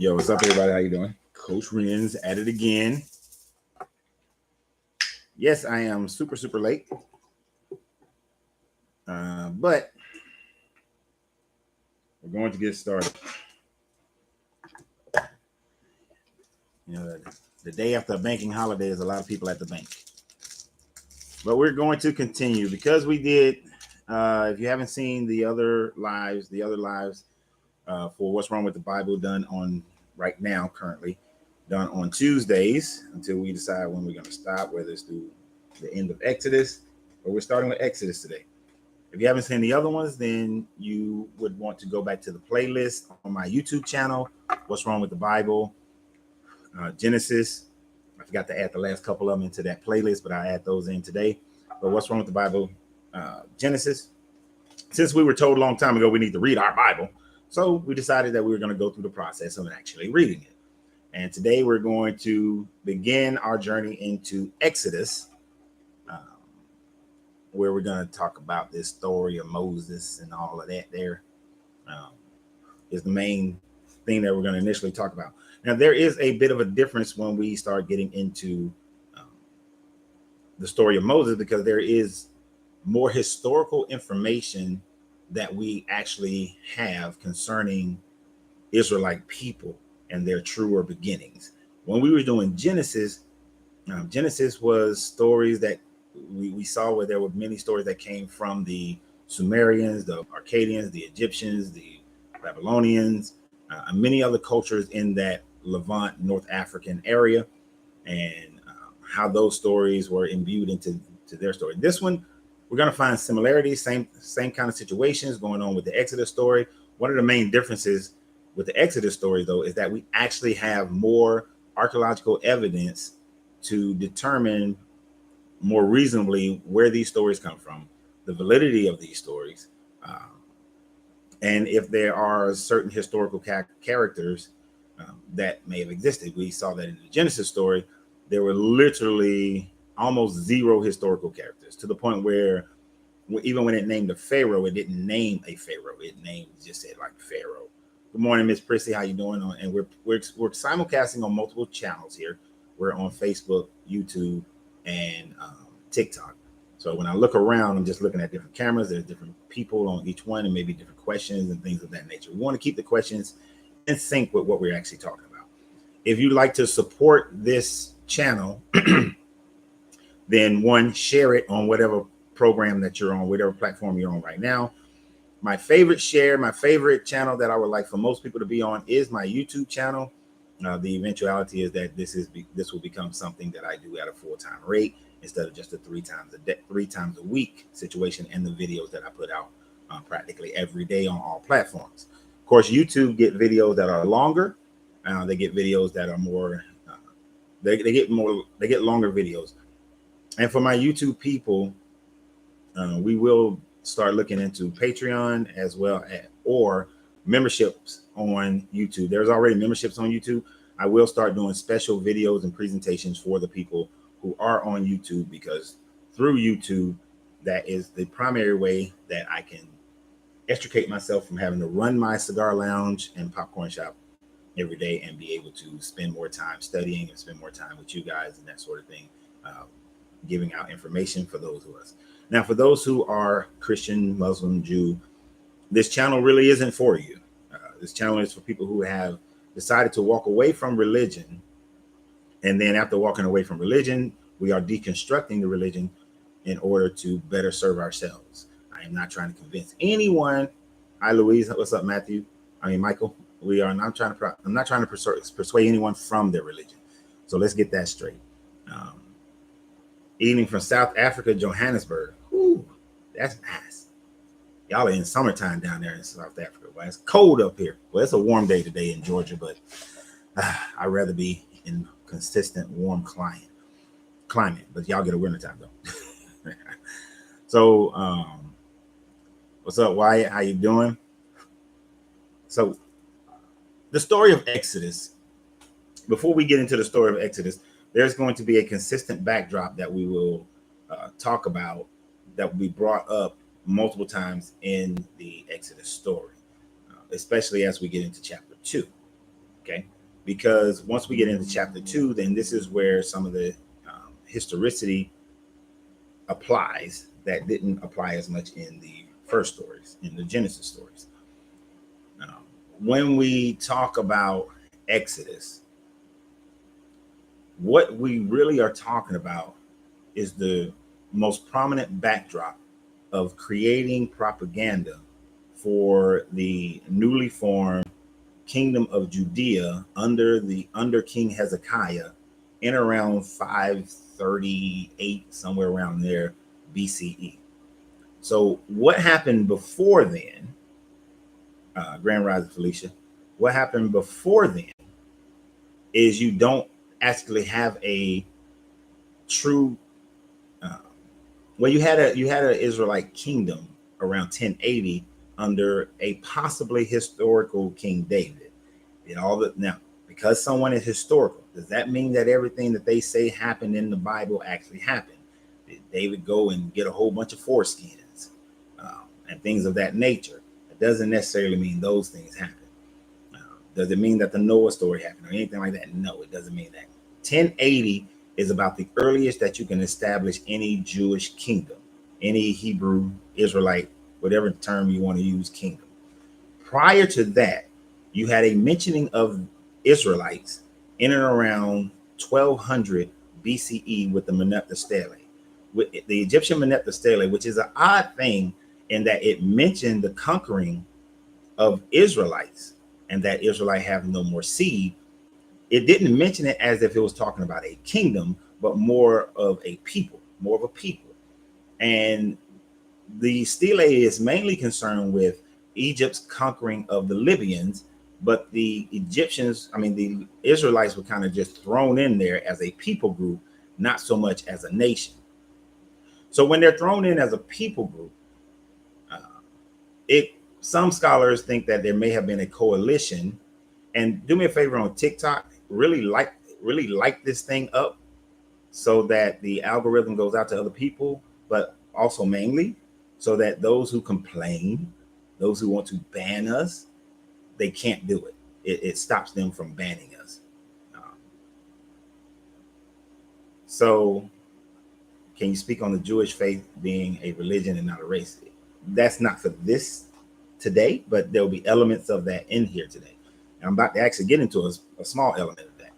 Yo, what's up, everybody? How you doing? Coach Renz at it again. Yes, I am super late, but we're going to get started. You know, the day after a banking holiday is a lot of people at the bank, but we're going to continue because we did. If you haven't seen the other lives for What's Wrong with the Bible done on right now, currently done on Tuesdays until we decide when we're going to stop, whether it's through the end of Exodus or we're starting with Exodus today. If you haven't seen the other ones, then you would want to go back to the playlist on my YouTube channel, What's Wrong with the Bible, Genesis. I forgot to add the last couple of them into that playlist, but I add those in today. But What's Wrong with the Bible, Genesis. Since we were told a long time ago we need to read our Bible, so we decided that we were going to go through the process of actually reading it. And today we're going to begin our journey into Exodus, where we're going to talk about this story of Moses and all of that. There is the main thing that we're going to initially talk about. Now, there is a bit of a difference when we start getting into the story of Moses, because there is more historical information that we actually have concerning Israelite people and their truer beginnings. When we were doing Genesis, Genesis was stories that we saw where there were many stories that came from the Sumerians, the Akkadians, the Egyptians, the Babylonians, and many other cultures in that Levant, North African area, and how those stories were imbued into their story. This one, we're going to find similarities, same kind of situations going on with the Exodus story. One of the main differences with the Exodus story, though, is that we actually have more archaeological evidence to determine more reasonably where these stories come from, the validity of these stories, and if there are certain historical characters that may have existed. We saw that in the Genesis story, there were literally almost zero historical characters, to the point where even when it named a pharaoh, it didn't name a pharaoh. It just said like Pharaoh. Good morning, Miss Prissy. How you doing? And we're simulcasting on multiple channels here. We're on Facebook, YouTube, and TikTok. So when I look around, I'm just looking at different cameras. There's different people on each one, and maybe different questions and things of that nature. We want to keep the questions in sync with what we're actually talking about. If you'd like to support this channel, then one, share it on whatever program that you're on, whatever platform you're on right now. My favorite channel that I would like for most people to be on is my YouTube channel. The eventuality is that this will become something that I do at a full-time rate instead of just a three times a week situation, and the videos that I put out practically every day on all platforms. Of course, YouTube get videos that are longer. They get videos that are more. They get longer videos. And for my YouTube people, we will start looking into Patreon as well or memberships on YouTube. There's already memberships on YouTube. I will start doing special videos and presentations for the people who are on YouTube, because through YouTube, that is the primary way that I can extricate myself from having to run my cigar lounge and popcorn shop every day and be able to spend more time studying and spend more time with you guys and that sort of thing, giving out information for those of us. Now, for those who are Christian, Muslim, Jew, this channel really isn't for you. This channel is for people who have decided to walk away from religion. And then after walking away from religion, we are deconstructing the religion in order to better serve ourselves. I am not trying to convince anyone. Hi, Louise. What's up, Matthew? Michael. I'm not trying to persuade anyone from their religion. So let's get that straight. Eating from South Africa, Johannesburg. Ooh, that's nice. Y'all are in summertime down there in South Africa. Well, it's cold up here. Well, it's a warm day today in Georgia, but I'd rather be in consistent warm climate. But y'all get a winter time though. So, what's up, Wyatt? How you doing? So, the story of Exodus. Before we get into the story of Exodus, there's going to be a consistent backdrop that we will talk about, that will be brought up multiple times in the Exodus story, especially as we get into chapter 2. Okay, because once we get into chapter 2, then this is where some of the historicity applies that didn't apply as much in the first stories, in the Genesis stories. When we talk about Exodus, what we really are talking about is the most prominent backdrop of creating propaganda for the newly formed kingdom of Judea under King Hezekiah in around 538, somewhere around there, BCE. So what happened before then, Grand Rising Felicia, what happened before then is you don't actually have a true, well, you had an Israelite kingdom around 1080 under a possibly historical King David. Now, because someone is historical, does that mean that everything that they say happened in the Bible actually happened? Did David go and get a whole bunch of foreskins and things of that nature? It doesn't necessarily mean those things happen. Does it mean that the Noah story happened or anything like that? No, it doesn't mean that. 1080 is about the earliest that you can establish any Jewish kingdom, any Hebrew, Israelite, whatever term you want to use, kingdom. Prior to that, you had a mentioning of Israelites in and around 1200 BCE with the Merneptah Stele, with the Egyptian Merneptah Stele, which is an odd thing in that it mentioned the conquering of Israelites and that Israelite have no more seed. It didn't mention it as if it was talking about a kingdom, but more of a people. And the stele is mainly concerned with Egypt's conquering of the Libyans, but the the Israelites were kind of just thrown in there as a people group, not so much as a nation. So when they're thrown in as a people group, some scholars think that there may have been a coalition. And do me a favor on TikTok, really like this thing up so that the algorithm goes out to other people, but also mainly so that those who complain, those who want to ban us, they can't do it. It stops them from banning us. So can you speak on the Jewish faith being a religion and not a race? That's not for this today, but there'll be elements of that in here today. And I'm about to actually get into a small element of that.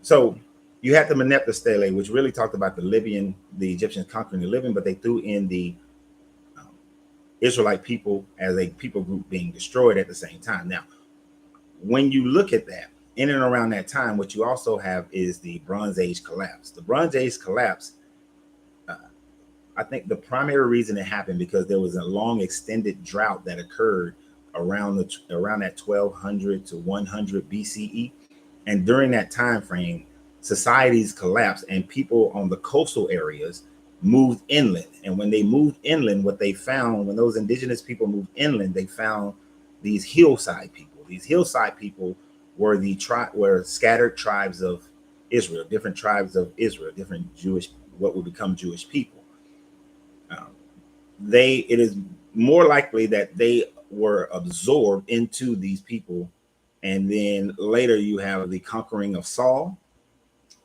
So you had the Merneptah Stele, which really talked about the Egyptians conquering the Libyan, but they threw in the Israelite people as a people group being destroyed at the same time. Now, when you look at that, in and around that time, what you also have is the Bronze Age collapse. The Bronze Age collapse, I think the primary reason it happened because there was a long extended drought that occurred around that 1200 to 100 BCE. And during that time frame, societies collapsed and people on the coastal areas moved inland. And when they moved inland, what they found, when those indigenous people moved inland, they found these hillside people. These hillside people were scattered tribes of Israel, different tribes of Israel, different Jewish, what would become Jewish people. It is more likely that they were absorbed into these people. And then later you have the conquering of Saul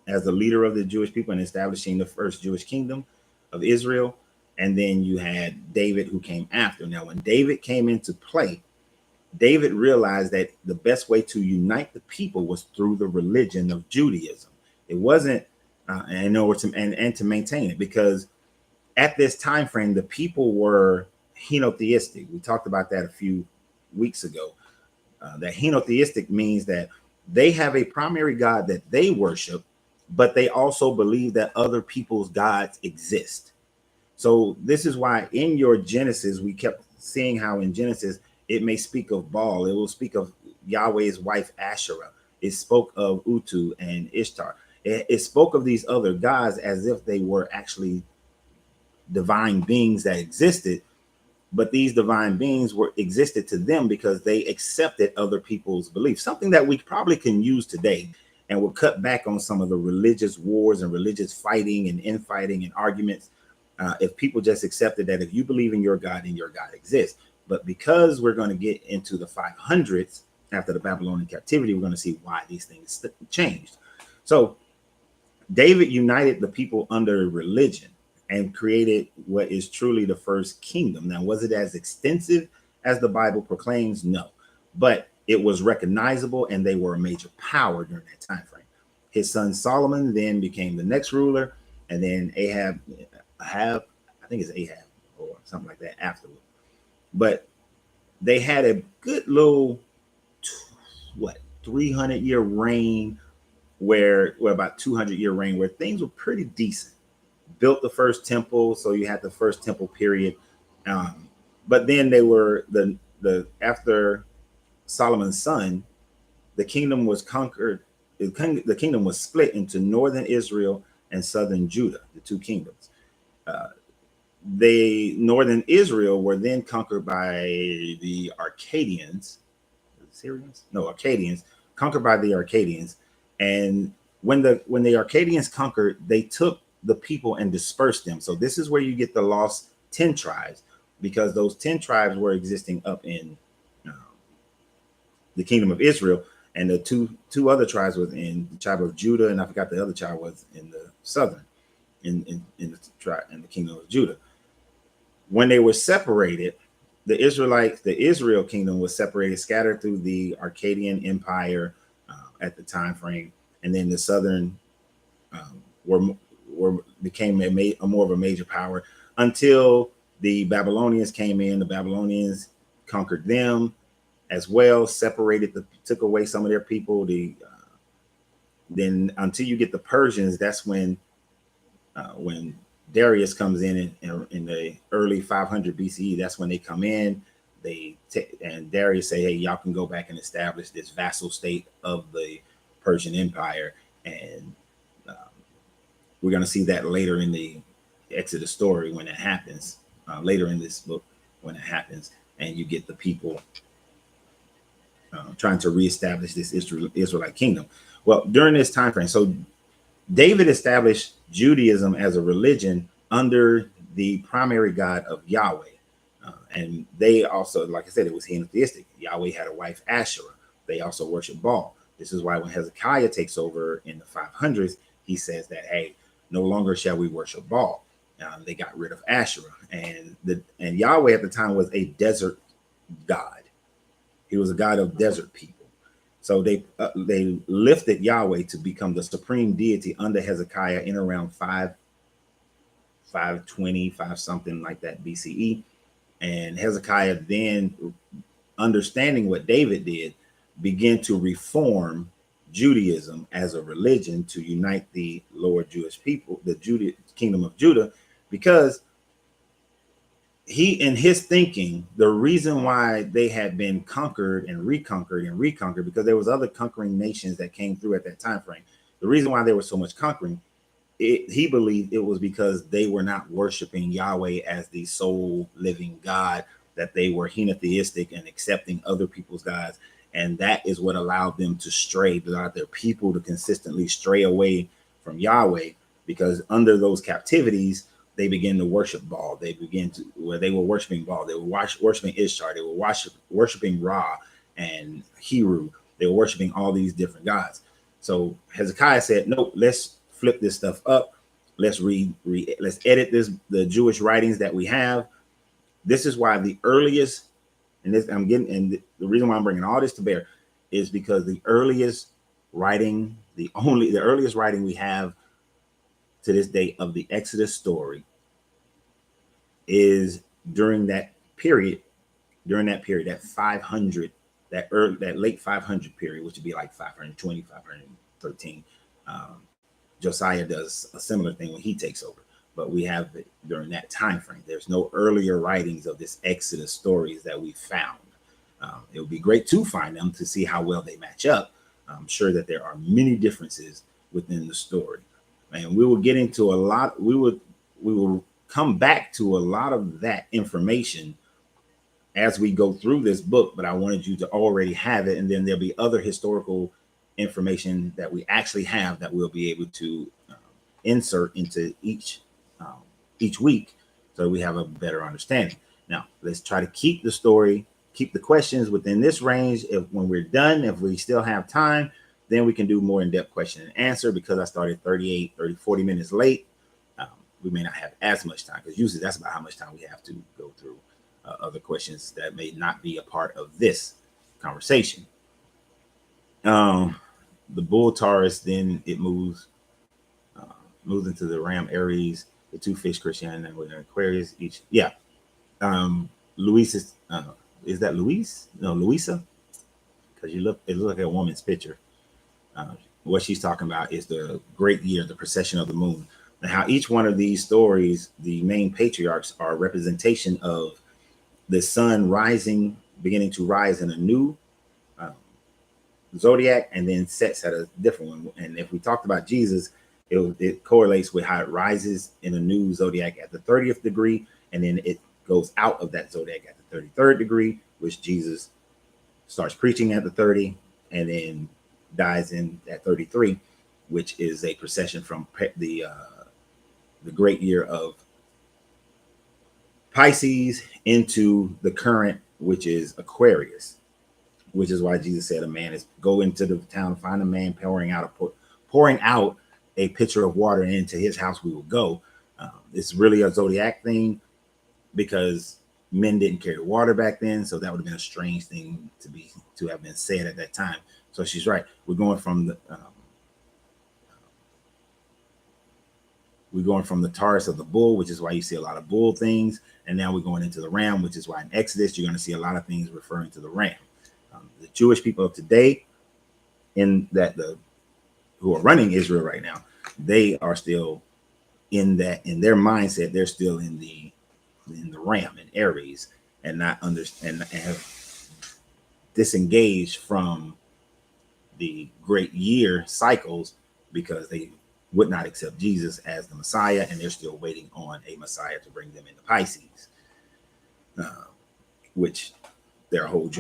as the leader of the Jewish people and establishing the first Jewish kingdom of Israel. And then you had David who came after. Now, when David came into play, David realized that the best way to unite the people was through the religion of Judaism. It wasn't, and to maintain it, because at this time frame, the people were henotheistic. We talked about that a few weeks ago. That henotheistic means that they have a primary God that they worship, but they also believe that other people's gods exist. So this is why in your Genesis, we kept seeing how in Genesis, it may speak of Baal. It will speak of Yahweh's wife, Asherah. It spoke of Utu and Ishtar. It spoke of these other gods as if they were actually divine beings that existed, but these divine beings existed to them because they accepted other people's beliefs, something that we probably can use today and will cut back on some of the religious wars and religious fighting and infighting and arguments if people just accepted that if you believe in your God and your God exists. But because we're going to get into the 500s after the Babylonian captivity, we're going to see why these things changed. So David united the people under religion and created what is truly the first kingdom. Now, was it as extensive as the Bible proclaims? No, but it was recognizable, and they were a major power during that time frame. His son Solomon then became the next ruler, and then Ahab, I think it's Ahab or something like that afterward. But they had a good little 300-year reign, where about 200-year reign, where things were pretty decent. Built the first temple, so you had the first temple period. But then they were the after Solomon's son, the kingdom was conquered. The kingdom was split into northern Israel and southern Judah, the two kingdoms. Northern Israel were then conquered by the Arcadians. Syrians? No, Arcadians, conquered by the Arcadians. And when the Arcadians conquered, they took the people and dispersed them. So this is where you get the lost 10 tribes, because those 10 tribes were existing up in the kingdom of Israel, and the two other tribes was in the tribe of Judah, and I forgot the other tribe was in the southern, in the kingdom of Judah. When they were separated, the Israel kingdom was separated, scattered through the Arcadian Empire at the time frame, and then the southern became more of a major power until the Babylonians came in. The Babylonians conquered them as well, took away some of their people. Then until you get the Persians, that's when Darius comes in the early 500 BCE. That's when they come in. And Darius say, hey, y'all can go back and establish this vassal state of the Persian Empire. And we're going to see that later in the Exodus story when it happens, later in this book when it happens, and you get the people trying to reestablish this Israelite kingdom. Well, during this time frame, so David established Judaism as a religion under the primary God of Yahweh. And they also, like I said, it was henotheistic. Yahweh had a wife, Asherah. They also worship Baal. This is why when Hezekiah takes over in the 500s, he says that, hey, no longer shall we worship Baal. They got rid of Asherah. And Yahweh at the time was a desert god. He was a god of desert people. So they lifted Yahweh to become the supreme deity under Hezekiah in around 520, 5 something like that BCE. And Hezekiah then, understanding what David did, began to reform Judaism as a religion to unite the lower Jewish people, the kingdom of Judah, because in his thinking, the reason why they had been conquered and reconquered, because there was other conquering nations that came through at that time frame. The reason why there was so much conquering, he believed it was because they were not worshiping Yahweh as the sole living God, that they were henotheistic and accepting other people's gods. And that is what allowed them to allowed their people to consistently stray away from Yahweh, because under those captivities, they began to worship Baal. They were worshiping Baal. They were worshiping Ishtar. They were worshiping Ra and Heru. They were worshiping all these different gods. So Hezekiah said, nope, let's flip this stuff up. Let's let's edit the Jewish writings that we have. This is why the earliest, the reason why I'm bringing all this to bear is because the earliest writing, the earliest writing we have to this day of the Exodus story is during that period, that 500, that late 500 period, which would be like 520, 513. Josiah does a similar thing when he takes over, but we have it during that time frame. There's no earlier writings of this Exodus stories that we found. It would be great to find them to see how well they match up. I'm sure that there are many differences within the story, and we will get into a lot. We will come back to a lot of that information as we go through this book, but I wanted you to already have it, and then there'll be other historical information that we actually have that we'll be able to insert into each week, so we have a better understanding. Now, let's try to keep the story keep the questions within this range. If when we're done, if we still have time, then we can do more in-depth question and answer. Because I started 40 minutes late, we may not have as much time, because usually that's about how much time we have to go through other questions that may not be a part of this conversation. The bull Taurus, then it moves into the ram Aries, the two fish Christian, and with Aquarius each. Yeah. Luis is that Luis? No, Luisa? Because it looks like a woman's picture. What she's talking about is the great year, the precession of the moon. And how each one of these stories, the main patriarchs, are a representation of the sun rising, beginning to rise in a new zodiac, and then sets at a different one. And if we talked about Jesus, it correlates with how it rises in a new zodiac at the 30th degree, and then it goes out of that zodiac at the 33rd degree, which Jesus starts preaching at the 30, and then dies in at 33, which is a procession from the great year of Pisces into the current, which is Aquarius, which is why Jesus said a man is go into the town, find a man pouring out a pitcher of water, and into his house we will go. It's really a zodiac thing, because men didn't carry water back then, so that would have been a strange thing to have been said at that time. So she's right. We're going from the Taurus of the bull, which is why you see a lot of bull things, and now we're going into the ram, which is why in Exodus you're going to see a lot of things referring to the ram. The Jewish people of today, who are running Israel right now, they are still in their mindset. They're still in the ram in Aries, and not understand and have disengaged from the great year cycles, because they would not accept Jesus as the Messiah, and they're still waiting on a Messiah to bring them into Pisces, which their whole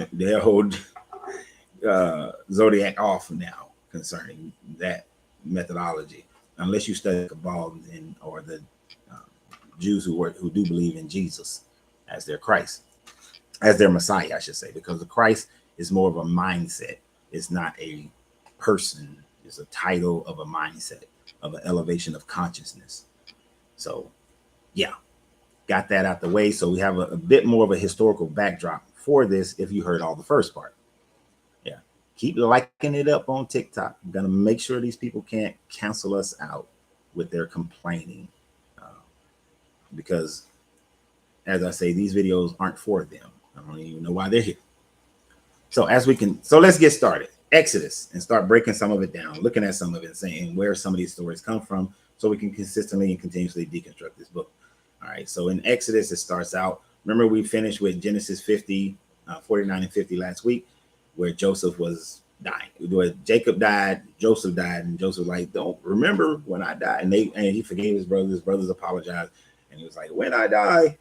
zodiac off now concerning that methodology, unless you study Kabbalah or the Jews who do believe in Jesus as their Christ, as their Messiah, I should say, because the Christ is more of a mindset. It's not a person. It's a title of a mindset, of an elevation of consciousness. So, yeah, got that out the way. So we have a bit more of a historical backdrop for this if you heard all the first part. Yeah, keep liking it up on TikTok. I'm going to make sure these people can't cancel us out with their complaining. Because, as I say, these videos aren't for them. I don't even know why they're here. So let's get started. Exodus, and start breaking some of it down, looking at some of it, and saying where some of these stories come from, so we can consistently and continuously deconstruct this book. All right. So in Exodus, it starts out. Remember, we finished with Genesis 50, 49 and 50 last week, where Joseph was dying. Where Jacob died, Joseph died, and Joseph was like, "Don't remember when I died," and he forgave his brothers. His brothers apologized. And he was like, when I die,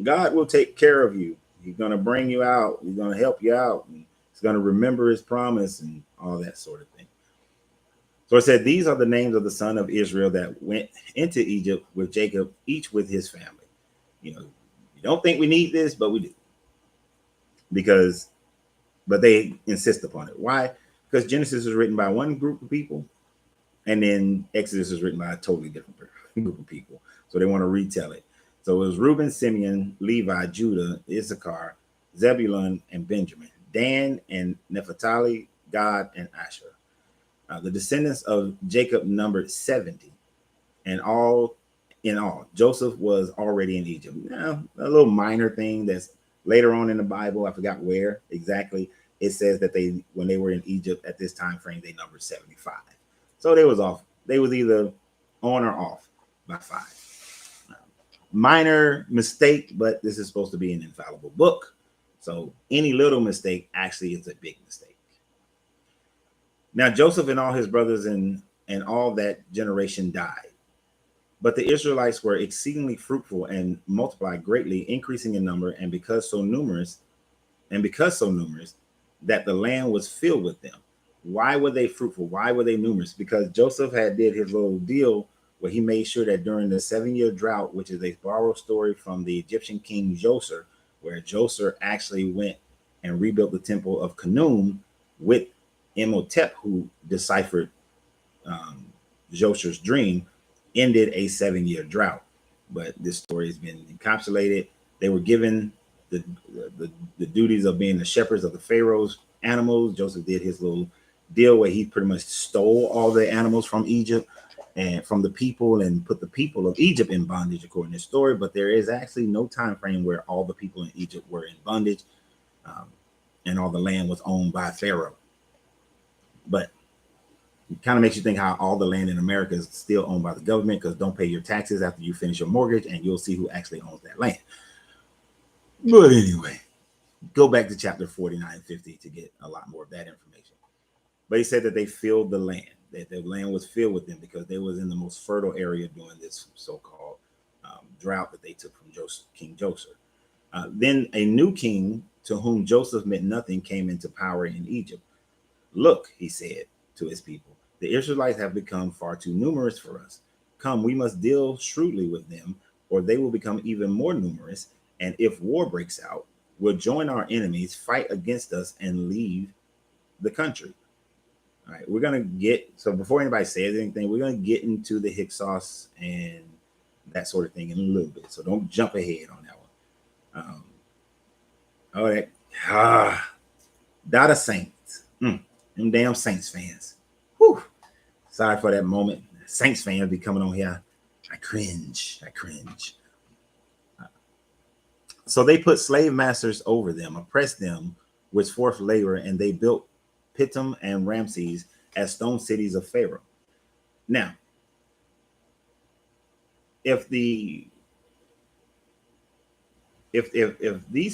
God will take care of you. He's going to bring you out. He's going to help you out. And he's going to remember his promise and all that sort of thing. So it said, these are the names of the son of Israel that went into Egypt with Jacob, each with his family. You don't think we need this, but we do. But they insist upon it. Why? Because Genesis is written by one group of people, and then Exodus is written by a totally different group of people. So they want to retell it. So it was Reuben, Simeon, Levi, Judah, Issachar, Zebulun, and Benjamin, Dan and Naphtali, Gad, and Asher. The descendants of Jacob numbered 70, and in all, Joseph was already in Egypt. Now, a little minor thing that's later on in the Bible, I forgot where exactly, it says that when they were in Egypt at this time frame, they numbered 75. So they was off. They was either on or off by 5. Minor mistake, but this is supposed to be an infallible book. So any little mistake actually is a big mistake. Now, Joseph and all his brothers and all that generation died. But the Israelites were exceedingly fruitful and multiplied greatly, increasing in number, and because so numerous, that the land was filled with them. Why were they fruitful? Why were they numerous? Because Joseph did his little deal where he made sure that during the 7-year drought, which is a borrowed story from the Egyptian king Djoser, where Djoser actually went and rebuilt the temple of Khnum with Imhotep, who deciphered Joser's dream, ended a 7-year drought. But this story has been encapsulated. They were given the, the duties of being the shepherds of the Pharaoh's animals. Joseph did his little deal where he pretty much stole all the animals from Egypt and from the people and put the people of Egypt in bondage, according to the story. But there is actually no time frame where all the people in Egypt were in bondage, and all the land was owned by Pharaoh. But it kind of makes you think how all the land in America is still owned by the government, because don't pay your taxes after you finish your mortgage, and you'll see who actually owns that land. But anyway, go back to chapter 49 and 50 to get a lot more of that information. But he said that they filled the land, that the land was filled with them because they was in the most fertile area during this so-called drought that they took from King Joseph. Then a new king to whom Joseph meant nothing came into power in Egypt. Look, he said to his people, the Israelites have become far too numerous for us. Come, we must deal shrewdly with them, or they will become even more numerous. And if war breaks out, we'll join our enemies, fight against us, and leave the country. All right, we're going to get, so before anybody says anything, we're going to get into the Hyksos and that sort of thing in a little bit. So don't jump ahead on that one. All right. Data Saints. Them damn Saints fans. Whew. Sorry for that moment. Saints fans be coming on here. I cringe. So they put slave masters over them, oppressed them with forced labor, and they built Pithom and Ramses as stone cities of Pharaoh. Now, if these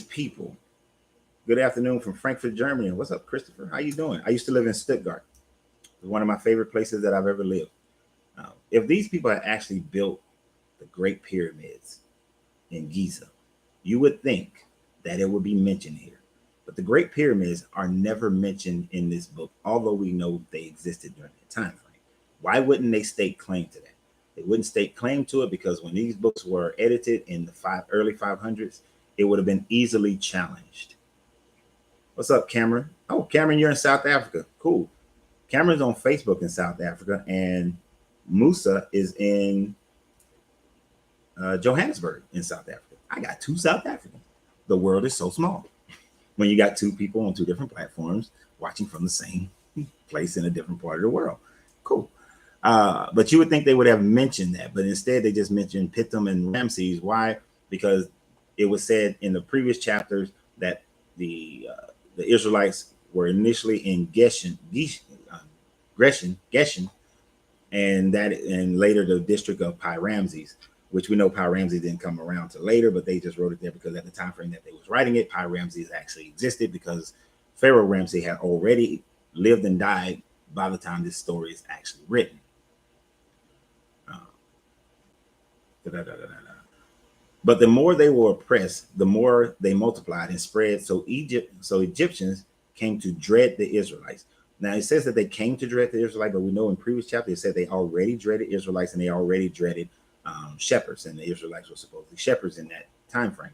people, good afternoon from Frankfurt, Germany. What's up, Christopher? How you doing? I used to live in Stuttgart. It's one of my favorite places that I've ever lived. If these people had actually built the Great Pyramids in Giza, you would think that it would be mentioned here. But the Great Pyramids are never mentioned in this book, although we know they existed during that time frame. Why wouldn't they stake claim to that? They wouldn't stake claim to it because when these books were edited in the early 500s, it would have been easily challenged. What's up, Cameron? Oh, Cameron, you're in South Africa. Cool. Cameron's on Facebook in South Africa, and Musa is in Johannesburg in South Africa. I got 2 South Africans. The world is so small when you got 2 people on 2 different platforms watching from the same place in a different part of the world. Cool. But you would think they would have mentioned that, but instead they just mentioned Pithom and Ramses. Why? Because it was said in the previous chapters that the Israelites were initially in Geshen, and later the district of Pi Ramses, which we know Pi Ramses didn't come around till later, but they just wrote it there because at the time frame that they was writing it, Pi Ramses actually existed because Pharaoh Ramses had already lived and died by the time this story is actually written. But the more they were oppressed, the more they multiplied and spread. So Egyptians came to dread the Israelites. Now it says that they came to dread the Israelites, but we know in previous chapter it said they already dreaded Israelites and they already dreaded shepherds, and the Israelites were supposedly shepherds in that time frame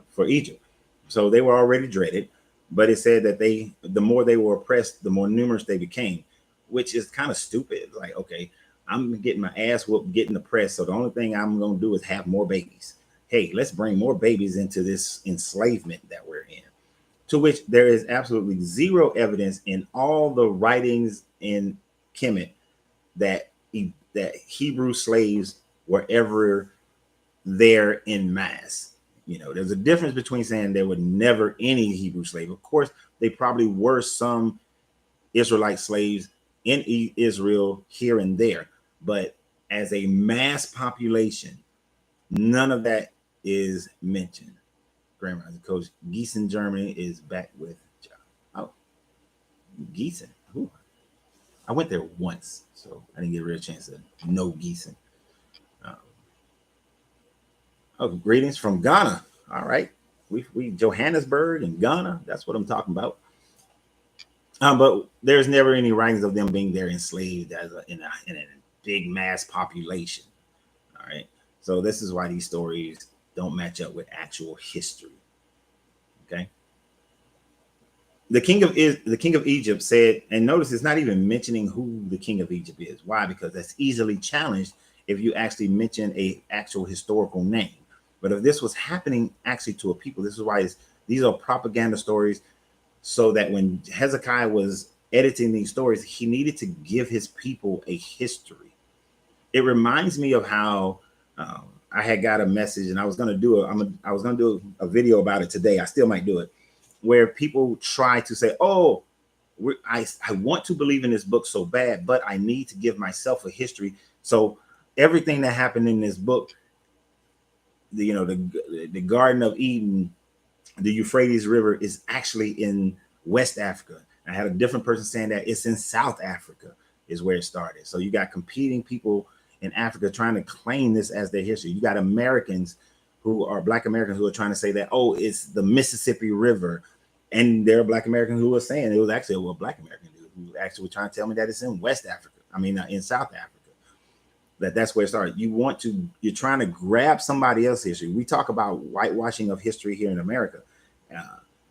for Egypt. So they were already dreaded, but it said that the more they were oppressed, the more numerous they became, which is kind of stupid. Like, okay, I'm getting my ass whooped, getting oppressed, so the only thing I'm going to do is have more babies. Hey, let's bring more babies into this enslavement that we're in. To which there is absolutely zero evidence in all the writings in Kemet that Hebrew slaves were ever there in mass. You know, there's a difference between saying there were never any Hebrew slave. Of course, they probably were some Israelite slaves in Israel here and there, but as a mass population, none of that is mentioned. Grand Rising Coach Gießen, Germany is back with John. Oh, Gießen. Ooh. I went there once, so I didn't get a real chance to know Gießen. Greetings from Ghana. All right, we Johannesburg and Ghana. That's what I'm talking about. But there's never any writings of them being there enslaved as in a big mass population. All right, so this is why these stories don't match up with actual history. Okay. the king of Egypt said, and notice it's not even mentioning who the king of Egypt is. Why? Because that's easily challenged if you actually mention a actual historical name. But if this was happening actually to a people, this is why these are propaganda stories, so that when Hezekiah was editing these stories, he needed to give his people a history. It reminds me of how I had got a message, and I was going to do a video about it today. I still might do it, where people try to say, "Oh, I want to believe in this book so bad, but I need to give myself a history." So everything that happened in this book, the Garden of Eden, the Euphrates River, is actually in West Africa. I had a different person saying that it's in South Africa is where it started. So you got competing people in Africa trying to claim this as their history. You got Americans who are Black Americans who are trying to say that, oh, it's the Mississippi River. And there are Black Americans who were saying it was actually a Black American dude who actually was trying to tell me that it's in West Africa. I mean, in South Africa. That's where it started. You're trying to grab somebody else's history. We talk about whitewashing of history here in America,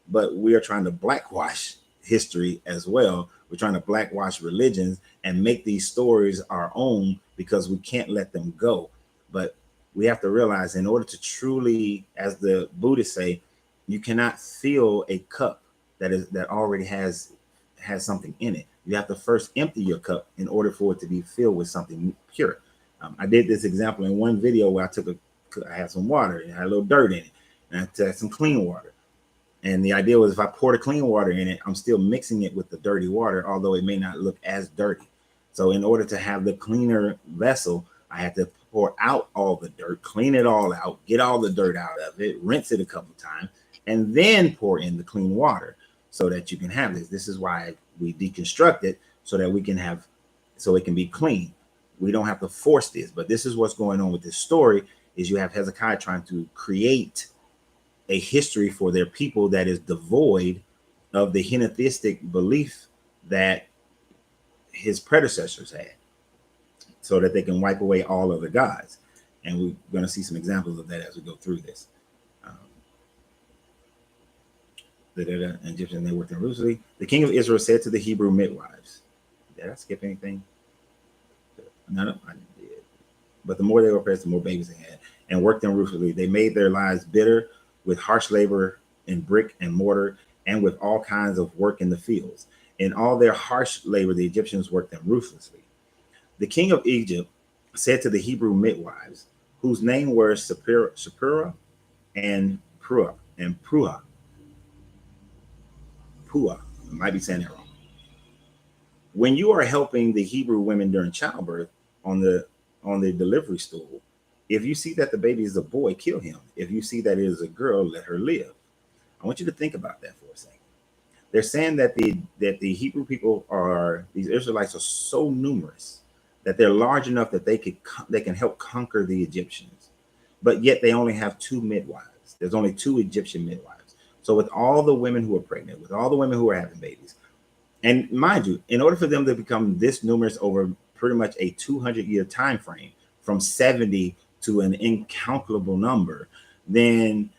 but we are trying to blackwash history as well. We're trying to blackwash religions and make these stories our own because we can't let them go. But we have to realize, in order to truly, as the Buddhists say, you cannot fill a cup that already has something in it. You have to first empty your cup in order for it to be filled with something pure. I did this example in one video where I had some water and had a little dirt in it, and I had some clean water. And the idea was, if I poured a clean water in it, I'm still mixing it with the dirty water, although it may not look as dirty. So in order to have the cleaner vessel, I had to pour out all the dirt, clean it all out, get all the dirt out of it, rinse it a couple times, and then pour in the clean water so that you can have this. This is why we deconstruct it, so that so it can be clean. We don't have to force this, but this is what's going on with this story. Is you have Hezekiah trying to create a history for their people that is devoid of the henotheistic belief that his predecessors had, so that they can wipe away all other gods. And we're going to see some examples of that as we go through this. Egyptian, they worked in Jerusalem. The king of Israel said to the Hebrew midwives, did I skip anything? No, I did. But the more they were oppressed, the more babies they had, and worked them ruthlessly. They made their lives bitter with harsh labor in brick and mortar, and with all kinds of work in the fields. In all their harsh labor, the Egyptians worked them ruthlessly. The king of Egypt said to the Hebrew midwives, whose name were Shiphrah and Puah. I might be saying that wrong. When you are helping the Hebrew women during childbirth on the delivery stool, if you see that the baby is a boy, kill him. If you see that it is a girl, let her live. I want you to think about that for a second. They're saying that the Hebrew people these Israelites are so numerous that they're large enough that they can help conquer the Egyptians, but yet they only have 2 midwives. There's only 2 Egyptian midwives. So with all the women who are pregnant, with all the women who are having babies, and mind you, in order for them to become this numerous over pretty much a 200-year time frame, from 70 to an incalculable number, then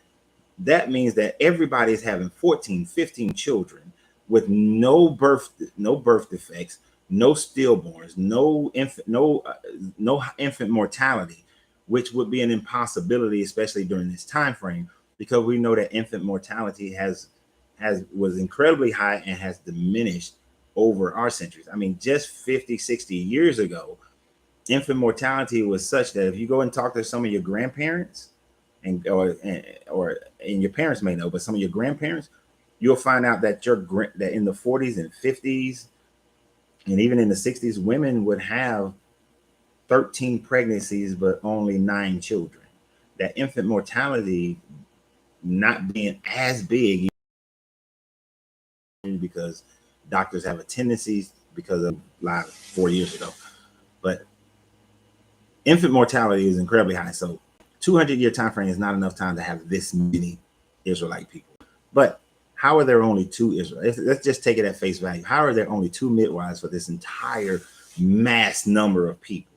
that means that everybody is having 14, 15 children with no birth defects, no stillborns, no infant mortality, which would be an impossibility, especially during this time frame, because we know that infant mortality was incredibly high and has diminished over our centuries. I mean, just 50, 60 years ago, infant mortality was such that if you go and talk to some of your grandparents, or your parents may know, but some of your grandparents, you'll find out that that in the 40s and 50s and even in the 60s, women would have 13 pregnancies but only 9 children. That infant mortality not being as big, because doctors have a tendency, because of live 4 years ago, but infant mortality is incredibly high. So 200-year time frame is not enough time to have this many Israelite people. But how are there only 2 Israelites? Let's just take it at face value. How are there only 2 midwives for this entire mass number of people?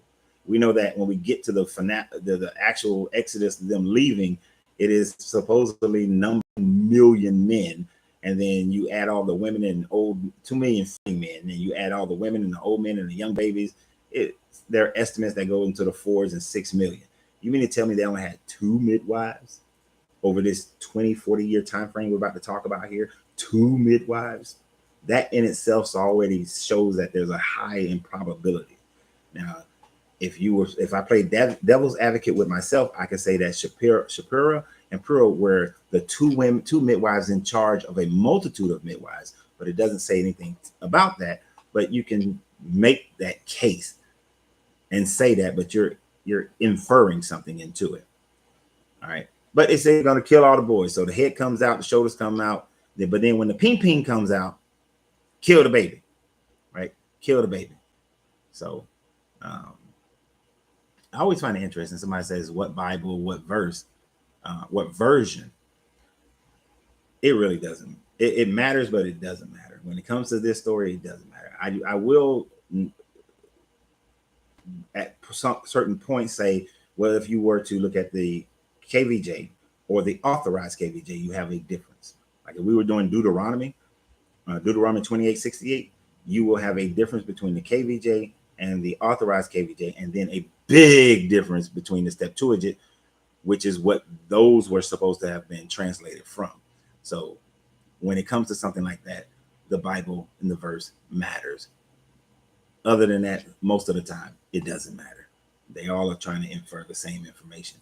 We know that when we get to the actual Exodus, them leaving, it is supposedly 1 million men, and then you add all the women and old 2 million men, and then you add all the women and the old men and the young babies, there are estimates that go into the 4s and 6 million. You mean to tell me they only had 2 midwives over this 20-40 year time frame we're about to talk about here? 2 midwives? That in itself already shows that there's a high improbability. Now, if I play devil's advocate with myself, I could say that Shapira and Pura were the 2 midwives in charge of a multitude of midwives, but it doesn't say anything about that. But you can make that case and say that, but you're inferring something into it. All right. But it's going to kill all the boys. So the head comes out, the shoulders come out. But then when the ping comes out, kill the baby. Right? Kill the baby. So I always find it interesting. Somebody says, what Bible, what verse, what version? It really doesn't. It matters, but it doesn't matter. When it comes to this story, it doesn't matter. I will, at some certain points, say, well, if you were to look at the KVJ or the authorized KVJ, you have a difference. Like if we were doing Deuteronomy 28:68, you will have a difference between the KVJ and the authorized KVJ, and then a big difference between the Septuagint, which is what those were supposed to have been translated from. So when it comes to something like that, the Bible and the verse matters. Other than that, most of the time, it doesn't matter. They all are trying to infer the same information.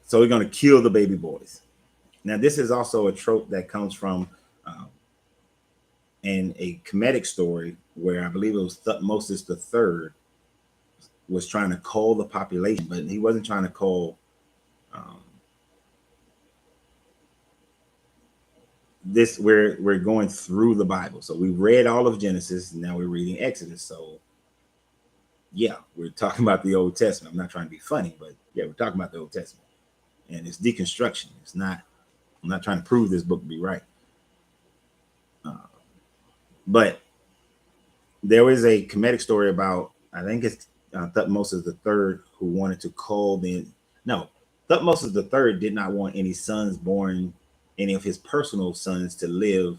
So we're going to kill the baby boys. Now, this is also a trope that comes from in a Kemetic story where I believe it was Thutmose III was trying to cull the population, but he wasn't trying to cull this. We're going through the Bible. So we read all of Genesis, now we're reading Exodus. So yeah, we're talking about the Old Testament. I'm not trying to be funny, but yeah, we're talking about the Old Testament. And it's deconstruction. I'm not trying to prove this book to be right. But there is a Kemetic story about, I think it's Thutmose III, who wanted to cull Thutmose III did not want any sons born, any of his personal sons to live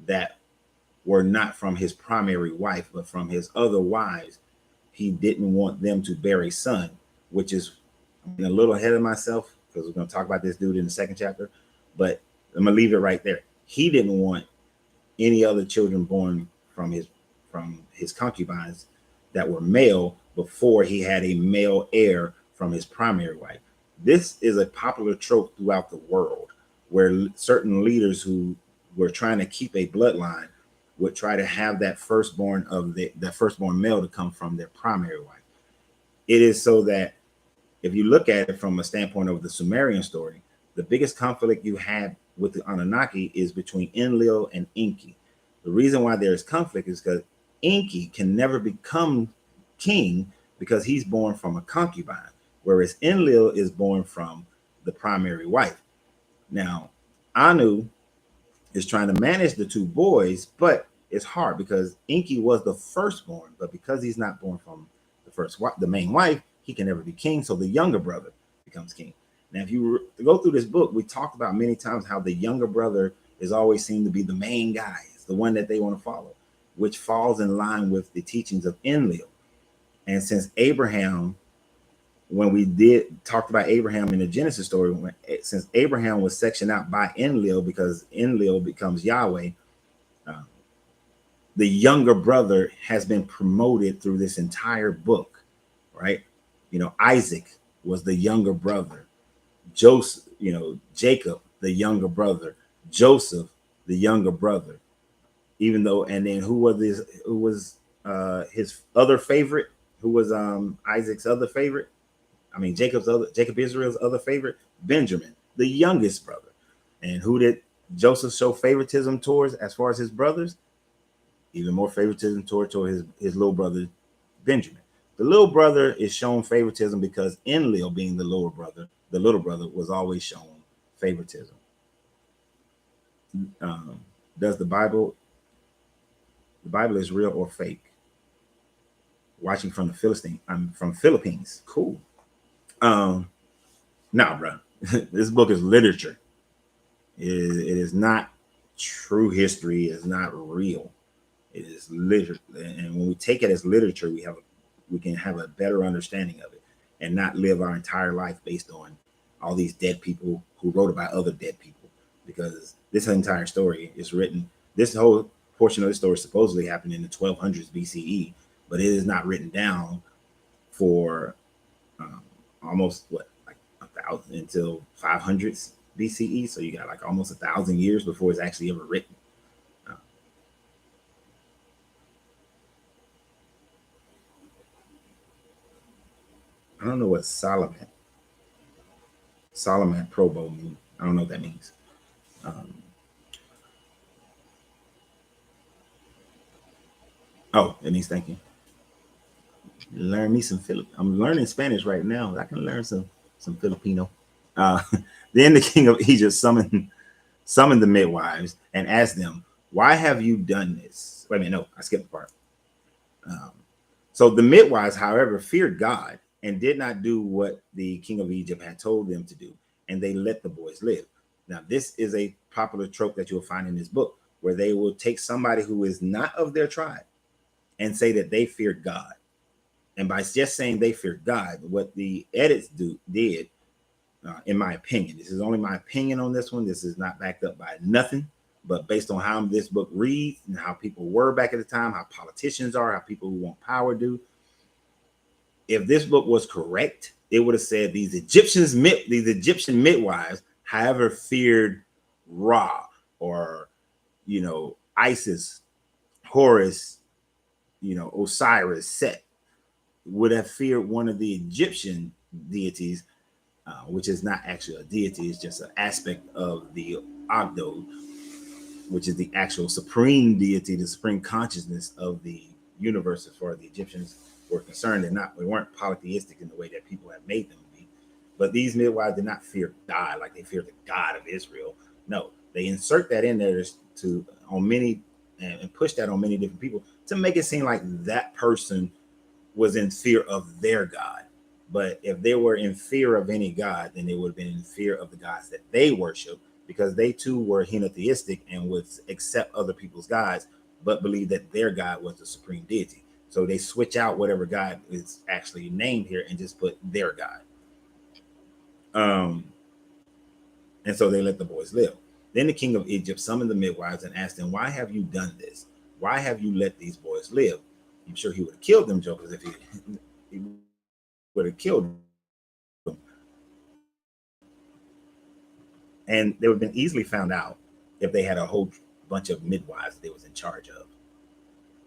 that were not from his primary wife, but from his other wives. He didn't want them to bear a son, which is, I'm a little ahead of myself because we're going to talk about this dude in the second chapter, but I'm going to leave it right there. He didn't want any other children born from his concubines that were male before he had a male heir from his primary wife. This is a popular trope throughout the world where certain leaders who were trying to keep a bloodline would try to have that firstborn male to come from their primary wife. It is so that if you look at it from a standpoint of the Sumerian story, the biggest conflict you had with the Anunnaki is between Enlil and Enki. The reason why there is conflict is because Enki can never become king because he's born from a concubine, whereas Enlil is born from the primary wife. Now, Anu is trying to manage the 2 boys, but it's hard because Enki was the firstborn, but because he's not born from the main wife, he can never be king. So the younger brother becomes king. Now, if you go through this book, we talked about many times how the younger brother is always seen to be the main guy, it's the one that they want to follow, which falls in line with the teachings of Enlil. And since Abraham, when we talked about Abraham in the Genesis story, since Abraham was sectioned out by Enlil because Enlil becomes Yahweh, the younger brother has been promoted through this entire book, right? Isaac was the younger brother. Joseph, Jacob, the younger brother. Joseph, the younger brother. Even though, and then who was his other favorite? Who was Isaac's other favorite? I mean, Jacob Israel's other favorite? Benjamin, the youngest brother. And who did Joseph show favoritism towards as far as his brothers? Even more favoritism toward his little brother, Benjamin. The little brother is shown favoritism because Enlil, being the little brother, was always shown favoritism. Does the Bible is real or fake? Watching from the Philippines. Cool. Nah, bro. This book is literature. It is not true history. It is not real. It is literature, and when we take it as literature, we can have a better understanding of it, and not live our entire life based on all these dead people who wrote about other dead people. Because this entire story is written. This whole portion of the story supposedly happened in the 1200s BCE, but it is not written down for almost like 1,000 until 500s BCE. So you got like almost 1,000 years before it's actually ever written. I don't know what Solomon Probo means. I don't know what that means. Oh, it means thank you. Learn me some Philip. I'm learning Spanish right now. I can learn some Filipino. Uh, then the king of Egypt summoned the midwives and asked them, "Why have you done this?" Wait a minute, no, I skipped the part. Um, so the midwives, however, feared God and did not do what the king of Egypt had told them to do, and they let the boys live. Now, this is a popular trope that you'll find in this book, where they will take somebody who is not of their tribe and say that they feared God. And by just saying they feared God, what the edits did, in my opinion, this is only my opinion on this one. This is not backed up by nothing, but based on how this book reads and how people were back at the time, how politicians are, how people who want power do. If this book was correct, it would have said these Egyptian midwives, however, feared Ra, or Isis, Horus, Osiris, Set, would have feared one of the Egyptian deities, which is not actually a deity, it's just an aspect of the Ogdo, which is the actual supreme deity, the supreme consciousness of the universe as far as the Egyptians were concerned. They weren't polytheistic in the way that people have made them be. But these midwives did not fear God like they feared the God of Israel. No, they insert that in there to on many and push that on many different people to make it seem like that person was in fear of their God. But if they were in fear of any God, then they would have been in fear of the gods that they worship, because they too were henotheistic and would accept other people's gods, but believe that their God was the supreme deity. So they switch out whatever God is actually named here and just put their God. Um, and so they let the boys live. Then the king of Egypt summoned the midwives and asked them, "Why have you done this? Why have you let these boys live?" I'm sure he would have killed them jokers if he would have killed them. And they would have been easily found out if they had a whole bunch of midwives that they was in charge of.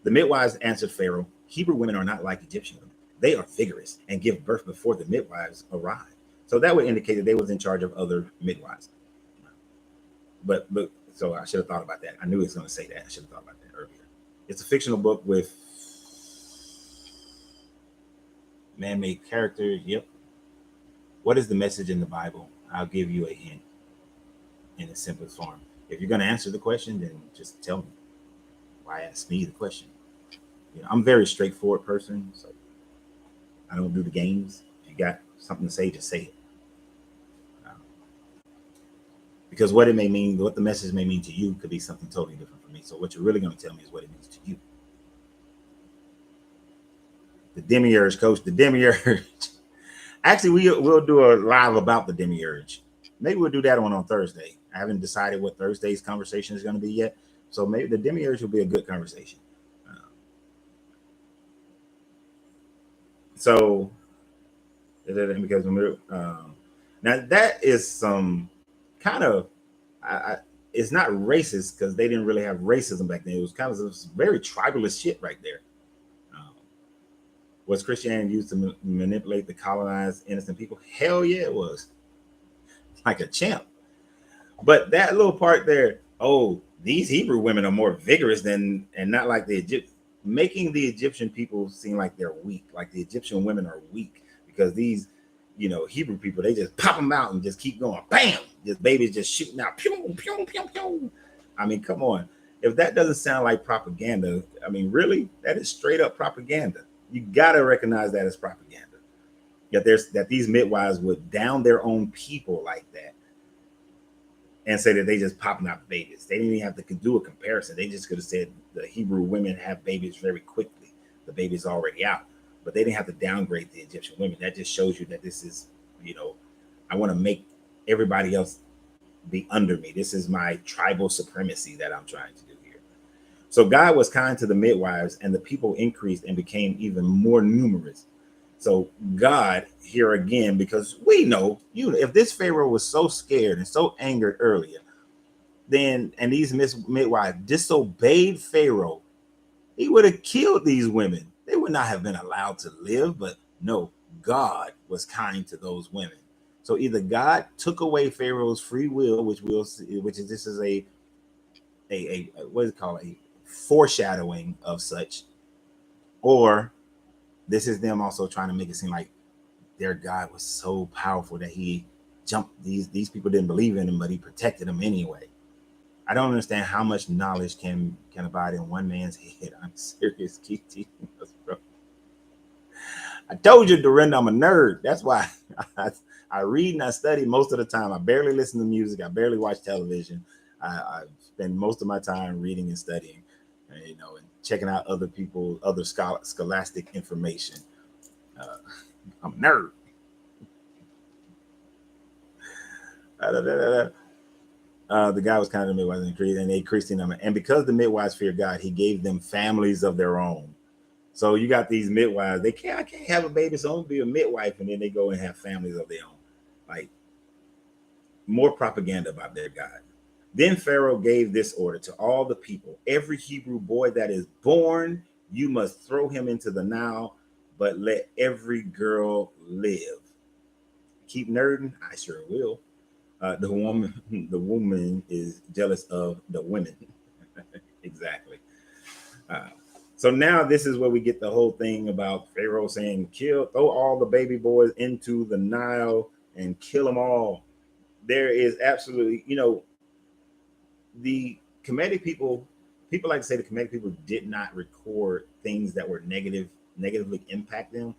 The midwives answered Pharaoh, "Hebrew women are not like Egyptian women. They are vigorous and give birth before the midwives arrive." So that would indicate that they was in charge of other midwives. But so I should have thought about that. I knew it was going to say that. I should have thought about that earlier. It's a fictional book with man-made characters. Yep. What is the message in the Bible? I'll give you a hint in the simplest form. If you're going to answer the question, then just tell me. Why ask me the question? I'm a very straightforward person, so I don't do the games. If you got something to say, just say it. Because what it may mean, what the message may mean to you, could be something totally different from me. So what you're really going to tell me is what it means to you. The demiurge, coach, the demiurge. Actually, we'll do a live about the demiurge. Maybe we'll do that on Thursday. I haven't decided what Thursday's conversation is going to be yet. So maybe the demiurge will be a good conversation. So, because now that is some kind of, it's not racist, because they didn't really have racism back then. It was kind of this very tribalist shit right there. Was Christianity used to manipulate the colonized innocent people? Hell yeah, it was. Like a champ. But that little part there, oh, these Hebrew women are more vigorous than, and not like the Egypt, making the Egyptian people seem like they're weak, like the Egyptian women are weak, because these, Hebrew people, they just pop them out and just keep going. Bam! Just babies just shooting out. Pew, pew, pew, pew. I mean, come on. If that doesn't sound like propaganda, I mean, really, that is straight up propaganda. You got to recognize that as propaganda. that these midwives would down their own people like that and say that they just popping out babies. They didn't even have to do a comparison. They just could have said the Hebrew women have babies very quickly. The baby's already out. But they didn't have to downgrade the Egyptian women. That just shows you that this is, I want to make everybody else be under me. This is my tribal supremacy that I'm trying to do here. So God was kind to the midwives, and the people increased and became even more numerous. So God here again, because we know, if this Pharaoh was so scared and so angered earlier, and these midwives disobeyed Pharaoh, he would have killed these women. They would not have been allowed to live. But no, God was kind to those women. So either God took away Pharaoh's free will, which we'll see, this is a what is it called, a foreshadowing of such, or this is them also trying to make it seem like their God was so powerful that he jumped these people didn't believe in him, but he protected them anyway. I don't understand how much knowledge can abide in one man's head. I'm serious. Keep teaching us, bro. I told you, Dorinda, I'm a nerd. That's why I read and I study most of the time. I barely listen to music. I barely watch television. I spend most of my time reading and studying, and checking out other scholastic information. I'm a nerd. The guy was kind of the midwives and they increased in number. And because the midwives feared God, he gave them families of their own. So you got these midwives, I can't have a baby, so I'm gonna be a midwife, and then they go and have families of their own. Like, more propaganda about their God. Then Pharaoh gave this order to all the people: every Hebrew boy that is born, you must throw him into the Nile, but let every girl live. Keep nerding? I sure will. The woman is jealous of the women. Exactly. So now this is where we get the whole thing about Pharaoh saying, throw all the baby boys into the Nile and kill them all. There is absolutely, the Kemetic people like to say the Kemetic people did not record things that were negatively impact them,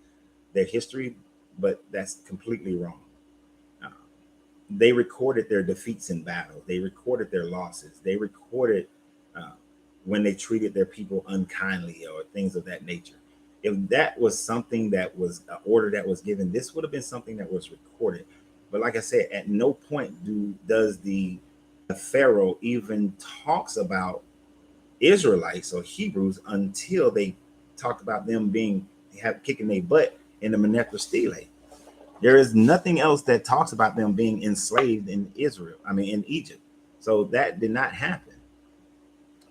their history, but that's completely wrong. They recorded their defeats in battle. They recorded their losses. They recorded when they treated their people unkindly or things of that nature. If that was something that was an order that was given, this would have been something that was recorded. But like I said, at no point does the Pharaoh even talks about Israelites or Hebrews until they talk about them kicking their butt in the Menethra Stele. There is nothing else that talks about them being enslaved in in Egypt. So that did not happen.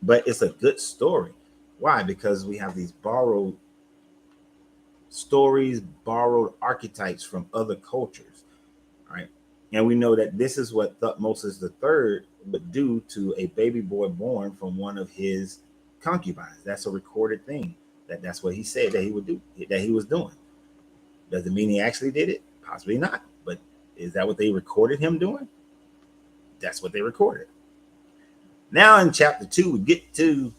But it's a good story. Why? Because we have these borrowed stories, borrowed archetypes from other cultures, right? And we know that this is what Thutmose III would do to a baby boy born from one of his concubines. That's a recorded thing. That's what he said that he would do, that he was doing. Does it mean he actually did it? Possibly not. But is that what they recorded him doing? That's what they recorded. Now in chapter 2, we get to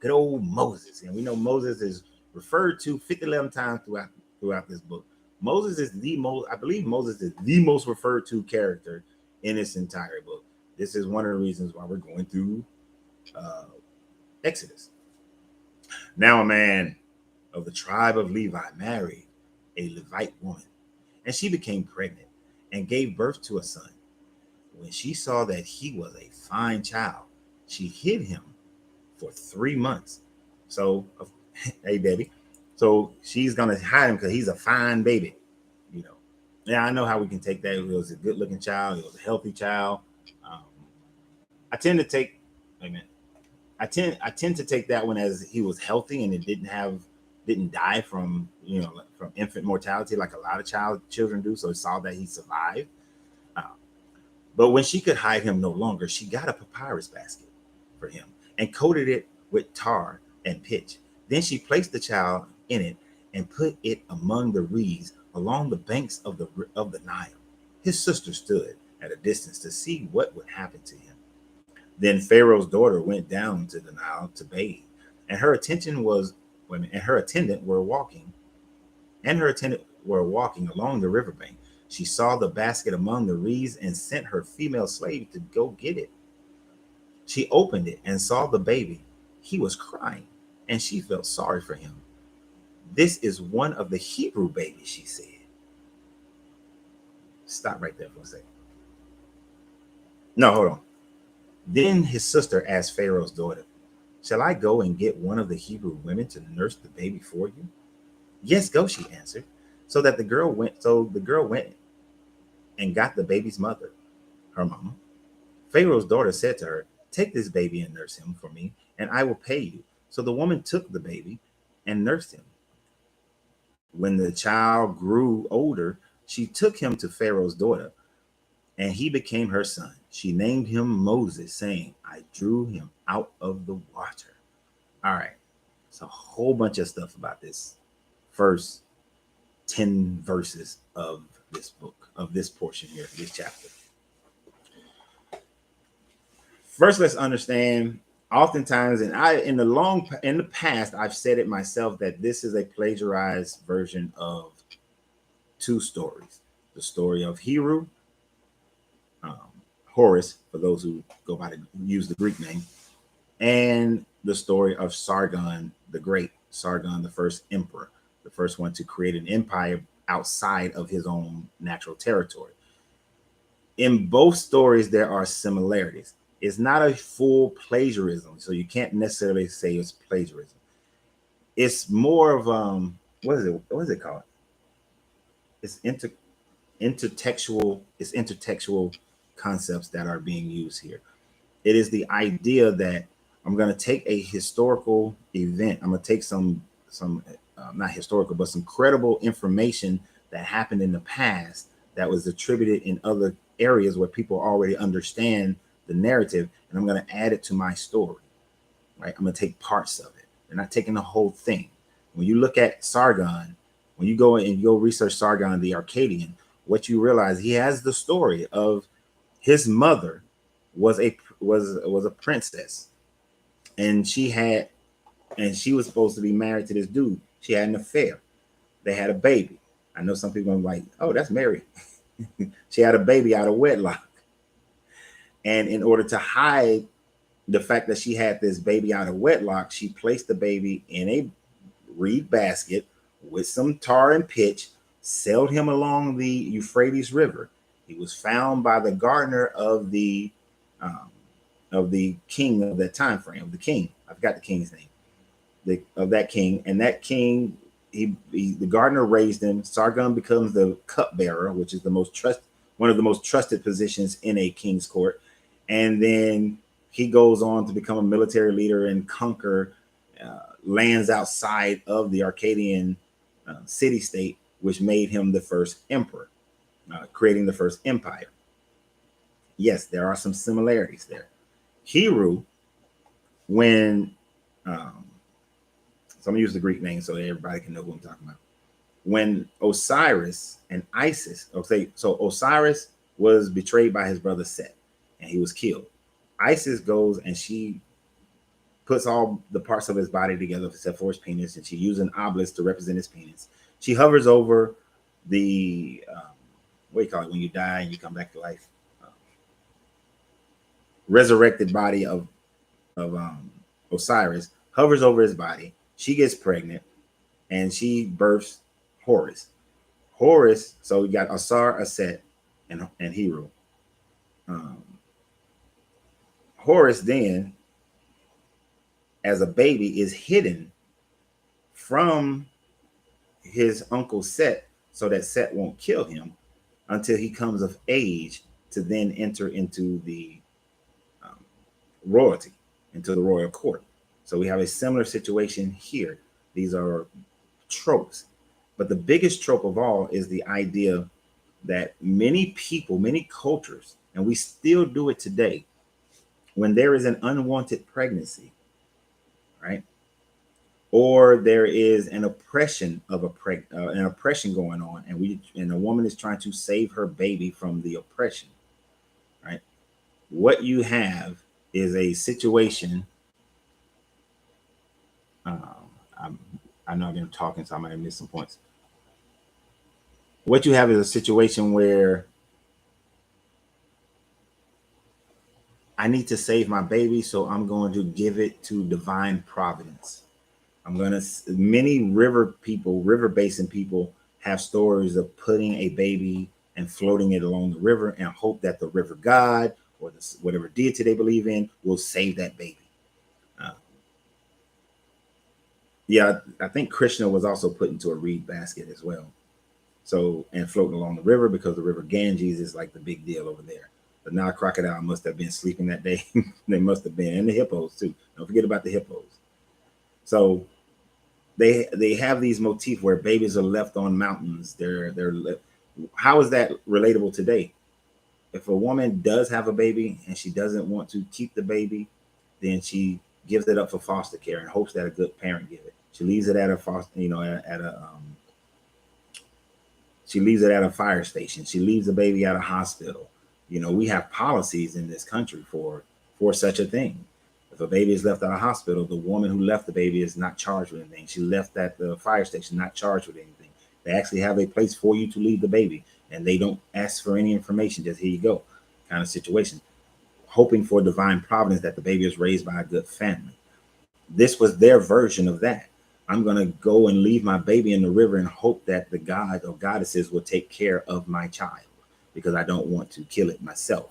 good old Moses. And we know Moses is referred to 50 times throughout this book. Moses is I believe Moses is the most referred to character in this entire book. This is one of the reasons why we're going through Exodus. Now a man of the tribe of Levi married a Levite woman, and she became pregnant and gave birth to a son. When she saw that he was a fine child, she hid him for 3 months. So, hey, baby. So she's going to hide him because he's a fine baby. Yeah, I know how we can take that. It was a good looking child. It was a healthy child. I tend to take, I tend to take that one as he was healthy and it didn't die from infant mortality like a lot of children do. So it saw that he survived. But when she could hide him no longer, she got a papyrus basket for him and coated it with tar and pitch. Then she placed the child in it and put it among the reeds along the banks of the Nile. His sister stood at a distance to see what would happen to him. Then Pharaoh's daughter went down to the Nile to bathe, and her attendant were walking, and her attendant were walking along the riverbank, she saw the basket among the reeds and sent her female slave to go get it. She opened it and saw the baby. He was crying, and she felt sorry for him. This is one of the Hebrew babies, she said. Stop right there for a second. No, hold on. Then his sister asked Pharaoh's daughter, shall I go and get one of the Hebrew women to nurse the baby for you? Yes, go, she answered. So the girl went and got the baby's mother, her mama. Pharaoh's daughter said to her, take this baby and nurse him for me, and I will pay you. So the woman took the baby and nursed him. When the child grew older, she took him to Pharaoh's daughter, and he became her son. She named him Moses, saying, I drew him out of the water. All right. It's a whole bunch of stuff about this first 10 verses of this book, of this portion here, this chapter. First, let's understand, oftentimes, in the past, I've said it myself that this is a plagiarized version of two stories. The story of Heru, Horus, for those who go by to use the Greek name, and the story of Sargon the Great, Sargon, the first emperor, the first one to create an empire outside of his own natural territory. In both stories, there are similarities. It's not a full plagiarism, so you can't necessarily say it's plagiarism. It's more of what is it called? It's intertextual. It's intertextual concepts that are being used here. It is the idea that I'm going to take a historical event. I'm going to take some not historical, but some credible information that happened in the past that was attributed in other areas where people already understand the narrative, and I'm going to add it to my story. Right? I'm going to take parts of it. They're not taking the whole thing. When you look at Sargon, when you go and go research Sargon the Akkadian, what you realize, he has the story of his mother was a princess, and she was supposed to be married to this dude. She had an affair. They had a baby. I know some people are like, oh, that's Mary. She had a baby out of wedlock. And in order to hide the fact that she had this baby out of wedlock, she placed the baby in a reed basket with some tar and pitch, sailed him along the Euphrates River. He was found by the gardener of the king of that time frame, of the king. I forgot the king's name. Of that king. And that king, the gardener raised him. Sargon becomes the cupbearer, which is one of the most trusted positions in a king's court. And then he goes on to become a military leader and conquer lands outside of the Akkadian city-state, which made him the first emperor, creating the first empire. Yes, there are some similarities there. Heru, when so I'm gonna use the Greek name so that everybody can know who I'm talking about. When Osiris and Isis, so Osiris was betrayed by his brother Set, and he was killed. Isis goes and she puts all the parts of his body together except for his penis, and she uses an obelisk to represent his penis. She hovers over the what do you call it when you die and you come back to life? Resurrected body of Osiris, hovers over his body. She gets pregnant, and she births Horus. Horus, so we got Asar, Aset, and Heru. Horus then, as a baby, is hidden from his uncle Set so that Set won't kill him until he comes of age to then enter into the royalty, into the royal court. So we have a similar situation here. These are tropes. But the biggest trope of all is the idea that many people, many cultures, and we still do it today, when there is an unwanted pregnancy, right? Or there is an oppression of an oppression going on, and a woman is trying to save her baby from the oppression, right? What you have is a situation. I know I've been talking, so I might have missed some points. what you have is a situation where I need to save my baby, so I'm going to give it to divine providence. Many river basin people have stories of putting a baby and floating it along the river and hope that the river god or whatever deity they believe in will save that baby. Uh, yeah, I think Krishna was also put into a reed basket as well. So, and floating along the river because the river Ganges is like the big deal over there. The Nile crocodile must have been sleeping that day. They must have been, and the hippos too. Don't forget about the hippos. So they have these motifs where babies are left on mountains. How is that relatable today? If a woman does have a baby and she doesn't want to keep the baby, then she gives it up for foster care and hopes that a good parent give it. She leaves it at a foster, she leaves it at a fire station. She leaves the baby at a hospital. We have policies in this country for such a thing. If a baby is left at a hospital, the woman who left the baby is not charged with anything. She left at the fire station, not charged with anything. They actually have a place for you to leave the baby, and they don't ask for any information. Just here you go, kind of situation. Hoping for divine providence that the baby is raised by a good family. This was their version of that. I'm going to go and leave my baby in the river and hope that the god or goddesses will take care of my child because I don't want to kill it myself.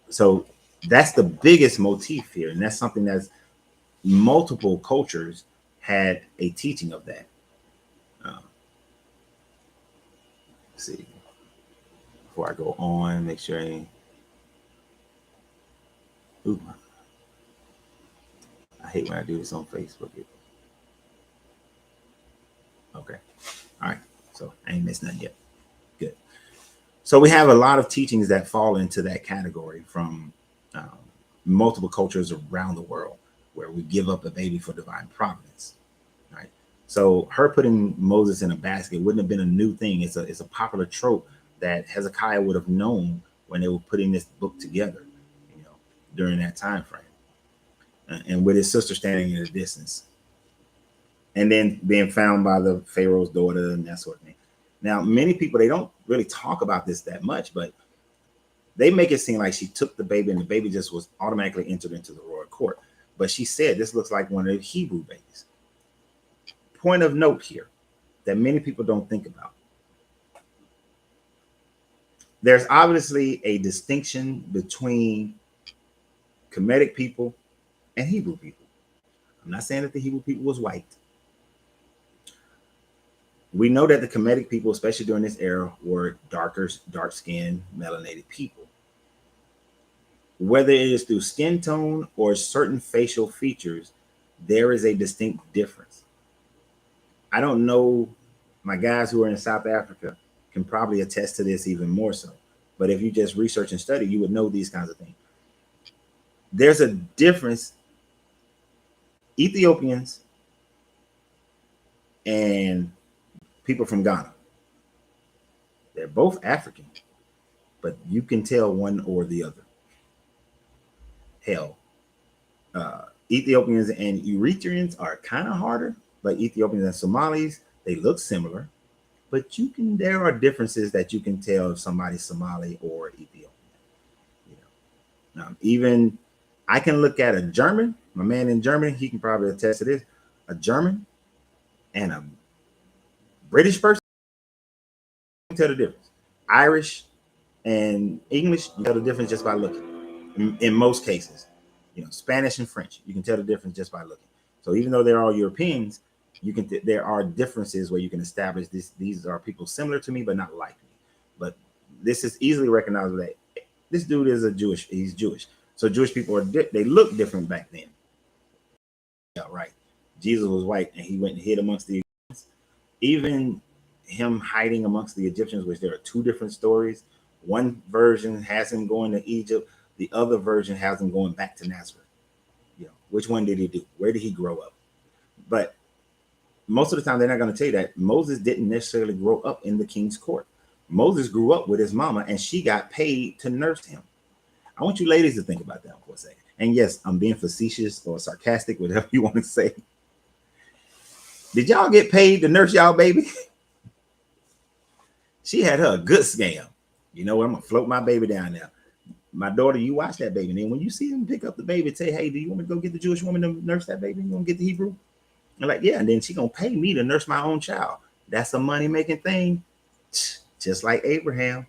So that's the biggest motif here. And that's something that's multiple cultures had a teaching of that. Let's see. Before I go on, make sure ooh, I hate when I do this on Facebook. Okay. All right. So I ain't missed nothing yet. Good. So we have a lot of teachings that fall into that category from multiple cultures around the world where we give up a baby for divine providence. Right. So her putting Moses in a basket wouldn't have been a new thing. It's a popular trope that Hezekiah would have known when they were putting this book together, during that time frame. And with his sister standing in the distance. And then being found by the Pharaoh's daughter and that sort of thing. Now, many people, they don't really talk about this that much, but they make it seem like she took the baby and the baby just was automatically entered into the royal court. But she said this looks like one of the Hebrew babies. Point of note here that many people don't think about. There's obviously a distinction between Kemetic people and Hebrew people. I'm not saying that the Hebrew people was white. We know that the Kemetic people, especially during this era, were dark-skinned, melanated people. Whether it is through skin tone or certain facial features, there is a distinct difference. I don't know, my guys who are in South Africa can probably attest to this even more so. But if you just research and study, you would know these kinds of things. There's a difference. Ethiopians and people from Ghana, they're both African, but you can tell one or the other. Hell, Ethiopians and Eritreans are kind of harder, but Ethiopians and Somalis, they look similar, but there are differences that you can tell if somebody's Somali or Ethiopian. Even I can look at a German, my man in Germany, he can probably attest to this, a German and a British person, you can tell the difference. Irish and English, you tell the difference just by looking. In most cases, Spanish and French, you can tell the difference just by looking. So even though they're all Europeans, there are differences where you can establish these are people similar to me, but not like me. But this is easily recognizable that this dude is he's Jewish. So Jewish people they look different back then. Yeah, right. Jesus was white and he went and hid amongst the Egyptians. Even him hiding amongst the Egyptians, which there are two different stories. One version has him going to Egypt. The other version has him going back to Nazareth. Which one did he do? Where did he grow up? But most of the time, they're not going to tell you that Moses didn't necessarily grow up in the king's court. Moses grew up with his mama, and she got paid to nurse him. I want you ladies to think about that for a second. And yes, I'm being facetious or sarcastic, whatever you want to say. Did y'all get paid to nurse y'all baby? She had her a good scam. You know what? I'm gonna float my baby down there. My daughter, you watch that baby. And then when you see him pick up the baby, say, hey, do you want me to go get the Jewish woman to nurse that baby? You want to get the Hebrew? I'm like, yeah. And then she gonna pay me to nurse my own child. That's a money-making thing. Just like Abraham.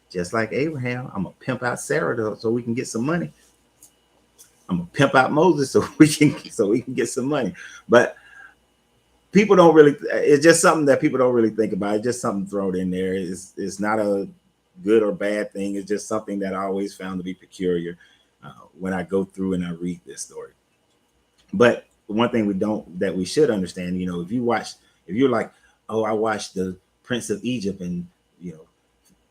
Just like Abraham. I'm gonna pimp out Sarah so we can get some money. I'm gonna pimp out Moses so we can get some money. But people don't really, it's just something that people don't really think about. It's just something thrown in there. It's not a good or bad thing. It's just something that I always found to be peculiar when I go through and I read this story. But one thing we should understand, you know, if you're like, oh, I watched the Prince of Egypt, and you know,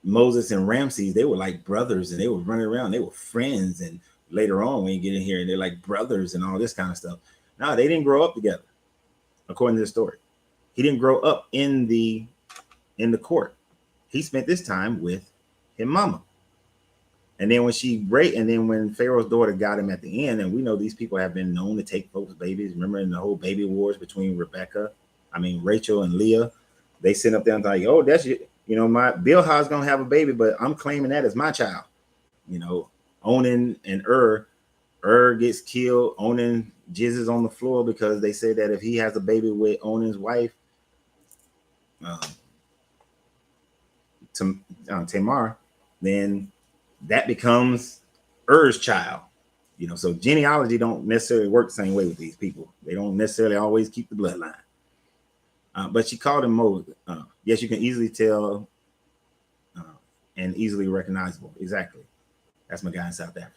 Moses and Ramses, they were like brothers and they were running around, they were friends. And later on, when you get in here and they're like brothers and all this kind of stuff. No, they didn't grow up together. According to the story, he didn't grow up in the court. He spent this time with his mama. And then when Pharaoh's daughter got him at the end, and we know these people have been known to take folks' babies. Remember in the whole baby wars between Rachel and Leah, they sit up there and like, oh, that's you know, my Bilhah's gonna have a baby, but I'm claiming that as my child. You know, Onan and gets killed. Onan jizzes on the floor because they say that if he has a baby with Onan's wife, Tamar, then that becomes child. You know, so genealogy don't necessarily work the same way with these people. They don't necessarily always keep the bloodline. But she called him Moses. Yes, you can easily tell and easily recognizable. Exactly. That's my guy in South Africa.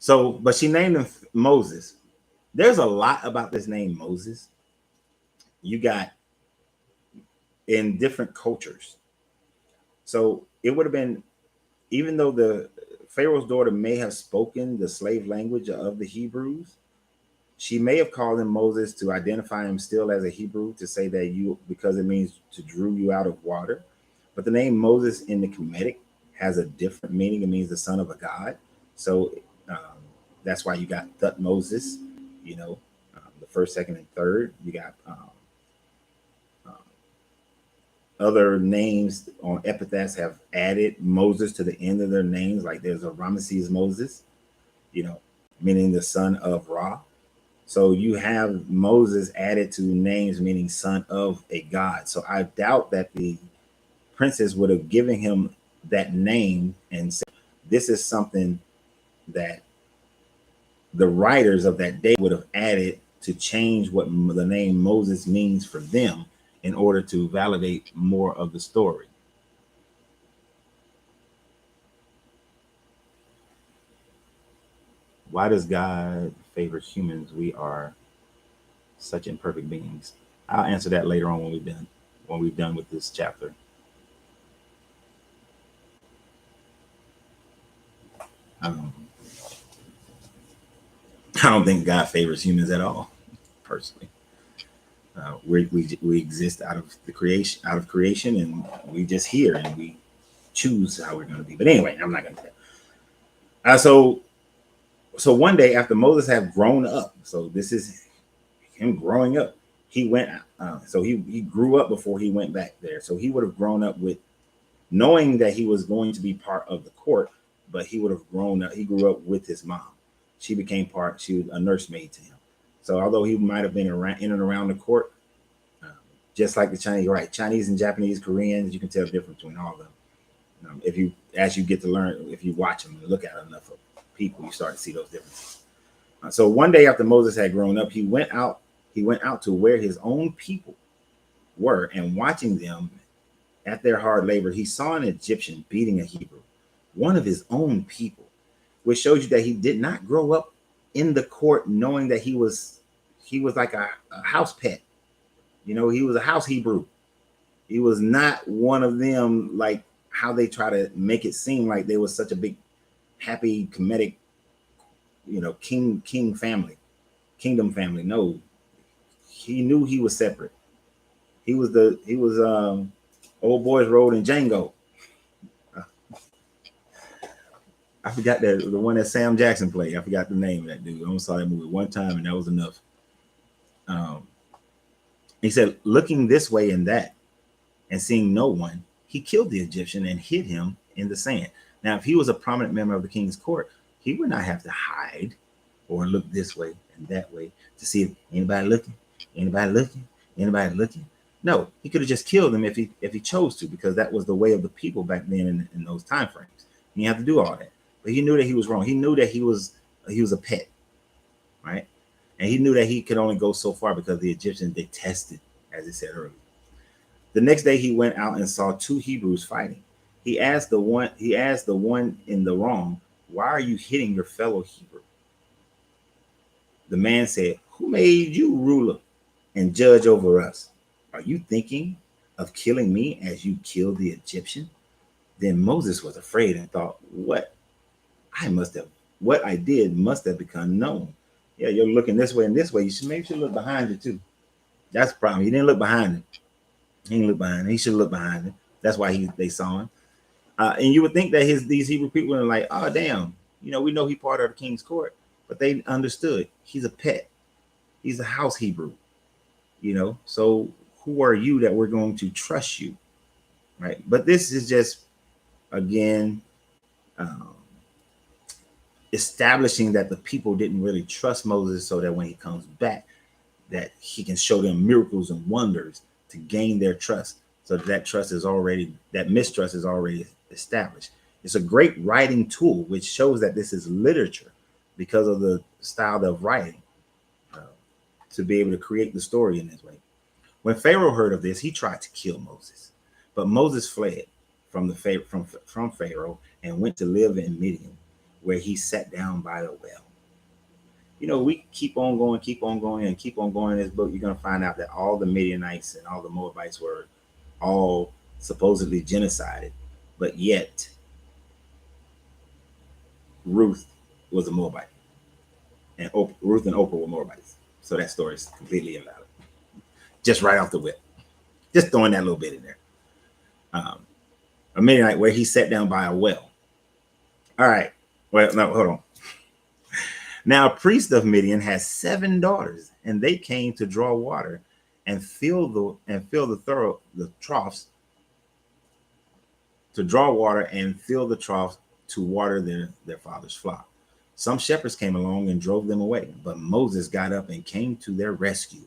So, but she named him Moses. There's a lot about this name Moses. You got in different cultures. So it would have been, even though the Pharaoh's daughter may have spoken the slave language of the Hebrews, she may have called him Moses to identify him still as a Hebrew, to say that because it means to drew you out of water. But the name Moses in the Hermetic has a different meaning. It means the son of a god. So that's why you got Thutmoses, you know, the first, second, and third. You got other names on epithets have added Moses to the end of their names. Like there's a Ramesses Moses, you know, meaning the son of Ra. So you have Moses added to names meaning son of a god. So I doubt that the princess would have given him that name and said, this is something that the writers of that day would have added to change what the name Moses means for them in order to validate more of the story. Why does God favor humans? We are such imperfect beings. I'll answer that later on when we've done with this chapter. I don't think God favors humans at all, personally. We exist out of creation, and we just here and we choose how we're going to be. But anyway, I'm not going to tell. So one day after Moses had grown up, so this is him growing up. He went. So he grew up before he went back there. So he would have grown up with knowing that he was going to be part of the court, but he would have grown up. He grew up with his mom. She became she was a nursemaid to him. So although he might have been in and around the court, just like the Chinese, right? Chinese and Japanese, Koreans, you can tell the difference between all of them. As you get to learn, if you watch them and look at enough of people, you start to see those differences. So one day after Moses had grown up, he went out to where his own people were, and watching them at their hard labor, he saw an Egyptian beating a Hebrew, one of his own people, which shows you that he did not grow up in the court knowing that he was like a house pet. You know, he was a house Hebrew. He was not one of them, like how they try to make it seem like they was such a big, happy, comedic, you know, kingdom family. No, he knew he was separate. He was Old Boys Road and Django. I forgot the one that Sam Jackson played. I forgot the name of that dude. I only saw that movie one time, and that was enough. He said, looking this way and that, And seeing no one, he killed the Egyptian and hid him in the sand. Now, if he was a prominent member of the king's court, he would not have to hide or look this way and that way to see if anybody looking, anybody looking, anybody looking. No, he could have just killed him if he chose to, because that was the way of the people back then in those time frames. He didn't have to do all that. But he knew that he was wrong. He knew that he was a pet, right? And he knew that he could only go so far because the Egyptians detested, as it said earlier. The next day he went out and saw two Hebrews fighting. He asked the one in the wrong, "Why are you hitting your fellow Hebrew?" The man said, "Who made you ruler and judge over us? Are you thinking of killing me as you killed the Egyptian?" Then Moses was afraid and thought, what I did must have become known. Yeah, you're looking this way and this way. You should maybe look behind you too. That's the problem. He didn't look behind him. He didn't look behind him. He should look behind him. That's why they saw him. And you would think that these Hebrew people are like, oh damn, we know he's part of the king's court, but they understood he's a pet. He's a house Hebrew. So who are you that we're going to trust you, right? But this is just, again, establishing that the people didn't really trust Moses, so that when he comes back, that he can show them miracles and wonders to gain their trust. So that mistrust is already established. It's a great writing tool, which shows that this is literature because of the style of writing, to be able to create the story in this way. When Pharaoh heard of this, he tried to kill Moses, but Moses fled from Pharaoh and went to live in Midian, where he sat down by the well. We keep on going in this book. You're going to find out that all the Midianites and all the Moabites were all supposedly genocided, but yet Ruth was a Moabite, and Ruth and Oprah were Moabites. So that story is completely invalid. Just right off the whip. Just throwing that little bit in there. A Midianite where he sat down by a well. All right. Well, no, hold on. Now, a priest of Midian has 7 daughters, and they came to draw water and fill the troughs to draw water and fill the troughs to water their father's flock. Some shepherds came along and drove them away, but Moses got up and came to their rescue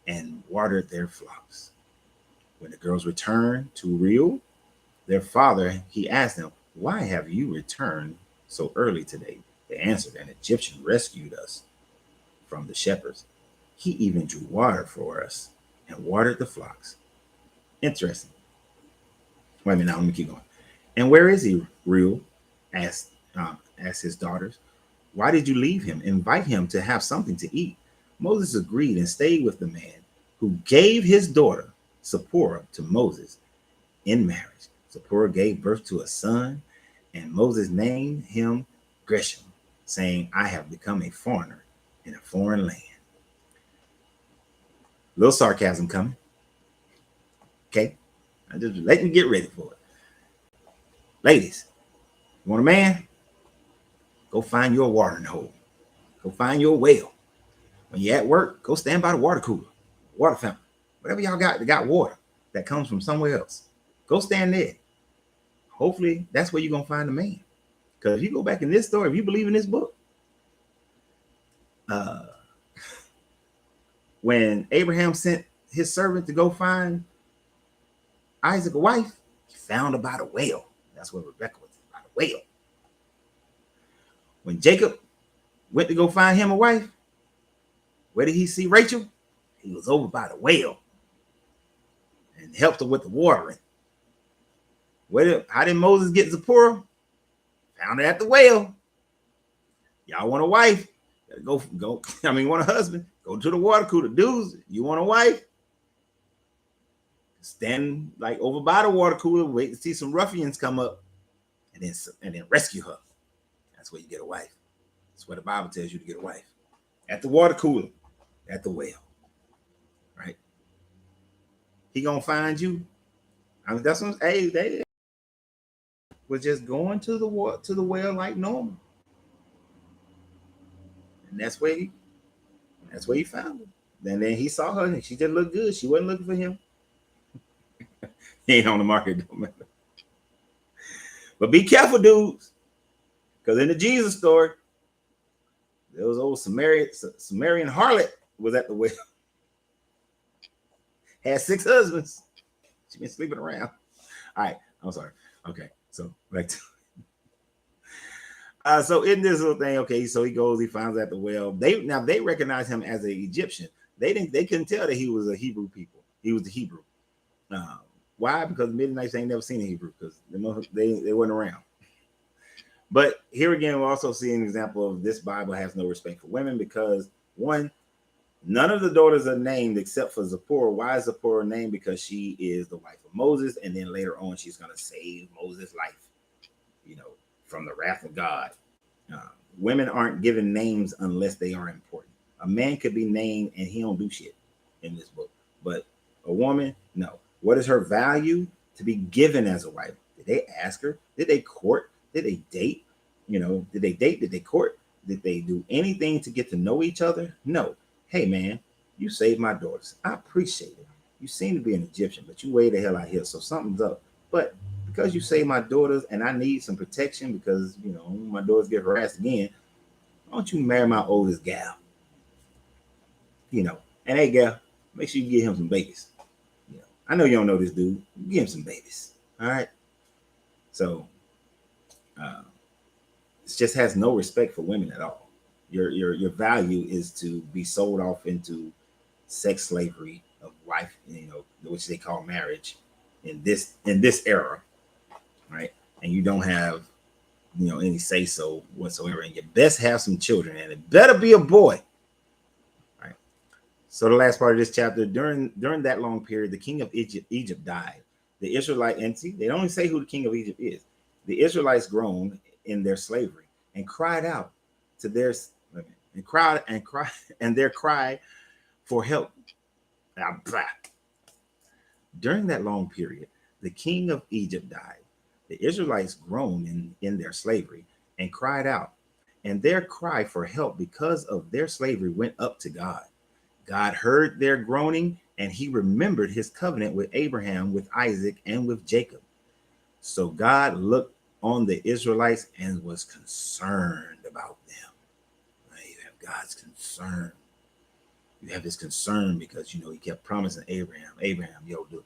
and watered their flocks. When the girls returned to Reuel, their father, he asked them, "Why have you returned so early today?" They answered, "An Egyptian rescued us from the shepherds. He even drew water for us and watered the flocks." Interesting. Wait a minute, now let me keep going. "And where is he?" Reuel asked his daughters. "Why did you leave him? Invite him to have something to eat." Moses agreed and stayed with the man who gave his daughter Zipporah to Moses in marriage. Zipporah gave birth to a son, and Moses named him Gresham, saying, "I have become a foreigner in a foreign land." A little sarcasm coming. Okay? I just let me get ready for it. Ladies, you want a man? Go find your watering hole. Go find your well. When you're at work, go stand by the water cooler, water fountain, whatever y'all got that got water that comes from somewhere else. Go stand there. Hopefully, that's where you're going to find a man. Because if you go back in this story, if you believe in this book, when Abraham sent his servant to go find Isaac a wife, he found her by the well. That's where Rebecca was, by the well. When Jacob went to go find him a wife, where did he see Rachel? He was over by the well and helped her with the watering. How did Moses get Zipporah? Found her at the well. Y'all want a wife? Go. I mean, want a husband? Go to the water cooler. Dudes, you want a wife? Stand like over by the water cooler, wait to see some ruffians come up, and then rescue her. That's where you get a wife. That's what the Bible tells you to get a wife. At the water cooler, at the well. Right? He gonna find you. I mean, that's what they was just going to the well like normal. And that's where he found her. And then he saw her and she just looked good. She wasn't looking for him. He ain't on the market. Don't matter. But be careful, dudes, because in the Jesus story, there was old Sumerian harlot was at the well. Had 6 husbands. She been sleeping around. All right, I'm sorry. Okay, so back to so in this little thing, okay, so he goes, he finds at the well. They recognize him as an Egyptian. They couldn't tell that he was a Hebrew people. He was the Hebrew. Why? Because the Midianites ain't never seen a Hebrew because they weren't around. But here again, we'll also see an example of this Bible has no respect for women because one, none of the daughters are named except for Zipporah. Why is Zipporah named? Because she is the wife of Moses, and then later on she's going to save Moses' life, from the wrath of God. Women aren't given names unless they are important. A man could be named and he don't do shit in this book, but a woman, no. What is her value? To be given as a wife. Did they ask her? Did they court? Did they date? Did they date? Did they court? Did they do anything to get to know each other? No. Hey man, you saved my daughters. I appreciate it. You seem to be an Egyptian, but you way the hell out here, so something's up. But because you saved my daughters and I need some protection because, my daughters get harassed again, why don't you marry my oldest gal? And hey, gal, make sure you get him some babies. I know you don't know this dude. Give him some babies. All right. So it just has no respect for women at all. Your value is to be sold off into sex slavery of wife, which they call marriage in this era, right? And you don't have any say so whatsoever, and you best have some children, and it better be a boy. Right. So the last part of this chapter, during that long period, the king of Egypt died. The Israelite, and see, they don't even say who the king of Egypt is. The Israelites groaned in their slavery and cried out to their their cry for help. During that long period, the king of Egypt died. The Israelites groaned in their slavery and cried out, and their cry for help because of their slavery went up to God. God heard their groaning, and he remembered his covenant with Abraham, with Isaac, and with Jacob. So God looked on the Israelites and was concerned about them. You have God's concern. You have his concern because, he kept promising Abraham, yo, dude,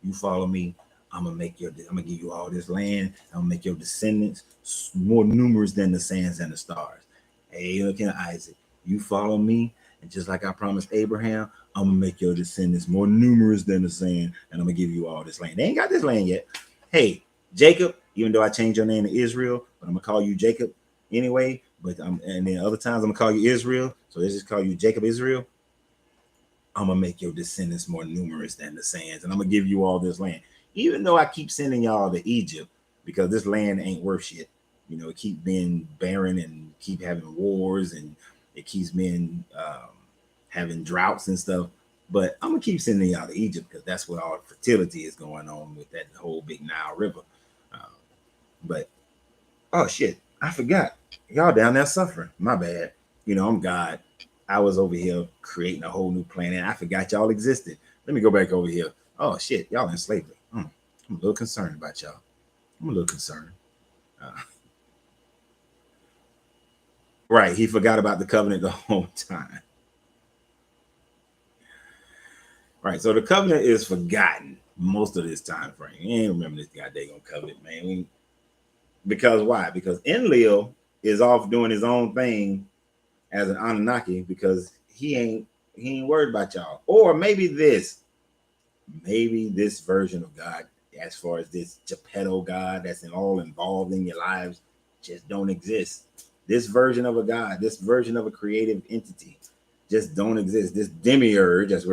you follow me, I'm gonna give you all this land. I'm gonna make your descendants more numerous than the sands and the stars. Hey, look at Isaac, you follow me, and just like I promised Abraham, I'm gonna make your descendants more numerous than the sand, and I'm gonna give you all this land. They ain't got this land yet. Hey, Jacob, even though I changed your name to Israel, but I'm gonna call you Jacob anyway. But and then other times I'm gonna call you Israel, so they just call you Jacob Israel. I'm gonna make your descendants more numerous than the sands, and I'm gonna give you all this land. Even though I keep sending y'all to Egypt because this land ain't worth shit. It keep being barren and keep having wars, and it keeps being having droughts and stuff. But I'm gonna keep sending y'all to Egypt because that's where all the fertility is going on with that whole big Nile River. But oh shit, I forgot. Y'all down there suffering. My bad. I'm God. I was over here creating a whole new planet. I forgot y'all existed. Let me go back over here. Oh shit, y'all in slavery. I'm a little concerned about y'all. I'm a little concerned. Right, he forgot about the covenant the whole time. Right, so the covenant is forgotten most of this time frame. You ain't remember this goddamn covenant, man. Because why? Because Enlil is off doing his own thing as an Anunnaki because he ain't worried about y'all. Or maybe this version of God, as far as this Geppetto God that's all involved in your lives, just don't exist. This version of a God, this version of a creative entity, just don't exist. This demiurge, as we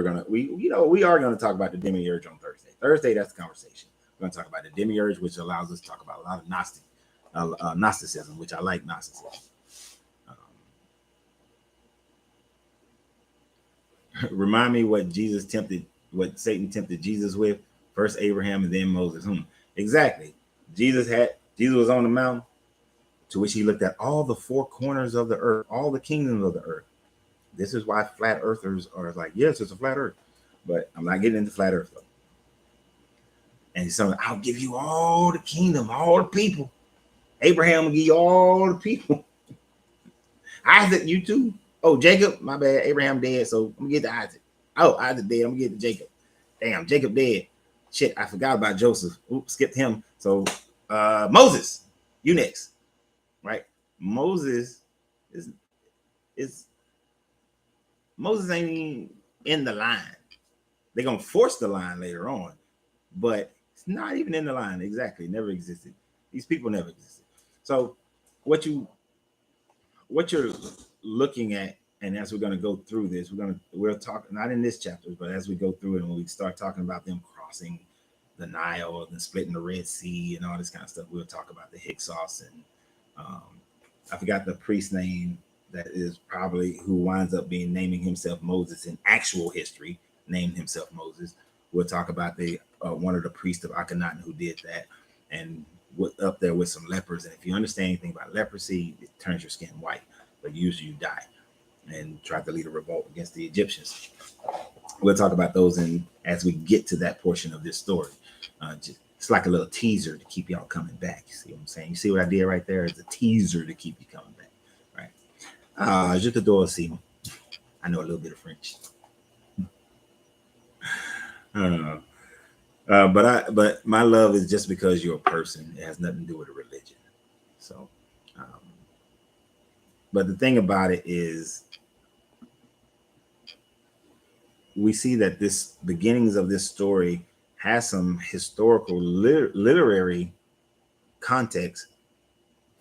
are gonna talk about the demiurge on Thursday. Thursday, that's the conversation. We're gonna talk about the demiurge, which allows us to talk about a lot of Gnosticism, which I like Gnosticism. Remind me what Satan tempted Jesus with. First Abraham and then Moses. Exactly. Jesus was on the mountain, to which he looked at all the four corners of the earth, all the kingdoms of the earth. This is why flat earthers are like, yes, it's a flat earth. But I'm not getting into flat earth though. And so I'll give you all the kingdom, all the people. Abraham will give you all the people. Isaac, you too. Oh, Jacob, my bad. Abraham dead, so I'm gonna get to Isaac. Oh, Isaac dead. I'm gonna get to Jacob. Damn, Jacob dead. Shit, I forgot about Joseph. Oops, skipped him. So Moses, you next. Right? Moses is Moses ain't even in the line. They're gonna force the line later on, but it's not even in the line. Exactly, never existed. These people never existed. So what you're looking at, and as we're going to go through this, we'll talk not in this chapter, but as we go through it, and when we start talking about them crossing the Nile and splitting the Red Sea and all this kind of stuff, we'll talk about the Hyksos and I forgot the priest name that is probably who winds up being naming himself Moses in actual history, named himself Moses. We'll talk about the one of the priests of Akhenaten who did that, and up there with some lepers. And if you understand anything about leprosy, it turns your skin white, but usually you die, and try to lead a revolt against the Egyptians. We'll talk about those as we get to that portion of this story. It's like a little teaser to keep y'all coming back. You see what I'm saying? You see what I did right there? It's a teaser to keep you coming back, right? Je t'adore, Simon. I know a little bit of French. But my love is just because you're a person. It has nothing to do with a religion. So, but the thing about it is, we see that this beginnings of this story has some historical literary context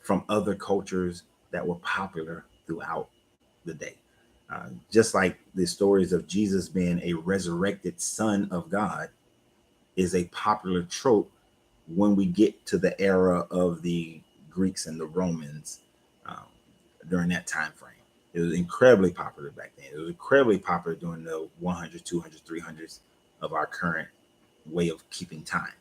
from other cultures that were popular throughout the day. Just like the stories of Jesus being a resurrected son of God is a popular trope when we get to the era of the Greeks and the Romans during that time frame. It was incredibly popular back then. It was incredibly popular during the 100, 200, 300s of our current way of keeping time.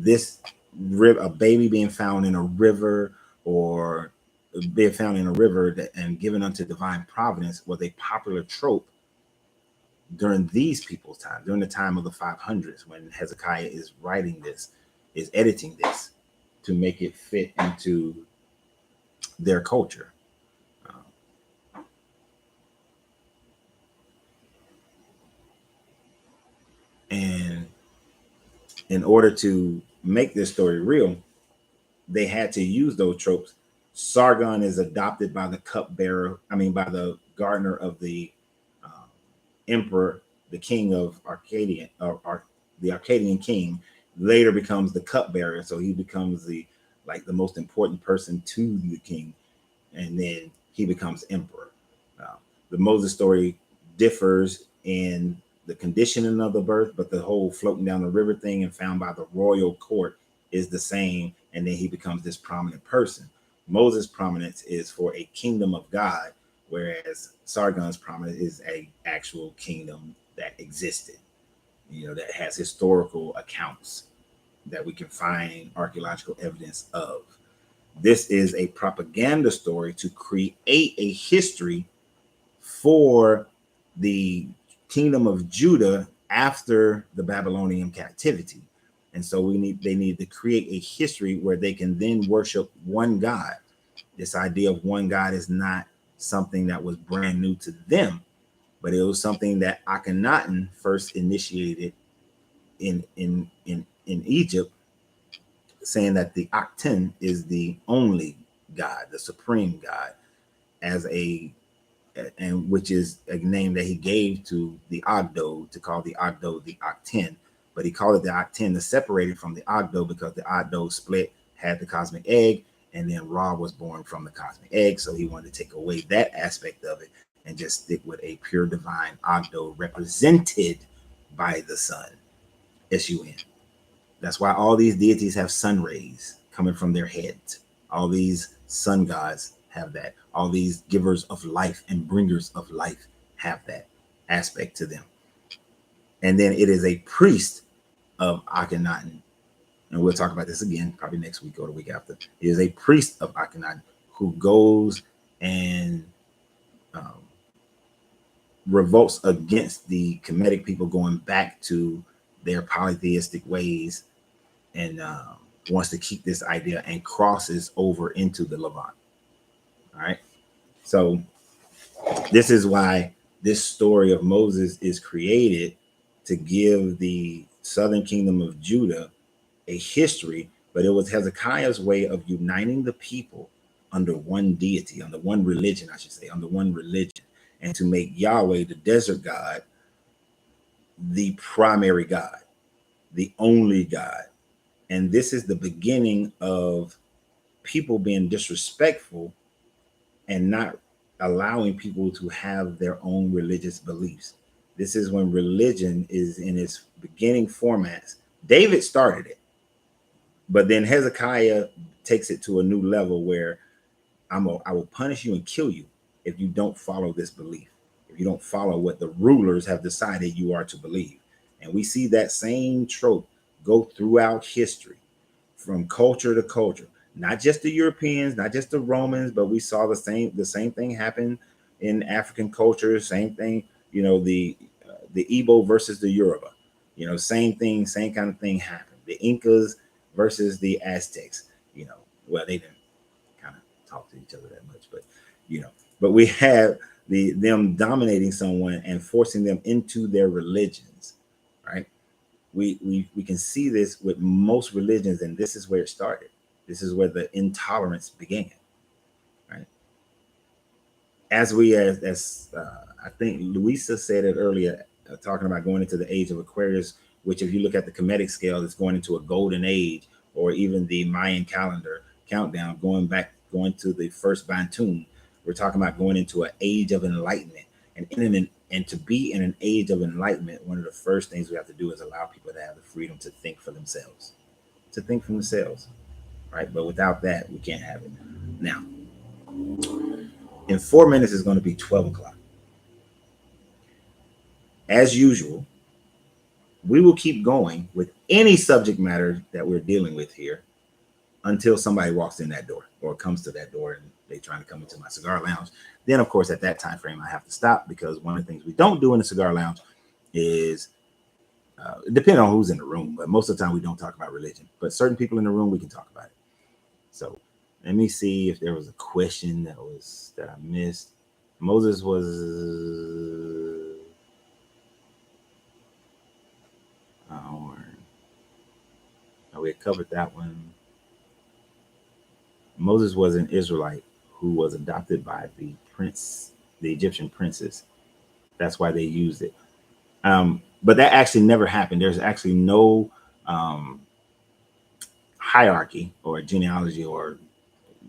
A baby being found in a river or being found in a river and given unto divine providence was a popular trope during these people's time, during the time of the 500s, when Hezekiah is writing this, is editing this to make it fit into their culture. And in order to make this story real, they had to use those tropes. Sargon is adopted by the cupbearer, by the gardener of the emperor, the king of Arcadia, or the Arcadian king, later becomes the cupbearer. So he becomes the most important person to the king, and then he becomes emperor. The Moses story differs in the conditioning of the birth, but the whole floating down the river thing and found by the royal court is the same, and then he becomes this prominent person. Moses' prominence is for a kingdom of God, whereas Sargon's prominence is a actual kingdom that existed, that has historical accounts that we can find archaeological evidence of. This is a propaganda story to create a history for the kingdom of Judah after the Babylonian captivity. And so they need to create a history where they can then worship one God. This idea of one God is not something that was brand new to them, but it was something that Akhenaten first initiated in Egypt, saying that the Aten is the only God, the supreme God, and which is a name that he gave to the Ogdo, to call the Ogdo the Aten. But he called it the Aten to separate it from the Ogdo because the Ogdo split, had the cosmic egg, and then Ra was born from the cosmic egg. So he wanted to take away that aspect of it and just stick with a pure divine Ogdo represented by the sun, S-U-N. That's why all these deities have sun rays coming from their heads. All these sun gods have that. All these givers of life and bringers of life have that aspect to them. And then it is a priest of Akhenaten, and we'll talk about this again probably next week or the week after. It is a priest of Akhenaten who goes and revolts against the Kemetic people going back to their polytheistic ways and wants to keep this idea and crosses over into the Levant. All right. So this is why this story of Moses is created, to give the southern kingdom of Judah a history, but it was Hezekiah's way of uniting the people under one deity, under one religion, I should say, under one religion, and to make Yahweh, the desert God, the primary God, the only God. And this is the beginning of people being disrespectful and not allowing people to have their own religious beliefs. This is when religion is in its beginning formats. David started it, but then Hezekiah takes it to a new level where I will punish you and kill you if you don't follow this belief, if you don't follow what the rulers have decided you are to believe. And we see that same trope go throughout history, from culture to culture, not just the Europeans, not just the Romans, but we saw the same thing happen in African culture. Same thing, the Igbo versus the Yoruba, same thing, same kind of thing happened. The Incas versus the Aztecs, well, they didn't kind of talk to each other that much, but we have them dominating someone and forcing them into their religions, right? We can see this with most religions, and this is where it started. This is where the intolerance began, right? As I think Louisa said it earlier, talking about going into the age of Aquarius, which if you look at the Kemetic scale, is going into a golden age, or even the Mayan calendar countdown, going to the first Bantum. We're talking about going into an age of enlightenment, and to be in an age of enlightenment, one of the first things we have to do is allow people to have the freedom to think for themselves, right? But without that, we can't have it. Now, in 4 minutes, it's going to be 12 o'clock. As usual, we will keep going with any subject matter that we're dealing with here until somebody walks in that door or comes to that door and they're trying to come into my cigar lounge. Then, of course, at that time frame, I have to stop, because one of the things we don't do in the cigar lounge is, depending on who's in the room, but most of the time we don't talk about religion. But certain people in the room, we can talk about it. So let me see if there was a question that I missed. Moses was... we had covered that one. Moses was an Israelite who was adopted by the Egyptian princess. That's why they used it. But that actually never happened. There's actually no hierarchy or genealogy or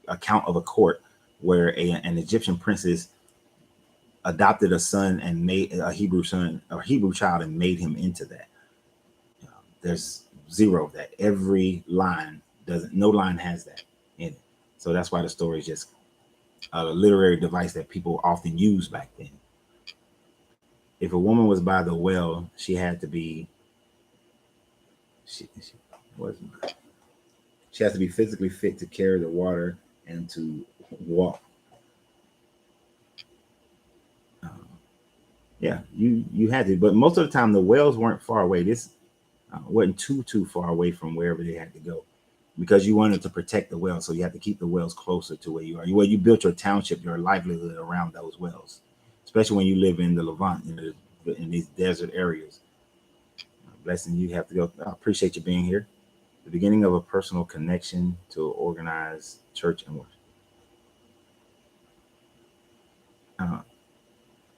account of a court where an Egyptian princess adopted a son and made a Hebrew son or Hebrew child and made him into that. There's zero of that. Every line no line has that in it. So that's why the story is just a literary device that people often used back then. If a woman was by the well, she had to be she has to be physically fit to carry the water and to walk. Yeah, you had to, but most of the time the wells weren't far away. This wasn't too far away from wherever they had to go, because you wanted to protect the wells, so you had to keep the wells closer to where you are. You built your township, your livelihood around those wells, especially when you live in the Levant, in these desert areas. Blessing, you have to go. I appreciate you being here. The beginning of a personal connection to organize church and worship.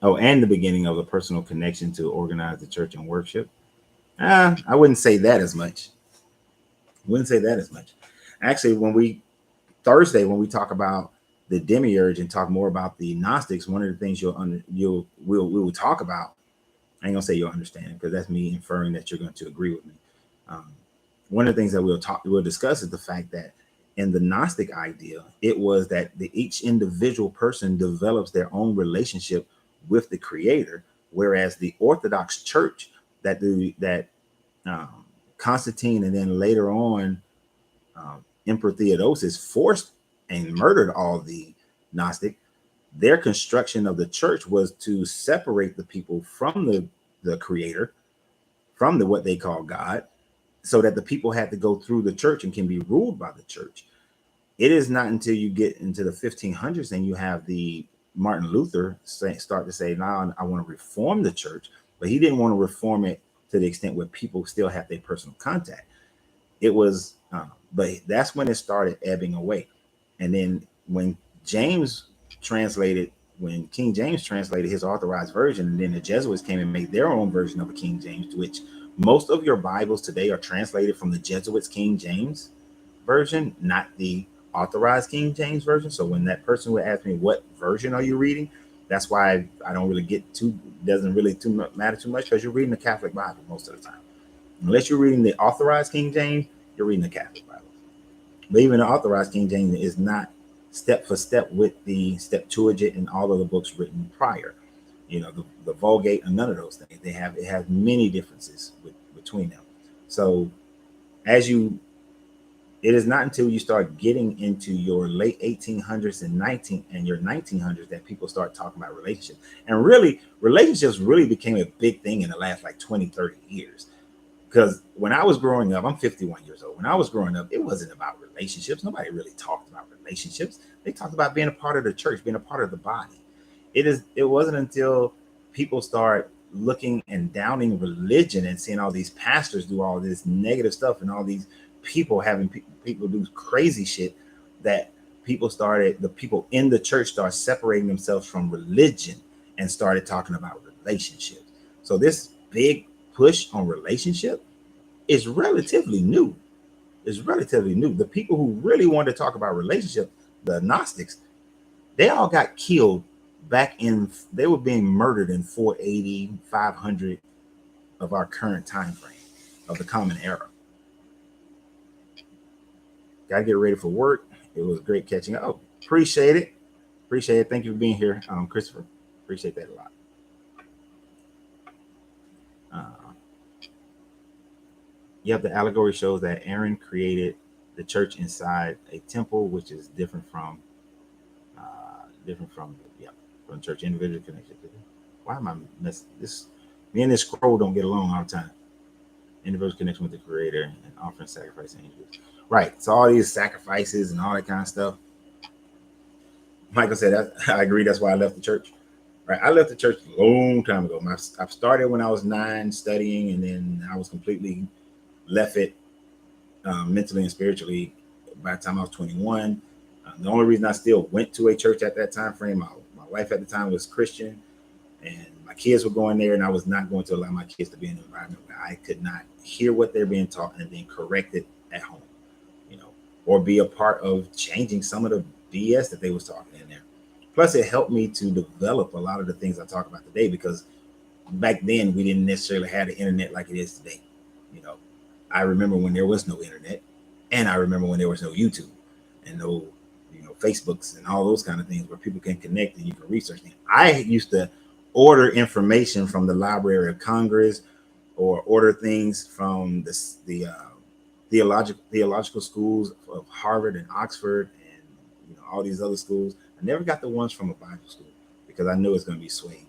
And the beginning of a personal connection to organize the church and worship. I wouldn't say that as much. Actually, Thursday, when we talk about the demiurge and talk more about the Gnostics, one of the things we will talk about, I ain't gonna say you'll understand, because that's me inferring that you're going to agree with me. One of the things that we'll discuss is the fact that in the Gnostic idea, it was that each individual person develops their own relationship with the Creator, whereas the Orthodox Church that Constantine and then later on Emperor Theodosius forced and murdered all the Gnostic. Their construction of the church was to separate the people from the Creator from the what they call God, so that the people had to go through the church and can be ruled by the church. It is not until you get into the 1500s and you have the Martin Luther start to say, "Now I want to reform the church," but he didn't want to reform it to the extent where people still have their personal contact. It was, but that's when it started ebbing away. And then when James translated, when King James translated his authorized version, and then the Jesuits came and made their own version of a King James, which most of your Bibles today are translated from the Jesuits' King James version, not the authorized King James version. So when that person would ask me, what version are you reading? That's why I don't really get too, doesn't really matter too much, because you're reading the Catholic Bible most of the time. Unless you're reading the authorized King James, you're reading the Catholic Bible. But even the authorized King James is not step for step with the Septuagint and all of the books written prior. You know, the Vulgate and none of those things. It has many differences between them. So it is not until you start getting into your late 1800s and your 1900s that people start talking about relationships. And really, relationships really became a big thing in the last like 20, 30 years. Because when I was growing up, I'm 51 years old. When I was growing up, it wasn't about relationships. Nobody really talked about relationships. They talked about being a part of the church, being a part of the body. It wasn't until people start looking and downing religion and seeing all these pastors do all this negative stuff and all these people having people do crazy shit, that the people in the church start separating themselves from religion and started talking about relationships. So this big push on relationship is relatively new. It's relatively new. The people who really wanted to talk about relationship, the Gnostics, they all got killed they were being murdered in 480, 500 of our current time frame of the Common Era. Got to get ready for work. It was great catching up. Oh, appreciate it. Appreciate it. Thank you for being here, Christopher. Appreciate that a lot. The allegory shows that Aaron created the church inside a temple, which is different from from church individual connection. Why am I messing this? Me and this scroll don't get along all the time. Individual connection with the Creator and offering sacrifice and angels. Right. So all these sacrifices and all that kind of stuff. Michael said, I agree. That's why I left the church. Right. I left the church a long time ago. I started when I was 9 studying, and then I was completely left it mentally and spiritually by the time I was 21. The only reason I still went to a church at that time frame, my wife at the time was Christian, and my kids were going there, and I was not going to allow my kids to be in an environment where I could not hear what they're being taught and then correct it at home, or be a part of changing some of the BS that they was talking in there. Plus, it helped me to develop a lot of the things I talk about today, because back then we didn't necessarily have the internet like it is today. I remember when there was no internet, and I remember when there was no YouTube and no, Facebooks and all those kind of things where people can connect and you can research things. I used to order information from the Library of Congress or order things from the theological schools of Harvard and Oxford and all these other schools. I never got the ones from a Bible school because I knew it's going to be swayed.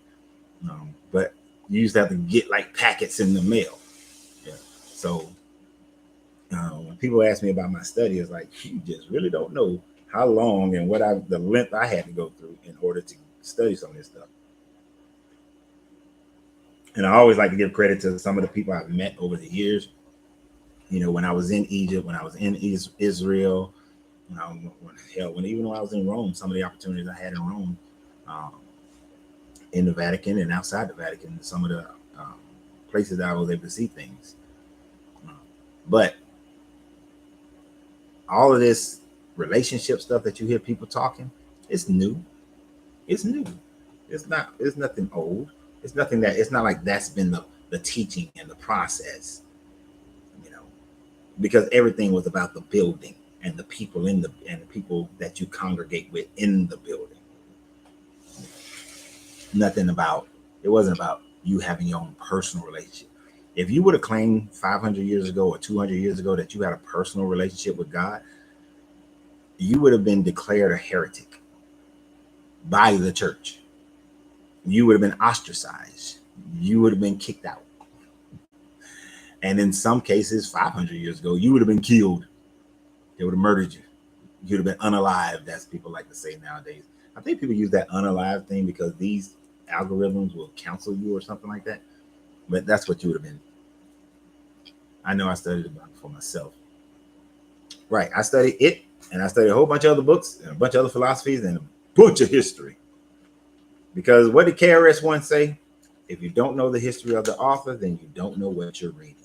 But you used to have to get like packets in the mail. Yeah. So when people ask me about my study, it's like, you just really don't know how long and the length I had to go through in order to study some of this stuff. And I always like to give credit to some of the people I've met over the years. When I was in Egypt, when I was in Israel, even when I was in Rome, some of the opportunities I had in Rome, in the Vatican and outside the Vatican, some of the places that I was able to see things. But all of this relationship stuff that you hear people talking, it's new. It's new. It's nothing old. It's not like that's been the teaching and the process, because everything was about the building and the people and the people that you congregate with in the building. It wasn't about you having your own personal relationship. If you would have claimed 500 years ago or 200 years ago that you had a personal relationship with God, you would have been declared a heretic by the church. You would have been ostracized. You would have been kicked out. And in some cases, 500 years ago, you would have been killed. They would have murdered you. You'd have been unalived, as people like to say nowadays. I think people use that unalive thing because these algorithms will counsel you or something like that. But that's what you would have been. I know I studied about it for myself. Right. I studied it, and I studied a whole bunch of other books and a bunch of other philosophies and a bunch of history. Because what did KRS One say? If you don't know the history of the author, then you don't know what you're reading.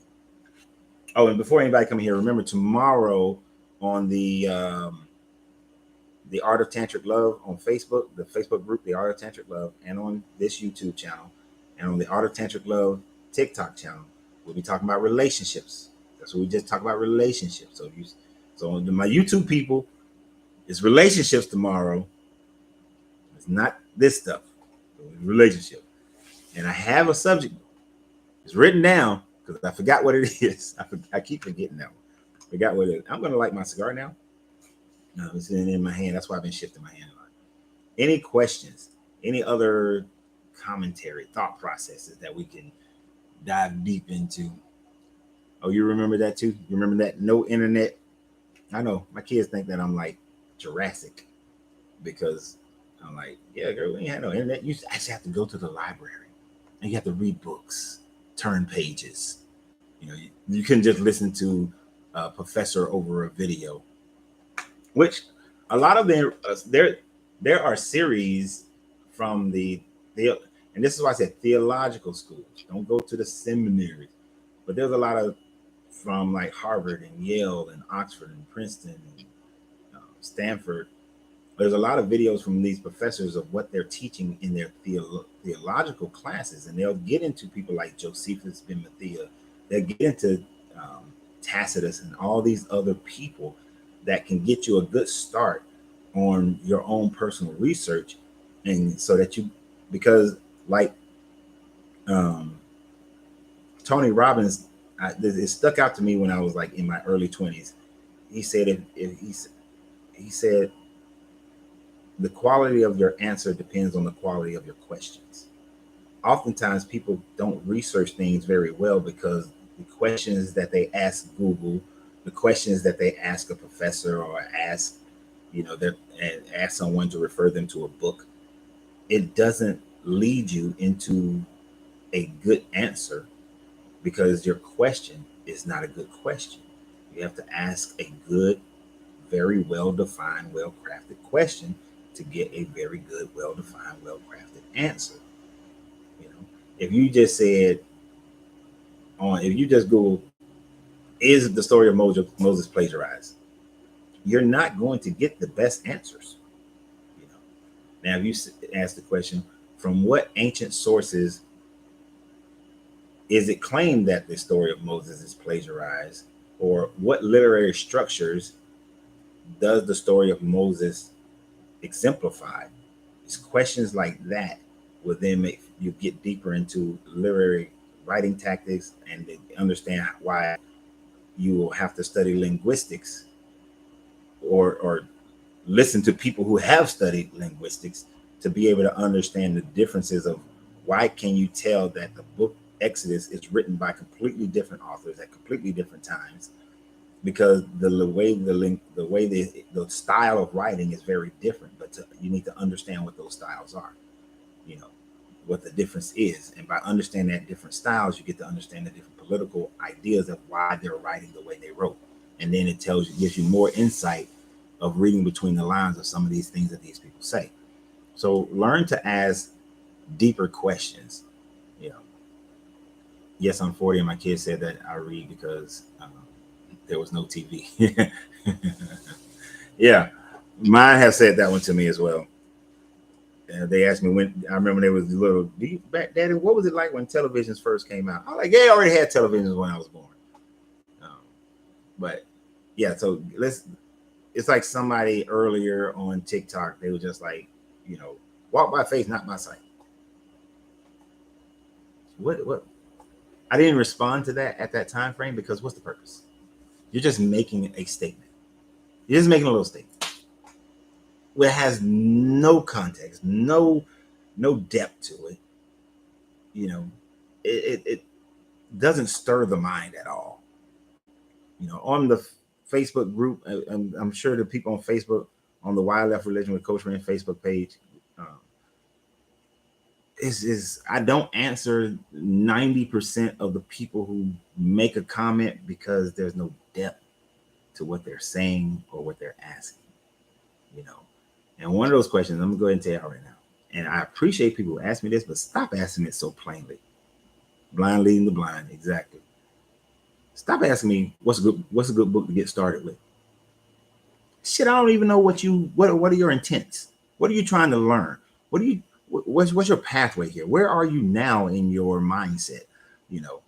Oh, and before anybody come here, remember tomorrow on the Art of Tantric Love on Facebook, the Facebook group, the Art of Tantric Love, and on this YouTube channel, and on the Art of Tantric Love TikTok channel, we'll be talking about relationships. That's what we just talked about, relationships. So my YouTube people, it's relationships tomorrow. It's not this stuff. It's relationship. And I have a subject. It's written down because I forgot what it is. I keep forgetting that one. Forgot what it is. I'm going to light my cigar now. No, it's in my hand. That's why I've been shifting my hand a lot. Any questions? Any other commentary, thought processes that we can dive deep into? Oh, you remember that too? You remember that? No internet. I know my kids think that I'm like Jurassic because I'm like, yeah, girl, we ain't had no internet. You actually have to go to the library and you have to read books, turn pages. You know, you couldn't just listen to a professor over a video, which a lot of them there are series from the and this is why I said theological schools. Don't go to the seminaries, but there's a lot of from like Harvard and Yale and Oxford and Princeton and Stanford. There's a lot of videos from these professors of what they're teaching in their theological classes, and they'll get into people like Josephus ben Matthias. They'll get into Tacitus and all these other people that can get you a good start on your own personal research, and so that you, because like Tony Robbins, it stuck out to me when I was like in my early 20s. He said he said the quality of your answer depends on the quality of your questions. Oftentimes people don't research things very well because the questions that they ask Google, the questions that they ask a professor or ask, and ask someone to refer them to a book, it doesn't lead you into a good answer because your question is not a good question. You have to ask a good, very well-defined, well-crafted question to get a very good, well-defined, well-crafted answer. If you just said if you just Google, is the story of Moses plagiarized? You're not going to get the best answers. Now, if you ask the question, from what ancient sources is it claimed that the story of Moses is plagiarized, or what literary structures does the story of Moses exemplify? It's questions like that will then make you get deeper into literary writing tactics and understand why you will have to study linguistics or listen to people who have studied linguistics to be able to understand the differences of why can you tell that the book Exodus is written by completely different authors at completely different times, because the way the style of writing is very different, but you need to understand what those styles are, what the difference is. And by understanding that different styles, you get to understand the different political ideas of why they're writing the way they wrote. And then it gives you more insight of reading between the lines of some of these things that these people say. So learn to ask deeper questions. Yes, I'm 40 and my kids said that I read because there was no TV. Yeah, mine have said that one to me as well. They asked me when, I remember there was little, Daddy, what was it like when televisions first came out? I was like, yeah, I already had televisions when I was born. But yeah, so it's like somebody earlier on TikTok, they were just like, walk by faith, not by sight. What? I didn't respond to that at that time frame because what's the purpose? You're just making a statement. You're just making a little statement. It has no context, no depth to it. doesn't stir the mind at all. You know, on the Facebook group, I'm sure the people on Facebook, on the Why Left Religion with Coach Renz Facebook page, is I don't answer 90% of the people who make a comment because there's no depth to what they're saying or what they're asking. You know, and one of those questions, I'm gonna go ahead and tell y'all right now. And I appreciate people who ask me this, but stop asking it so plainly. Blind leading the blind, exactly. Stop asking me what's a good book to get started with. Shit, I don't even know what are your intents? What are you trying to learn? What's your pathway here? Where are you now in your mindset? You know,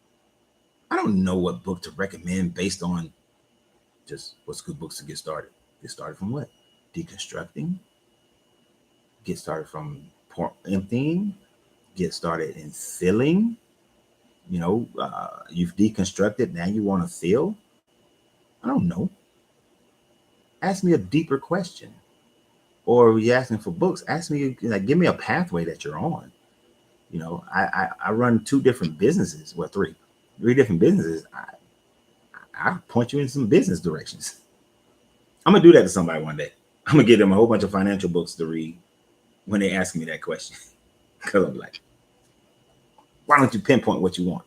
I don't know what book to recommend based on just what's good books to get started. Get started from what? Deconstructing. Get started from emptying. Get started in filling. You know, you've deconstructed. Now you want to fill. I don't know. Ask me a deeper question. Or you're asking for books. Ask me, like, give me a pathway that you're on. You know, I run 2 different businesses. Well, 3 different businesses. I'll point you in some business directions. I'm gonna do that to somebody one day. I'm gonna give them a whole bunch of financial books to read when they ask me that question. Because I'm like, why don't you pinpoint what you want?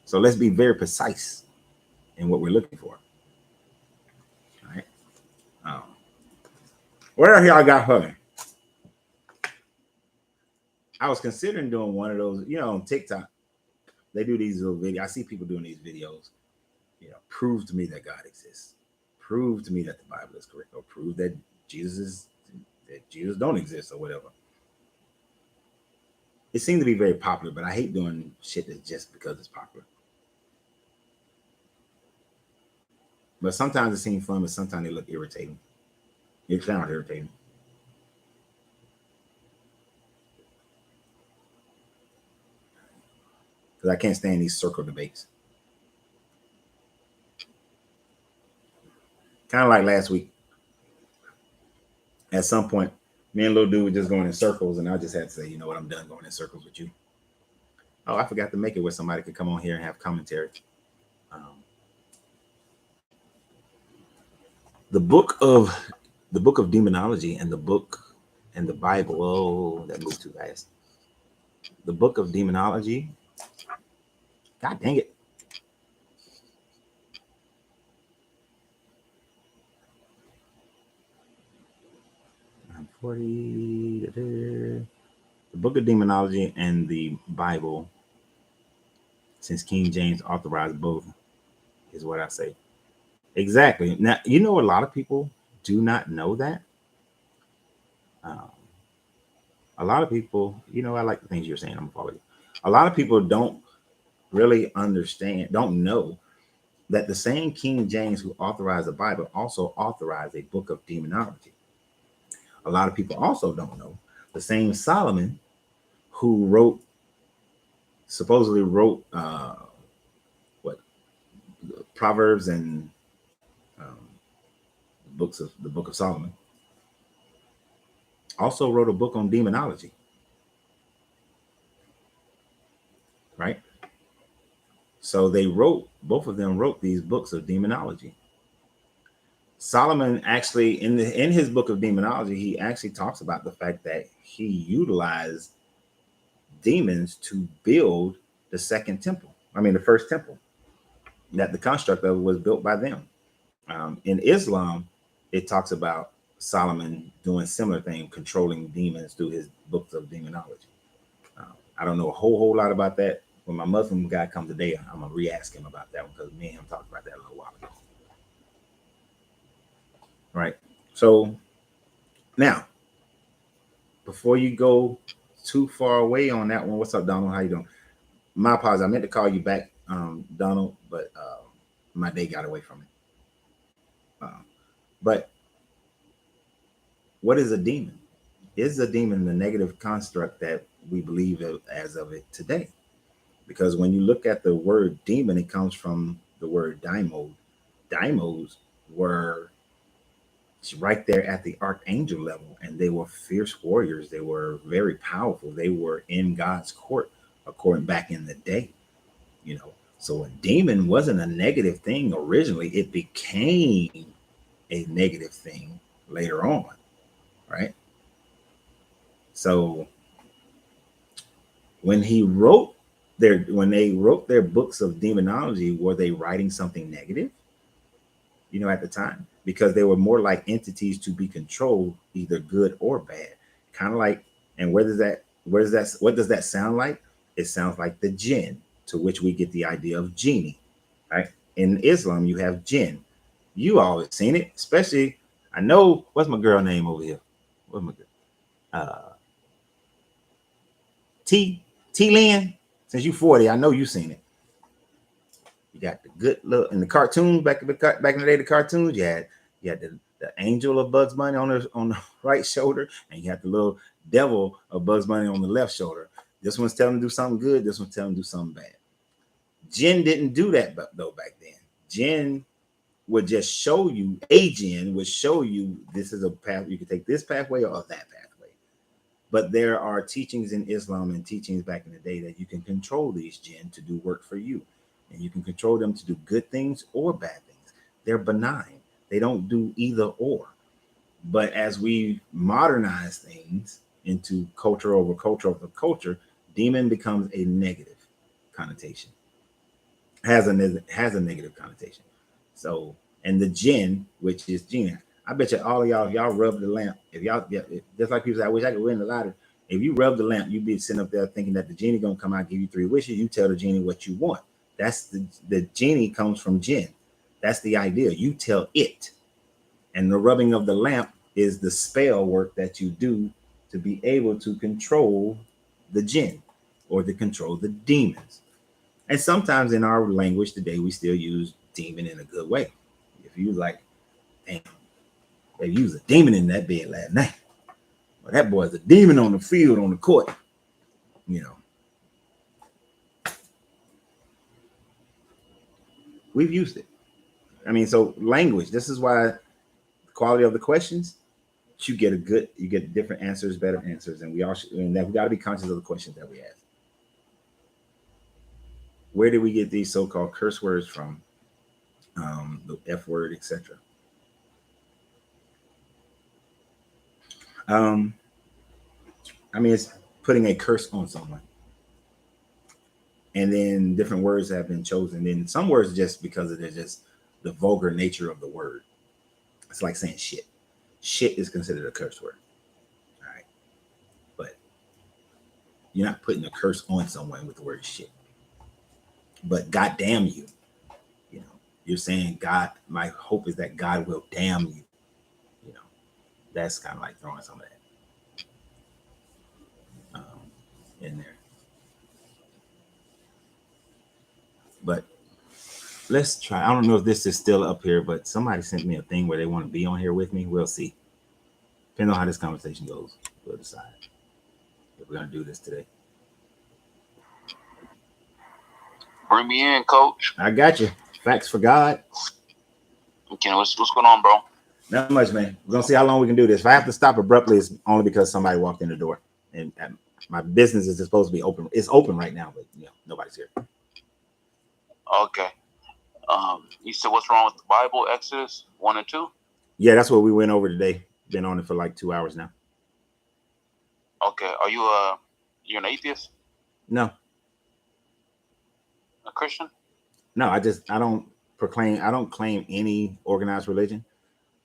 So let's be very precise in what we're looking for. All right. What else y'all got for me? I was considering doing one of those, you know, on TikTok. They do these little videos. I see people doing these videos. You know, prove to me that God exists. Prove to me that the Bible is correct, or prove that Jesus don't exist, or whatever. It seemed to be very popular, but I hate doing shit that's just because it's popular. But sometimes it seems fun, but sometimes they look irritating. It sounds irritating. Because I can't stand these circle debates. Kind of like last week. At some point, me and little dude were just going in circles, and I just had to say, you know what, I'm done going in circles with you. Oh, I forgot to make it where somebody could come on here and have commentary. The book of demonology and the book and the Bible. Oh, that moved too fast. The book of demonology. God dang it. I'm 40. The book of demonology and the Bible, since King James authorized both, is what I say. Exactly. Now, you know, a lot of people do not know that. A lot of people, you know, I like the things you're saying. I'm gonna follow you. A lot of people don't really understand, don't know that the same King James who authorized the Bible also authorized a book of demonology. A lot of people also don't know the same Solomon who supposedly wrote what Proverbs and the book of Solomon, also wrote a book on demonology. Right? So both of them wrote these books of demonology. Solomon actually, in his book of demonology, he actually talks about the fact that he utilized demons to build the the first temple, that the construct of it was built by them. In Islam, it talks about Solomon doing similar thing, controlling demons through his books of demonology. I don't know a whole lot about that. When my Muslim guy comes today, I'm gonna re-ask him about that one, because me and him talked about that a little while ago. Right. So now, before you go too far away on that one, what's up, Donald? How you doing? My apologies. I meant to call you back, Donald, but my day got away from me. But what is a demon? Is a demon the negative construct that we believe as of it today? Because when you look at the word demon, it comes from the word daimon. Daimons were right there at the archangel level, and they were fierce warriors. They were very powerful. They were in God's court, according back in the day. You know, So a demon wasn't a negative thing originally. It became a negative thing later on, right? So when when they wrote their books of demonology, were they writing something negative? At the time, because they were more like entities to be controlled, either good or bad. Kind of like, and what does that sound like? It sounds like the jinn, to which we get the idea of genie, right? In Islam, you have jinn. You always seen it, especially, I know, what's my girl name over here? What's my girl? T Lynn. Since you 40, I know you seen it. You got the good look in the cartoons back in the day. The cartoons you had the angel of Bugs Bunny on the right shoulder, and you had the little devil of Bugs Bunny on the left shoulder. This one's telling him to do something good. This one's telling him to do something bad. Jinn didn't do that though back then. Jinn would just show you. A jinn would show you this is a path. You can take this pathway or that pathway. But there are teachings in Islam and teachings back in the day that you can control these jinn to do work for you. And you can control them to do good things or bad things. They're benign. They don't do either or. But as we modernize things into culture over culture, demon becomes a negative connotation. Has a negative connotation. So, and the jinn, which is jinn, I bet you all of y'all, if y'all rub the lamp, if just like people say, I wish I could win the lottery. If you rub the lamp, you'd be sitting up there thinking that the genie gonna come out, give you 3 wishes. You tell the genie what you want. That's the genie comes from jinn. That's the idea. You tell it. And the rubbing of the lamp is the spell work that you do to be able to control the jinn or to control the demons. And sometimes in our language today, we still use demon in a good way. If you like, damn, they use a demon in that bed last night. Well, that boy's a demon on the field, on the court. We've used it. I mean, so language, this is why the quality of the questions, you get different answers, better answers. And we got to be conscious of the questions that we ask. Where did we get these so-called curse words from? The F word, etc. I mean, it's putting a curse on someone. And then different words have been chosen. Then some words just because of just the vulgar nature of the word. It's like saying shit. Shit is considered a curse word. All right. But you're not putting a curse on someone with the word shit. But God damn you. You're saying God, my hope is that God will damn you. That's kind of like throwing some of that in there. But let's try. I don't know if this is still up here, but somebody sent me a thing where they want to be on here with me. We'll see. Depending on how this conversation goes, we'll decide if we're going to do this today. Bring me in, Coach. I got you. Facts for God. Okay, what's going on, bro? Not much, man. We're going to see how long we can do this. If I have to stop abruptly, it's only because somebody walked in the door. And my business is supposed to be open. It's open right now, but nobody's here. Okay. You said what's wrong with the Bible, Exodus 1 and 2? Yeah, that's what we went over today. Been on it for like 2 hours now. Okay. Are you you're an atheist? No. A Christian? No, I don't claim any organized religion.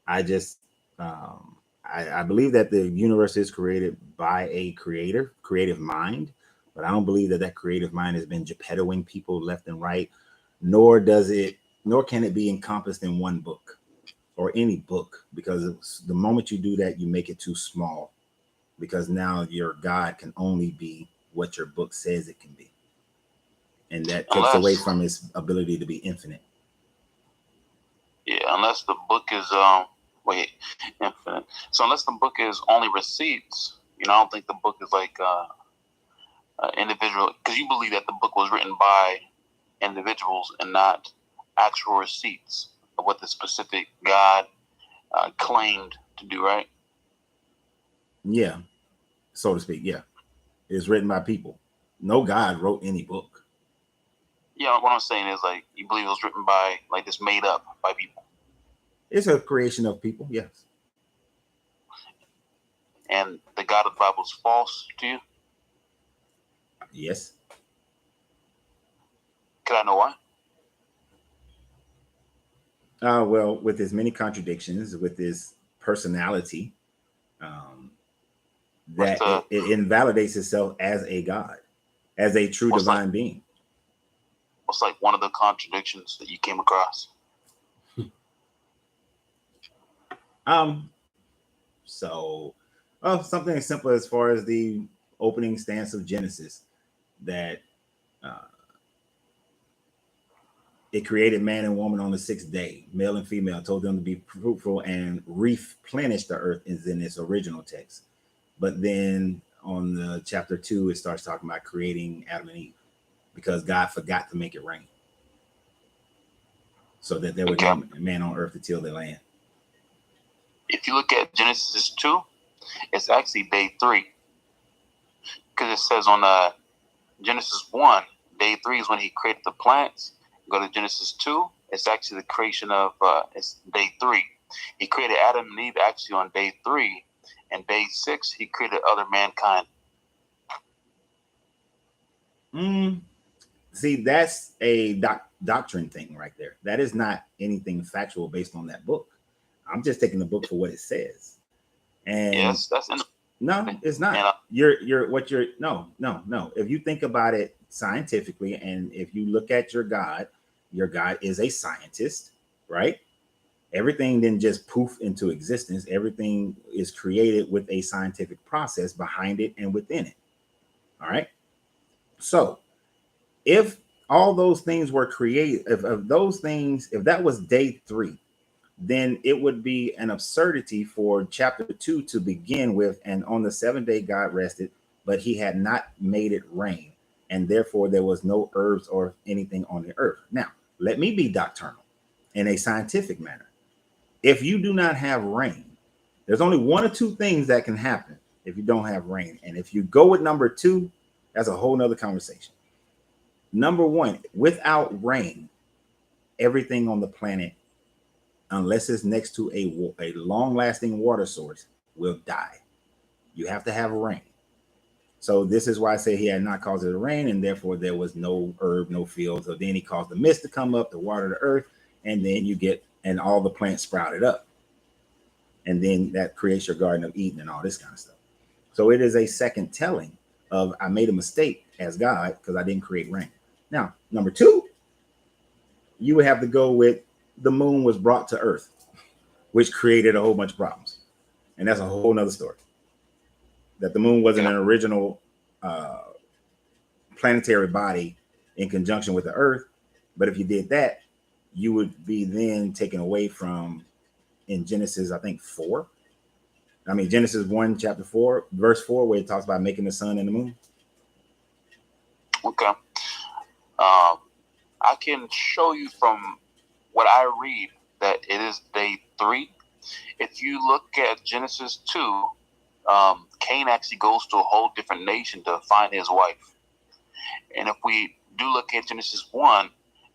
I just I believe that the universe is created by a creative mind, but I don't believe that creative mind has been Geppettoing people left and right, nor can it be encompassed in one book or any book, because the moment you do that, you make it too small, because now your God can only be what your book says it can be. And that takes away from its ability to be infinite. Yeah, unless the book is infinite. So unless the book is only receipts, I don't think the book is like individual, because you believe that the book was written by individuals and not actual receipts of what the specific God claimed to do, right? Yeah, so to speak. Yeah, it's written by people. No God wrote any book. Yeah, what I'm saying is like you believe it was written by like this made up by people. It's a creation of people, yes. And the God of the Bible is false to you? Yes. Could I know why? Well, with his many contradictions, with his personality, that it invalidates itself as a God, as a true divine being. What's like one of the contradictions that you came across? So something as simple as far as the opening stance of Genesis, that it created man and woman on the sixth day, male and female, told them to be fruitful and replenish the earth is in its original text. But then on the chapter 2, it starts talking about creating Adam and Eve because God forgot to make it rain, so that there would be a man on earth to till the land. If you look at Genesis 2, it's actually day 3. Because it says on Genesis 1, day 3 is when he created the plants. Go to Genesis 2, it's actually the creation of, it's day 3. He created Adam and Eve actually on day 3. And day 6, he created other mankind. See, that's a doctrine thing right there. That is not anything factual based on that book. I'm just taking the book for what it says. And yes, that's no, it's not. No. If you think about it scientifically, and if you look at your God is a scientist, right? Everything didn't just poof into existence. Everything is created with a scientific process behind it and within it. All right. So if all those things were created, if that was day 3, then it would be an absurdity for chapter 2 to begin with. And on the 7th day, God rested, but he had not made it rain. And therefore, there was no herbs or anything on the earth. Now, let me be doctrinal in a scientific manner. If you do not have rain, there's only one or two things that can happen if you don't have rain. And if you go with number 2, that's a whole nother conversation. Number 1, without rain, everything on the planet, unless it's next to a long-lasting water source, will die. You have to have rain. So this is why I say he had not caused it to rain, and therefore there was no herb, no field. So then he caused the mist to come up to water the earth, and then and all the plants sprouted up. And then that creates your Garden of Eden and all this kind of stuff. So it is a second telling of I made a mistake as God because I didn't create rain. Now, number 2, you would have to go with the moon was brought to earth, which created a whole bunch of problems. And that's a whole nother story. That the moon wasn't an original planetary body in conjunction with the earth. But if you did that, you would be then taken away from, in Genesis, I think 4. I mean, Genesis 1, chapter 4, verse 4, where it talks about making the sun and the moon. Okay. I can show you from what I read that it is day 3. If you look at Genesis 2, Cain actually goes to a whole different nation to find his wife. And if we do look at Genesis 1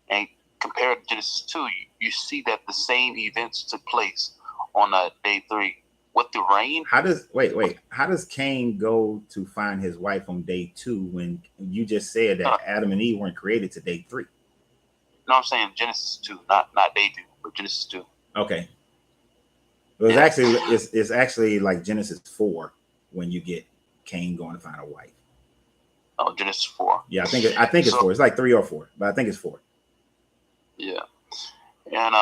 and compare it to Genesis 2, you see that the same events took place on day 3 with the rain. How does Cain go to find his wife on day 2 when you just said that Adam and Eve weren't created to day 3? No, I'm saying Genesis 2, not day 2, but Genesis 2. Okay. It's actually like Genesis 4 when you get Cain going to find a wife. Oh, Genesis 4. Yeah, I think it's 4. It's like 3 or 4, but I think it's 4. Yeah. And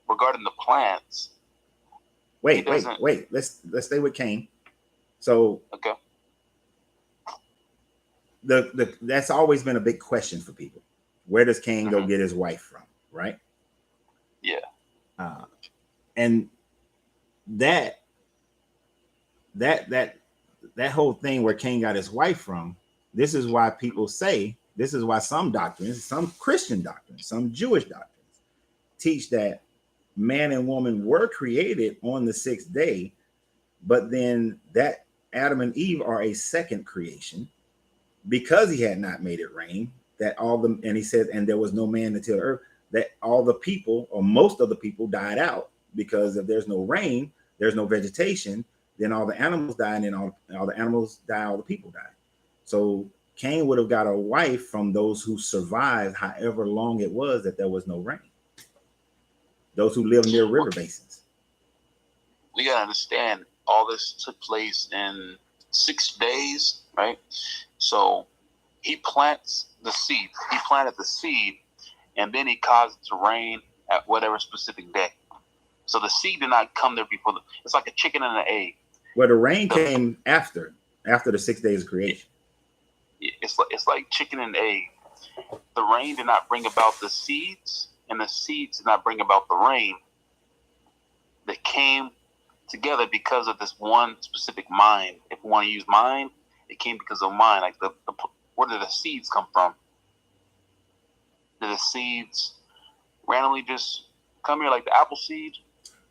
regarding the plants. Wait. Let's stay with Cain. So okay. That's always been a big question for people. Where does Cain go get his wife from? Right? Yeah. And that whole thing where Cain got his wife from, this is why people say, this is why some doctrines, some Christian doctrines, some Jewish doctrines teach that man and woman were created on the 6th day, but then that Adam and Eve are a second creation because he had not made it rain. that all the, and he said, and there was no man to till the earth, that all the people or most of the people died out, because if there's no rain, there's no vegetation, then all the animals die, and then all the animals die, all the people die. So Cain would have got a wife from those who survived however long it was that there was no rain. Those who live near river basins. We gotta understand all this took place in 6 days, right? So he plants the seed. He planted the seed, and then he caused it to rain at whatever specific day. So the seed did not come there before. It's like a chicken and an egg. Well, the rain came after the 6 days of creation. It's like chicken and egg. The rain did not bring about the seeds, and the seeds did not bring about the rain. They came together because of this one specific mind. If we want to use mind, it came because of mind. Like where did the seeds come from? Did the seeds randomly just come here like the apple seed,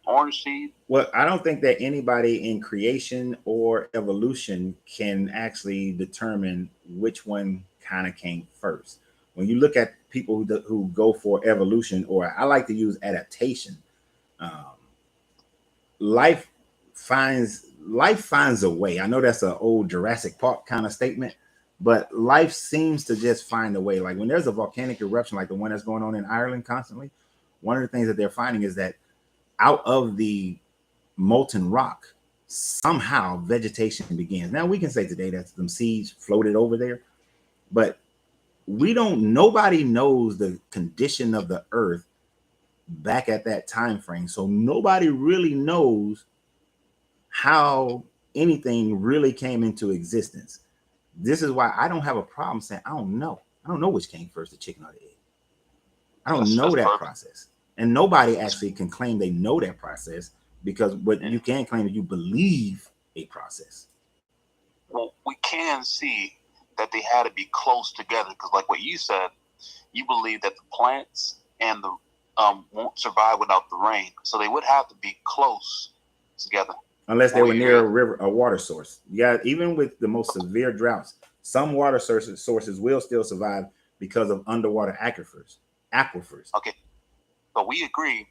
orange seed? Well, I don't think that anybody in creation or evolution can actually determine which one kind of came first. When you look at people who go for evolution, or I like to use adaptation, life finds a way. I know that's an old Jurassic Park kind of statement, but life seems to just find a way. Like when there's a volcanic eruption like the one that's going on in Ireland constantly, one of the things that they're finding is that out of the molten rock, somehow vegetation begins. Now we can say today that some seeds floated over there, but nobody knows the condition of the earth back at that time frame. So nobody really knows how anything really came into existence. This is why I don't have a problem saying I don't know which came first, the chicken or the egg. I don't know that process. And nobody actually can claim they know that process, because what you can claim is you believe a process. Well, we can see that they had to be close together, because like what you said, you believe that the plants and the won't survive without the rain. So they would have to be close together. Unless they were near a river, a water source. Yeah, even with the most severe droughts, some water sources will still survive because of underwater aquifers. Okay. But we agree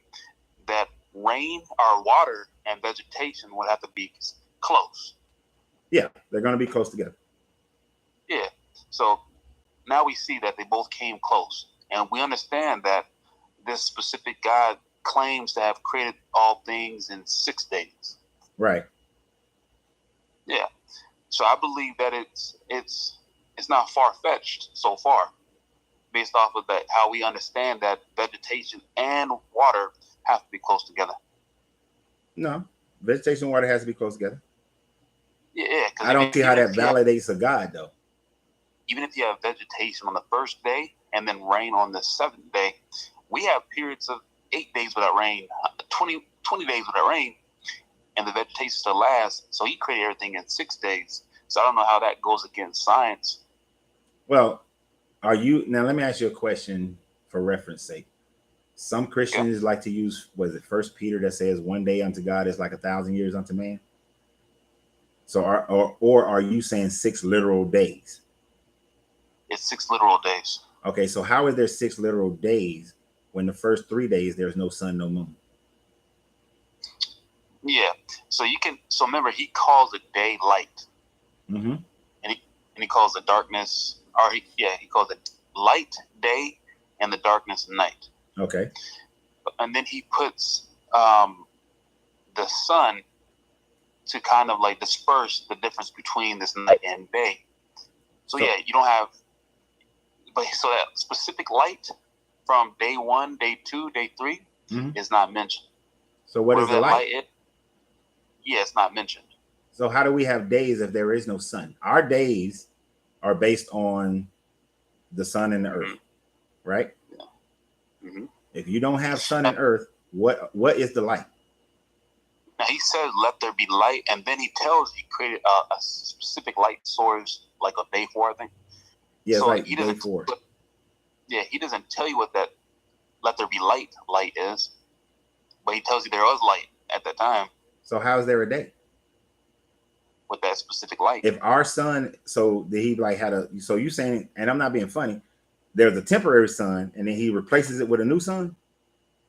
that rain or water and vegetation would have to be close. Yeah, they're going to be close together. Yeah. So now we see that they both came close. And we understand that this specific God claims to have created all things in 6 days. Right. Yeah. So I believe that it's not far-fetched so far, based off of that, how we understand that vegetation and water have to be close together. No, vegetation and water has to be close together. Yeah. I don't see how that validates a God, though. Even if you have vegetation on the first day and then rain on the 7th day, we have periods of 8 days without rain, 20 days without rain, and the vegetation still lasts. So he created everything in 6 days. So I don't know how that goes against science. Well, now let me ask you a question for reference sake. Some Christians like to use, was it 1 Peter that says 1 day unto God is like 1,000 years unto man? So are you saying 6 literal days? It's 6 literal days. Okay, so how is there 6 literal days when the first 3 days there's no sun, no moon? Yeah. So remember, he calls it day light. Mm-hmm. And he calls the darkness, he calls it light day and the darkness night. Okay. And then he puts the sun to kind of like disperse the difference between this night and day. So you don't have, but so that specific light from day 1, day 2, day 3 is not mentioned. So what is the light? It's not mentioned. So how do we have days if there is no sun? Our days are based on the sun and the earth, right? Yeah. Mm-hmm. If you don't have sun and earth, what is the light? Now he says, "Let there be light," and then he tells he created a specific light source, like on day 4, I think. Yeah, so like day 4. He doesn't tell you what that "let there be light" is, but he tells you there was light at that time. So how is there a day with that specific light? If our sun, so did he like had a? So you saying, and I'm not being funny, there's a temporary sun, and then he replaces it with a new sun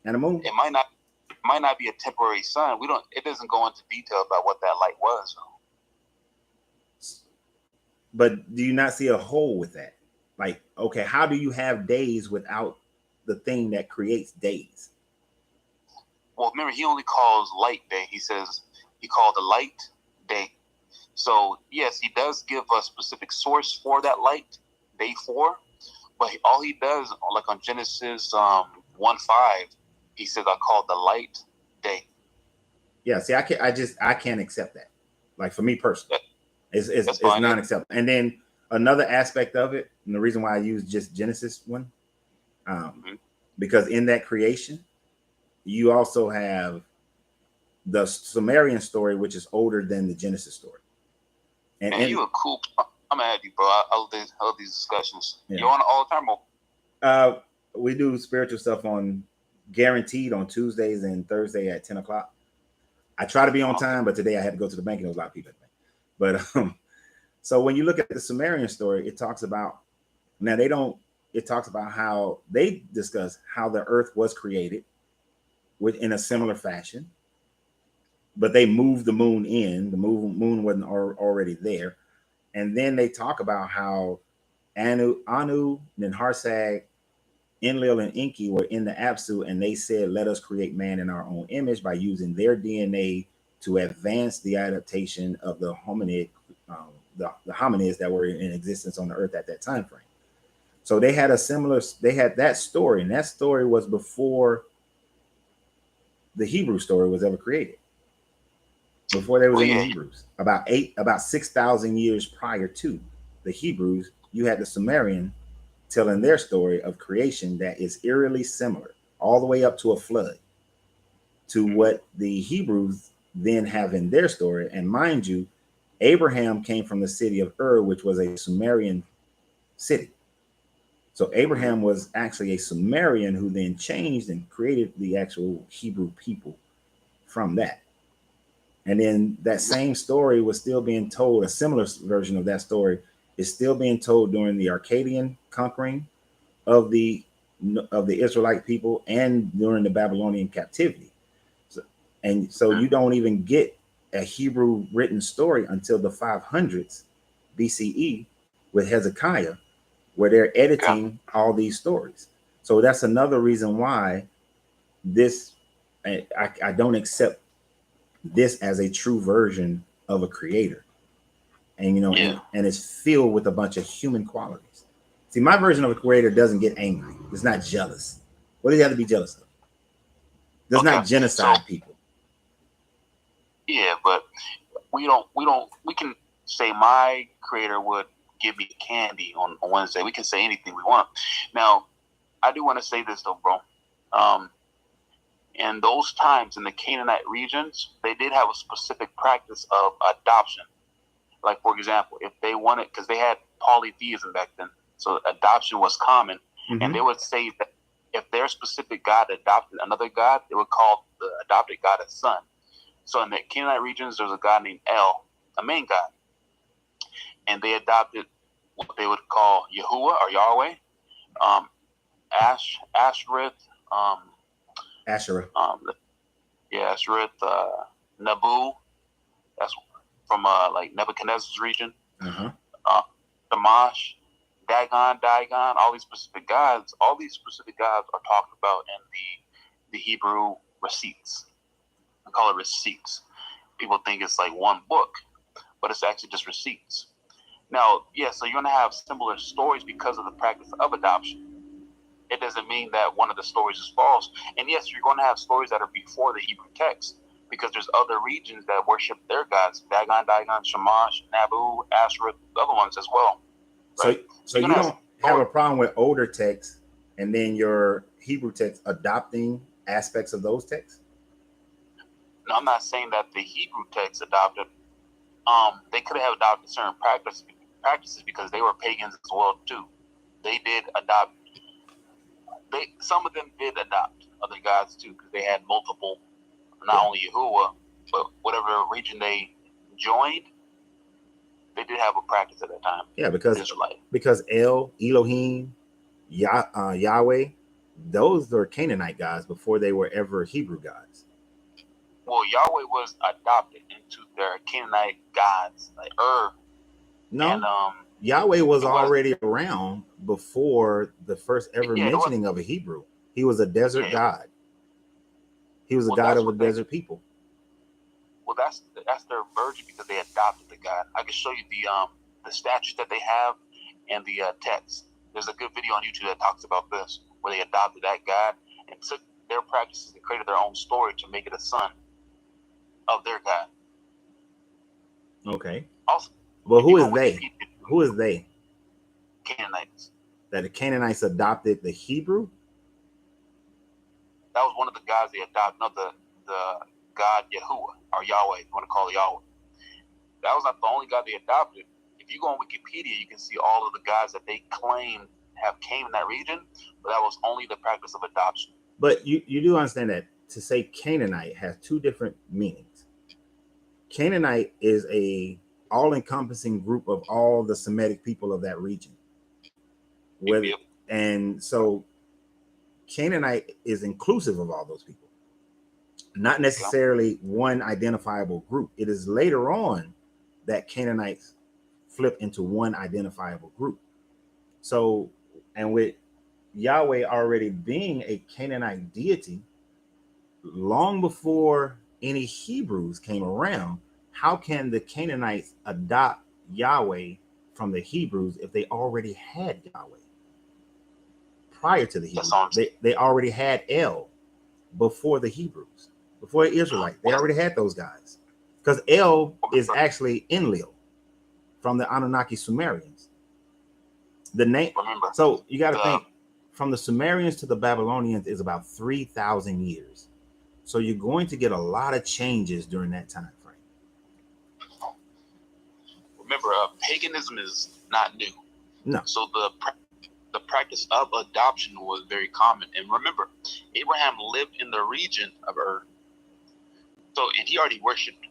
and a moon. It might not be a temporary sun. It doesn't go into detail about what that light was. But do you not see a hole with that? Like, okay, how do you have days without the thing that creates days? Well, remember, he only calls light day. He says he called the light day. So yes, he does give a specific source for that light, day 4. But all he does, like on Genesis 1:5, he says, "I called the light day." Yeah. See, I can't accept that. Like for me personally. It's fine, not acceptable. And then another aspect of it, and the reason why I use just Genesis 1, because in that creation, you also have the Sumerian story, which is older than the Genesis story. And you a cool. I'm mad at you, bro. I love these discussions. Yeah. You on all the time? We do spiritual stuff guaranteed on Tuesdays and Thursday at 10 o'clock. I try to be on time, but today I had to go to the bank and there was a lot of people at the bank. But so when you look at the Sumerian story, it talks about how they discuss how the earth was created in a similar fashion, but they moved the moon in. The moon wasn't already there. And then they talk about how Anu, Ninharsag, Enlil, and Enki were in the Apsu, and they said, let us create man in our own image by using their DNA to advance the adaptation of the hominid, the hominids that were in existence on the earth at that time frame. So they had that story, and that story was before the Hebrew story was ever created. Before there was any Hebrews, about 6,000 years prior to the Hebrews, you had the Sumerian telling their story of creation that is eerily similar, all the way up to a flood, to what the Hebrews then have in their story. And mind you, Abraham came from the city of Ur, which was a Sumerian city. So Abraham was actually a Sumerian who then changed and created the actual Hebrew people from that. And then that same story was still being told, a similar version of that story is still being told during the Akkadian conquering of the Israelite people and during the Babylonian captivity. So you don't even get a Hebrew written story until the 500s BCE with Hezekiah, where they're editing all these stories. So that's another reason why I don't accept this as a true version of a creator. And and it's filled with a bunch of human qualities. See, my version of a creator doesn't get angry. It's not jealous. What does he have to be jealous of? Does not genocide people. Yeah, but we can say my creator would give me candy on Wednesday. We can say anything we want. Now, I do want to say this though, bro. In those times in the Canaanite regions, they did have a specific practice of adoption. Like, for example, if they wanted, because they had polytheism back then, so adoption was common, and they would say that if their specific god adopted another god, they would call the adopted god a son. So in the Canaanite regions, there's a god named El, a main god, and they adopted what they would call Yahuwah or Yahweh, Ashereth, Asherah. Ashereth, Nabu. That's from like Nebuchadnezzar's region. Shamash, Dagon, all these specific gods. All these specific gods are talked about in the Hebrew receipts. I call it receipts. People think it's like one book, but it's actually just receipts. Now, so you're going to have similar stories because of the practice of adoption. It doesn't mean that one of the stories is false. And yes, you're going to have stories that are before the Hebrew text because there's other regions that worship their gods, Dagon, Shamash, Nabu, Asherah, other ones as well. Right? So you don't have a problem with older texts and then your Hebrew text adopting aspects of those texts? No, I'm not saying that the Hebrew text adopted. They could have adopted certain practices because they were pagans as well too. They did adopt. Some of them did adopt other gods too because they had multiple, not only Yahuwah, but whatever region they joined, they did have a practice at that time. Yeah, because El, Elohim, Yahweh, those were Canaanite gods before they were ever Hebrew gods. Well, Yahweh was adopted into their Canaanite gods, like No, and Yahweh was it was already around before the first ever yeah, it was mentioning of a Hebrew. He was a desert yeah. god. He was a Well, god that's of a what they. desert people. Well, that's their virgin because they adopted the god. I can show you the statues that they have and the text. There's a good video on YouTube that talks about this, where they adopted that god and took their practices and created their own story to make it a son of their god. Okay. Also, Well, if who you go is on they? Wikipedia, Who is they? Canaanites. That the Canaanites adopted the Hebrew? That was one of the gods they adopted. No, the god Yahuwah or Yahweh, if you want to call it Yahweh. That was not the only god they adopted. If you go on Wikipedia, you can see all of the gods that they claim have came in that region, but that was only the practice of adoption. But you do understand that to say Canaanite has two different meanings. Canaanite is a all-encompassing group of all the Semitic people of that region. Yep. And so Canaanite is inclusive of all those people, not necessarily one identifiable group. It is later on that Canaanites flip into one identifiable group. So, and with Yahweh already being a Canaanite deity, long before any Hebrews came around, how can the Canaanites adopt Yahweh from the Hebrews if they already had Yahweh prior to the Hebrews? They already had El before the Hebrews, before the Israelites. They already had those guys, because El is actually Enlil from the Anunnaki Sumerians. The name. So you got to think, from the Sumerians to the Babylonians is about 3,000 years. So you're going to get a lot of changes during that time frame. Remember, paganism is not new. No. So the practice of adoption was very common. And remember, Abraham lived in the region of Ur. So, and he already worshipped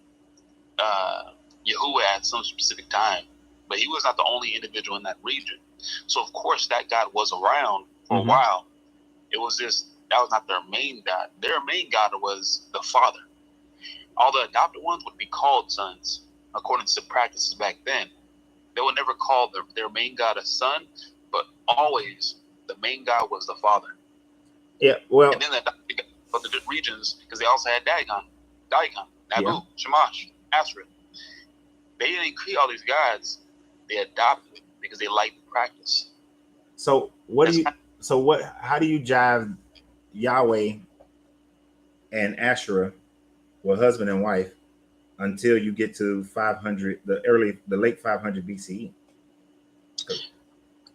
Yahuwah at some specific time, but he was not the only individual in that region. So, of course, that God was around for a while. It was just, that was not their main God. Their main God was the Father. All the adopted ones would be called sons, according to the practices back then. They would never call their main God a son, but always the main God was the Father. Yeah, well. And then the regions, because they also had Dagon, Nabu, Shamash, Asherah. They didn't create all these gods. They adopted it because they liked the practice. So how do you jive Yahweh and Asherah, well, husband and wife, until you get to 500, the late 500 BCE?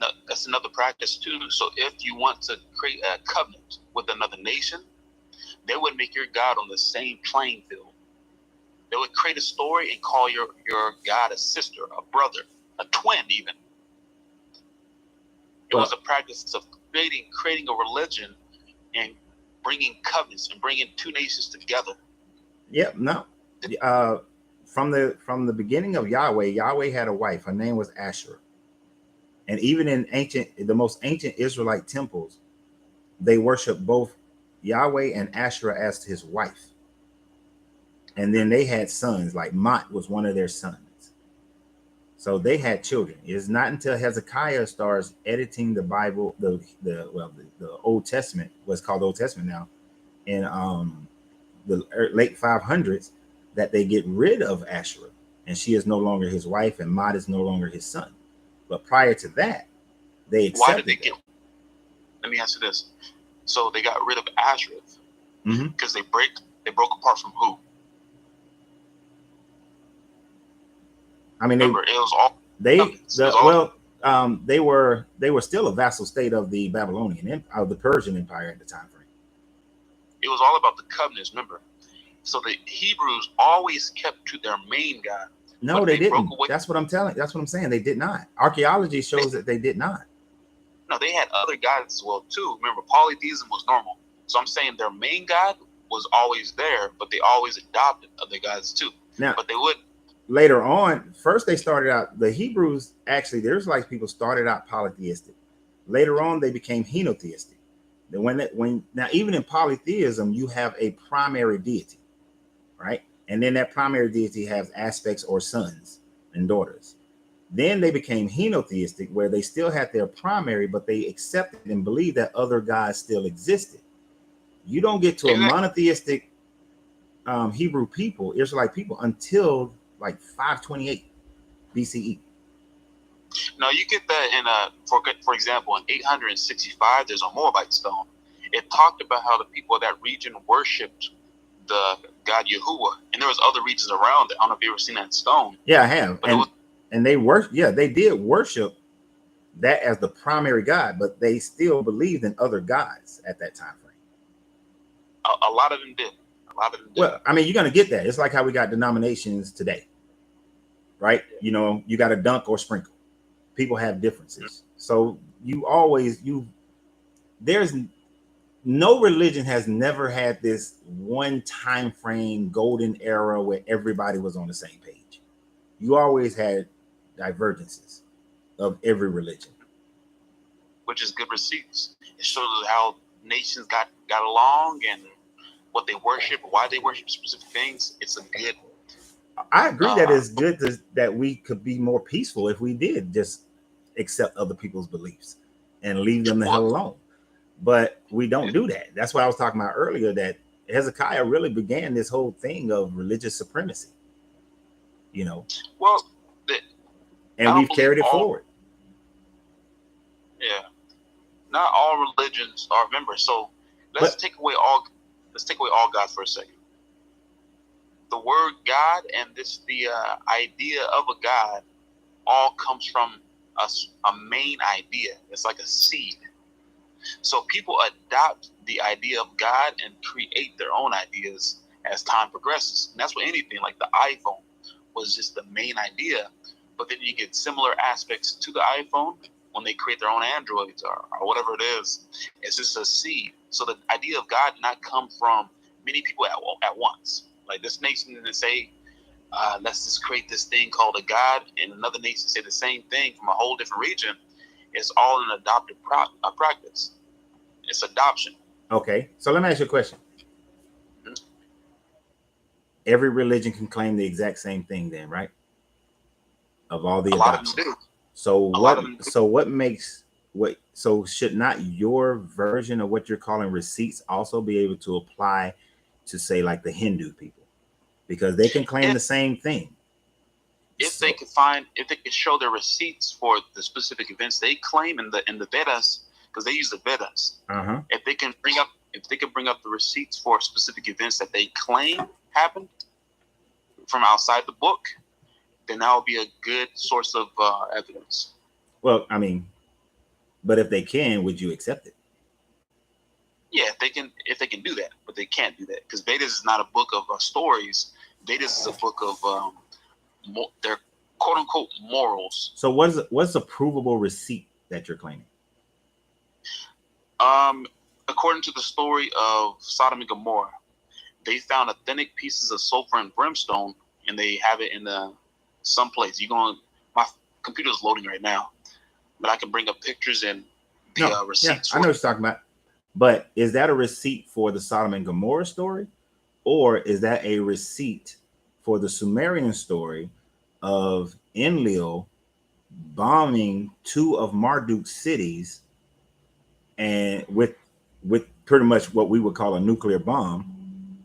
No, that's another practice too. So if you want to create a covenant with another nation, they would make your God on the same playing field. They would create a story and call your God a sister, a brother, a twin even. It was a practice of creating a religion and bringing covenants and bringing two nations together. Yep. No. From the beginning of Yahweh had a wife. Her name was Asherah. And even in the most ancient Israelite temples, they worship both Yahweh and Asherah as his wife. And then they had sons, like Mot was one of their sons. So they had children. It's not until Hezekiah starts editing the Bible, the Old Testament, what's called the Old Testament now, in the late 500s, that they get rid of Asherah, and she is no longer his wife, and Mot is no longer his son. But prior to that, they accepted. Why did they Let me answer this. So they got rid of Asherah because they broke apart from who? I mean, remember, it was all they were still a vassal state of the Babylonian of the Persian Empire at the time frame. It was all about the covenants, remember. So the Hebrews always kept to their main God. No, they didn't. That's what I'm saying. They did not. Archaeology shows that they did not. No, they had other gods as well too. Remember, polytheism was normal. So I'm saying their main God was always there, but they always adopted other gods too. Now, but they would. Later on, first they started out, the Hebrews, actually, there's like people started out polytheistic. Later on, they became henotheistic. Now even in polytheism, you have a primary deity, right? And then that primary deity has aspects or sons and daughters. Then they became henotheistic, where they still had their primary, but they accepted and believed that other gods still existed. You don't get to a monotheistic Hebrew people, Israelite people, until like 528 BCE. Now you get that in for example, in 865, there's a Moabite stone. It talked about how the people of that region worshipped the god Yahuwah, and there was other regions around it. I don't know if you ever seen that stone. Yeah, I have. And they worship. Yeah, they did worship that as the primary god, but they still believed in other gods at that time frame. A lot of them did. Well, I mean, you're gonna get that. It's like how we got denominations today, right? You know, you got to dunk or sprinkle. People have differences, so there's no religion has never had this one time frame golden era where everybody was on the same page. You always had divergences of every religion, which is good receipts. It shows how nations got along and what they worship, why they worship specific things. It's a good. I agree that it's good that we could be more peaceful if we did just accept other people's beliefs and leave them the hell alone. But we don't do that. That's what I was talking about earlier, that Hezekiah really began this whole thing of religious supremacy, you know. Well, and we've carried it forward. Yeah. Not all religions are members. So let's take away all gods for a second. The word God and the idea of a God all comes from a main idea. It's like a seed. So people adopt the idea of God and create their own ideas as time progresses. And that's what anything like the iPhone was just the main idea. But then you get similar aspects to the iPhone when they create their own Androids or whatever it is. It's just a seed. So the idea of God did not come from many people at once. Like this nation didn't say, let's just create this thing called a God, and another nation say the same thing from a whole different region. It's all an adopted practice. It's adoption. Okay, so let me ask you a question. Mm-hmm. Every religion can claim the exact same thing then, right? Of all the adoptions. So should not your version of what you're calling receipts also be able to apply to, say, like the Hindu people? Because they can claim the same thing. If they could show their receipts for the specific events they claim in the Vedas, because they use the Vedas. Uh-huh. If they can bring up the receipts for specific events that they claim happened from outside the book, then that would be a good source of evidence. Well, I mean, but if they can, would you accept it? Yeah, if they can do that, but they can't do that because Vedas is not a book of stories. Vedas is a book of their quote unquote morals. So what's a provable receipt that you're claiming? According to the story of Sodom and Gomorrah, they found authentic pieces of sulfur and brimstone, and they have it in some place. My computer's loading right now, but I can bring up pictures and the receipts. Yeah, I know what you're talking about. But is that a receipt for the Sodom and Gomorrah story, or is that a receipt for the Sumerian story of Enlil bombing 2 of Marduk's cities, and with pretty much what we would call a nuclear bomb,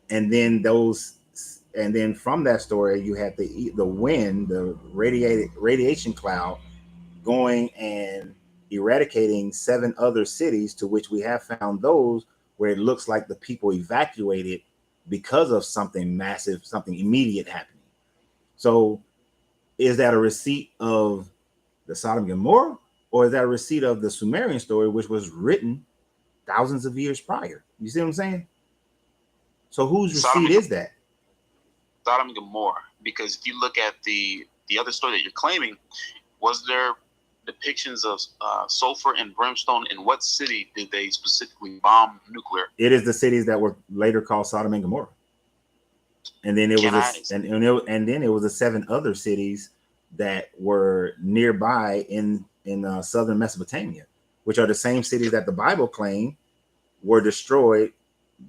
and then from that story you had the wind, the radiation cloud, going and eradicating 7 other cities, to which we have found those where it looks like the people evacuated because of something massive, something immediate happening. So is that a receipt of the Sodom and Gomorrah, or is that a receipt of the Sumerian story, which was written thousands of years prior? You see what I'm saying? So whose receipt is that? Sodom and Gomorrah, because if you look at the other story that you're claiming, was there depictions of sulfur and brimstone? In what city did they specifically bomb nuclear? It is the cities that were later called Sodom and Gomorrah, and then it was the 7 other cities that were nearby in southern Mesopotamia. which are the same cities that the Bible claimed were destroyed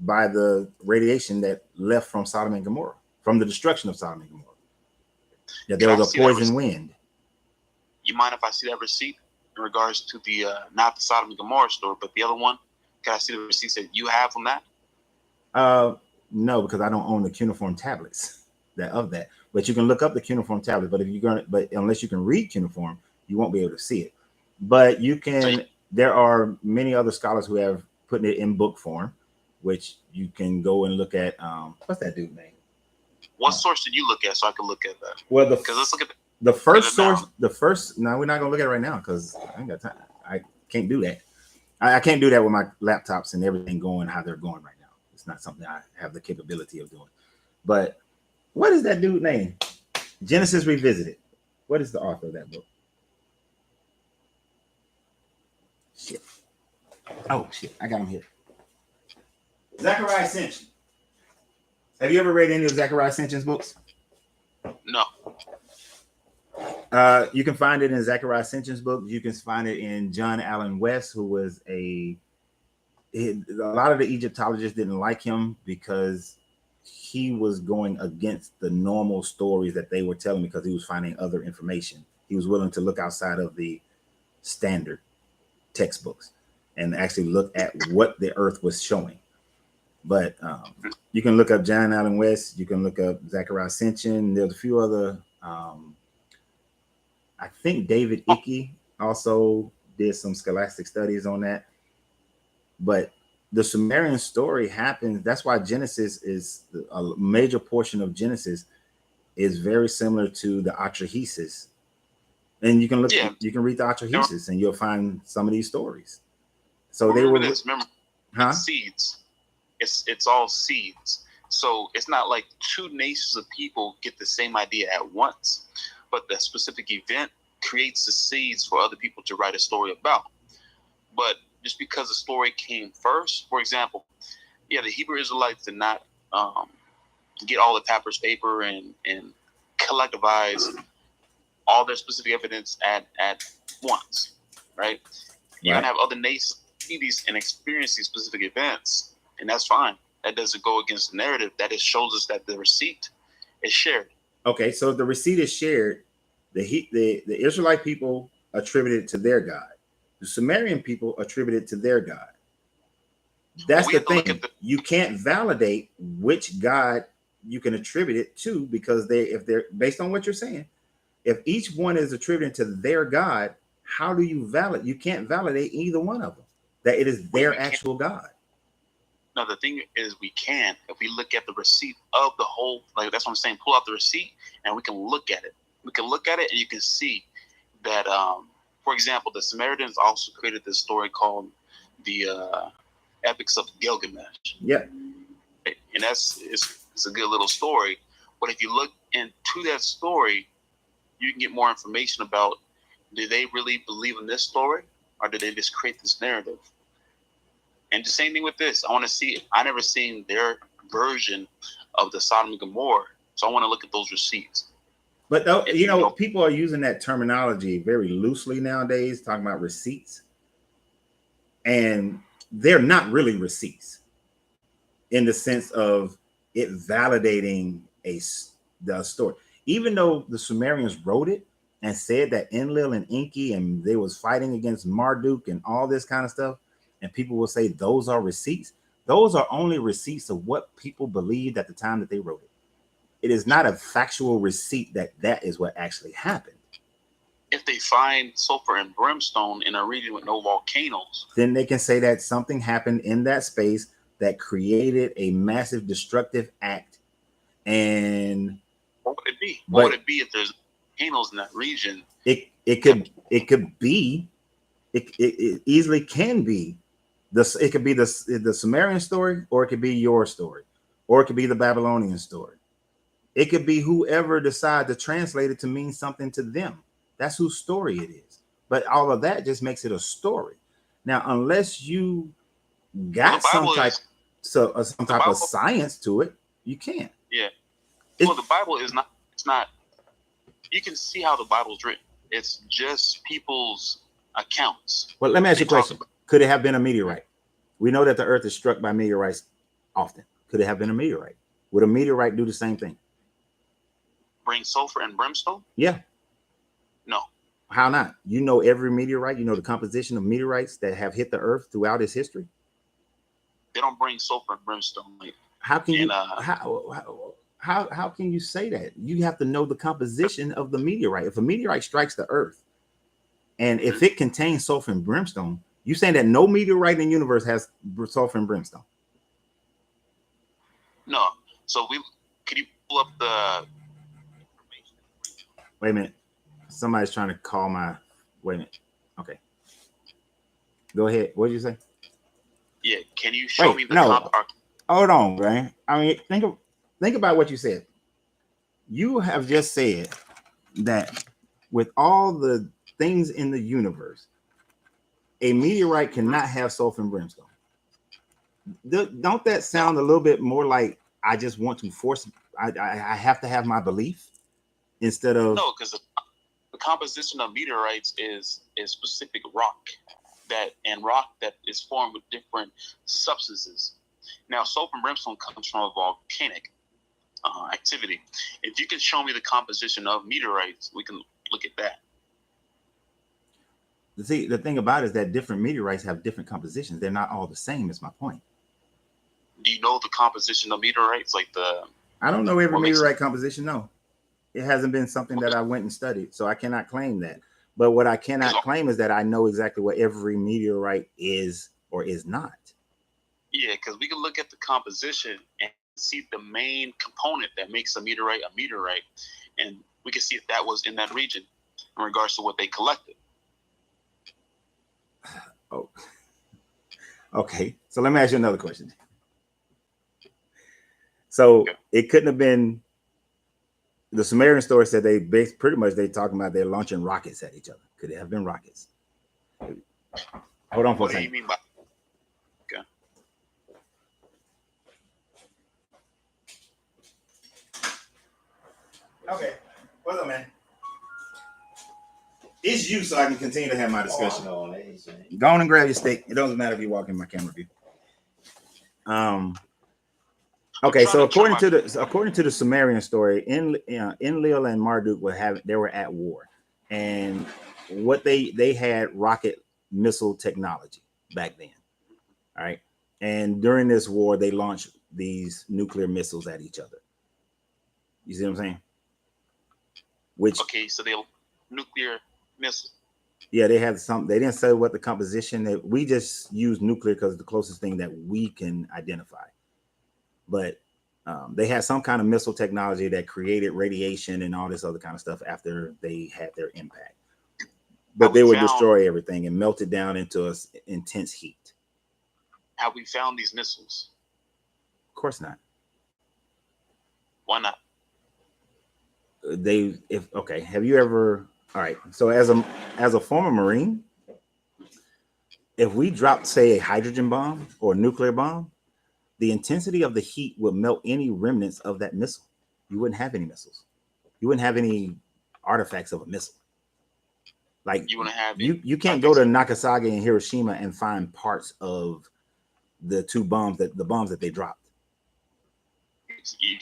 by the radiation that left from Sodom and Gomorrah, from the destruction of Sodom and Gomorrah. That there was a poison wind. You mind if I see that receipt in regards to the not the Sodom and Gomorrah story, but the other one? Can I see the receipts that you have on that? No, because I don't own the cuneiform tablets of that. But you can look up the cuneiform tablets. But unless you can read cuneiform, you won't be able to see it. But you can. There are many other scholars who have put it in book form, which you can go and look at. What's that dude's name? What source did you look at so I can look at that? Well, because let's look at the first source. The first. No, we're not gonna look at it right now because I ain't got time. I can't do that. I can't do that with my laptops and everything going how they're going right now. It's not something I have the capability of doing. But what is that dude's name? Genesis Revisited. What is the author of that book? Shit. Oh, shit. I got him here. Zechariah Sitchin. Have you ever read any of Zechariah Sitchin's books? No. You can find it in Zechariah Sitchin's book. You can find it in John Allen West, who was a lot of the Egyptologists didn't like him because he was going against the normal stories that they were telling because he was finding other information. He was willing to look outside of the standard textbooks and actually look at what the earth was showing. But you can look up John Allen West. You can look up Zechariah Sitchin. There's a few other. I think David Icke also did some scholastic studies on that. But the Sumerian story happens. That's why Genesis is a major portion of Genesis is very similar to the Atrahasis. And you can look, you can read the Atrahasis, and you'll find some of these stories. So they were. Remember, seeds. It's all seeds. So it's not like two nations of people get the same idea at once, but the specific event creates the seeds for other people to write a story about. But just because the story came first, for example, the Hebrew Israelites did not get all the papyrus paper and collectivize all their specific evidence at once, right? You're going to have other nations see these and experience these specific events, and that's fine. That doesn't go against the narrative. That just shows us that the receipt is shared. Okay, so the receipt is shared. The Israelite people attributed it to their God. The Sumerian people attributed it to their God. That's the thing. You can't validate which God you can attribute it to because if they're based on what you're saying, if each one is attributed to their God, how do you validate? You can't validate either one of them that it is their actual God. No, the thing is we can if we look at the receipt of the whole. Like that's what I'm saying. Pull out the receipt and we can look at it. We can look at it and you can see that. For example, the Samaritans also created this story called the Epics of Gilgamesh. Yeah. And it's a good little story. But if you look into that story, you can get more information about, did they really believe in this story or did they just create this narrative? And the same thing with this. I want to see it. I never seen their version of the Sodom and Gomorrah. So I want to look at those receipts. But people are using that terminology very loosely nowadays, talking about receipts. And they're not really receipts in the sense of it validating the story. Even though the Sumerians wrote it and said that Enlil and Enki and they was fighting against Marduk and all this kind of stuff, and people will say those are receipts. Those are only receipts of what people believed at the time that they wrote it. It is not a factual receipt that is what actually happened. If they find sulfur and brimstone in a region with no volcanoes, then they can say that something happened in that space that created a massive destructive act. And what would it be? What would it be if there's volcanoes in that region? It easily can be it could be the Sumerian story, or it could be your story, or it could be the Babylonian story. It could be whoever decides to translate it to mean something to them. That's whose story it is. But all of that just makes it a story. Now, unless you got some type of science to it, you can't. Yeah. Well, the Bible is not. It's not. You can see how the Bible's written. It's just people's accounts. Well, let me ask you a question. About, could it have been a meteorite? We know that the Earth is struck by meteorites often. Could it have been a meteorite? Would a meteorite do the same thing? Bring sulfur and brimstone? Yeah. No. How not? You know every meteorite. You know the composition of meteorites that have hit the Earth throughout its history. They don't bring sulfur and brimstone. How can you? How can you say that? You have to know the composition of the meteorite. If a meteorite strikes the Earth, and if it contains sulfur and brimstone, you saying that no meteorite in the universe has sulfur and brimstone? No. So could you pull up the information? Wait a minute. Somebody's trying to call my. Wait a minute. Okay. Go ahead. What did you say? Yeah. Can you show me the Hold on, right? I mean, think about what you said. You have just said that with all the things in the universe, a meteorite cannot have sulfur and brimstone. Don't that sound a little bit more like I just want to force? I have to have my belief instead of no, because the composition of meteorites is specific rock that is formed with different substances. Now, sulfur and brimstone comes from a volcanic activity. If you can show me the composition of meteorites, we can look at that. See, the thing about it is that different meteorites have different compositions. They're not all the same, is my point. Do you know the composition of meteorites? I don't know every meteorite composition, no. It hasn't been something that I went and studied, so I cannot claim that. But what I cannot claim is that I know exactly what every meteorite is or is not. Yeah, because we can look at the composition and see the main component that makes a meteorite, and we can see if that was in that region in regards to what they collected. Oh, okay. So let me ask you another question. So it couldn't have been. The Sumerian story said they pretty much talking about they're launching rockets at each other. Could it have been rockets? Hold on for a second. What do you mean by? Okay. What's up, man? It's you, so I can continue to have my discussion. Go on and grab your steak. It doesn't matter if you walk in my camera view. Okay, so according to the Sumerian story, Enlil and Marduk were at war, and what they had rocket missile technology back then. All right, and during this war, they launched these nuclear missiles at each other. You see what I'm saying? So they nuclear missile. Yeah, they had some. They didn't say what the composition. That we just use nuclear because it's the closest thing that we can identify. But they had some kind of missile technology that created radiation and all this other kind of stuff after they had their impact. But they would destroy everything and melt it down into intense heat. Have we found these missiles? Of course not. Why not? Have you ever? All right. So as a former Marine, if we dropped, say, a hydrogen bomb or a nuclear bomb, the intensity of the heat would melt any remnants of that missile. You wouldn't have any missiles. You wouldn't have any artifacts of a missile. Like you can't go to Nagasaki and Hiroshima and find parts of the bombs that they dropped.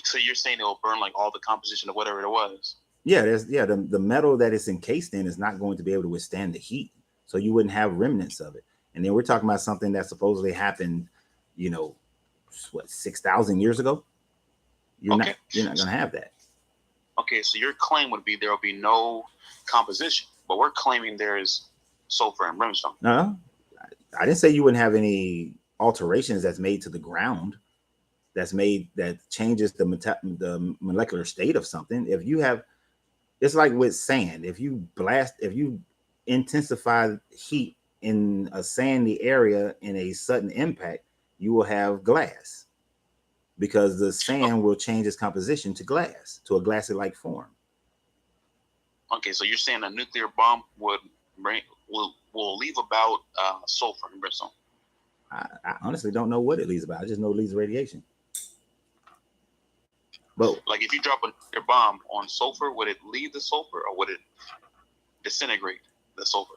So you're saying it will burn like all the composition of whatever it was? Yeah, the metal that it's encased in is not going to be able to withstand the heat, so you wouldn't have remnants of it. And then we're talking about something that supposedly happened, 6,000 years ago. You're not going to have that. Okay, so your claim would be there will be no composition, but we're claiming there is sulfur and brimstone. No, I didn't say you wouldn't have any alterations that's made to the ground. That changes the molecular state of something. If you have, it's like with sand. If you intensify heat in a sandy area in a sudden impact, you will have glass because the sand will change its composition to glass, to a glassy-like form. Okay, so you're saying a nuclear bomb will leave about sulfur and brimstone? I honestly don't know what it leaves about. I just know it leaves radiation. But like if you drop a nuclear bomb on sulfur, would it leave the sulfur or would it disintegrate the sulfur?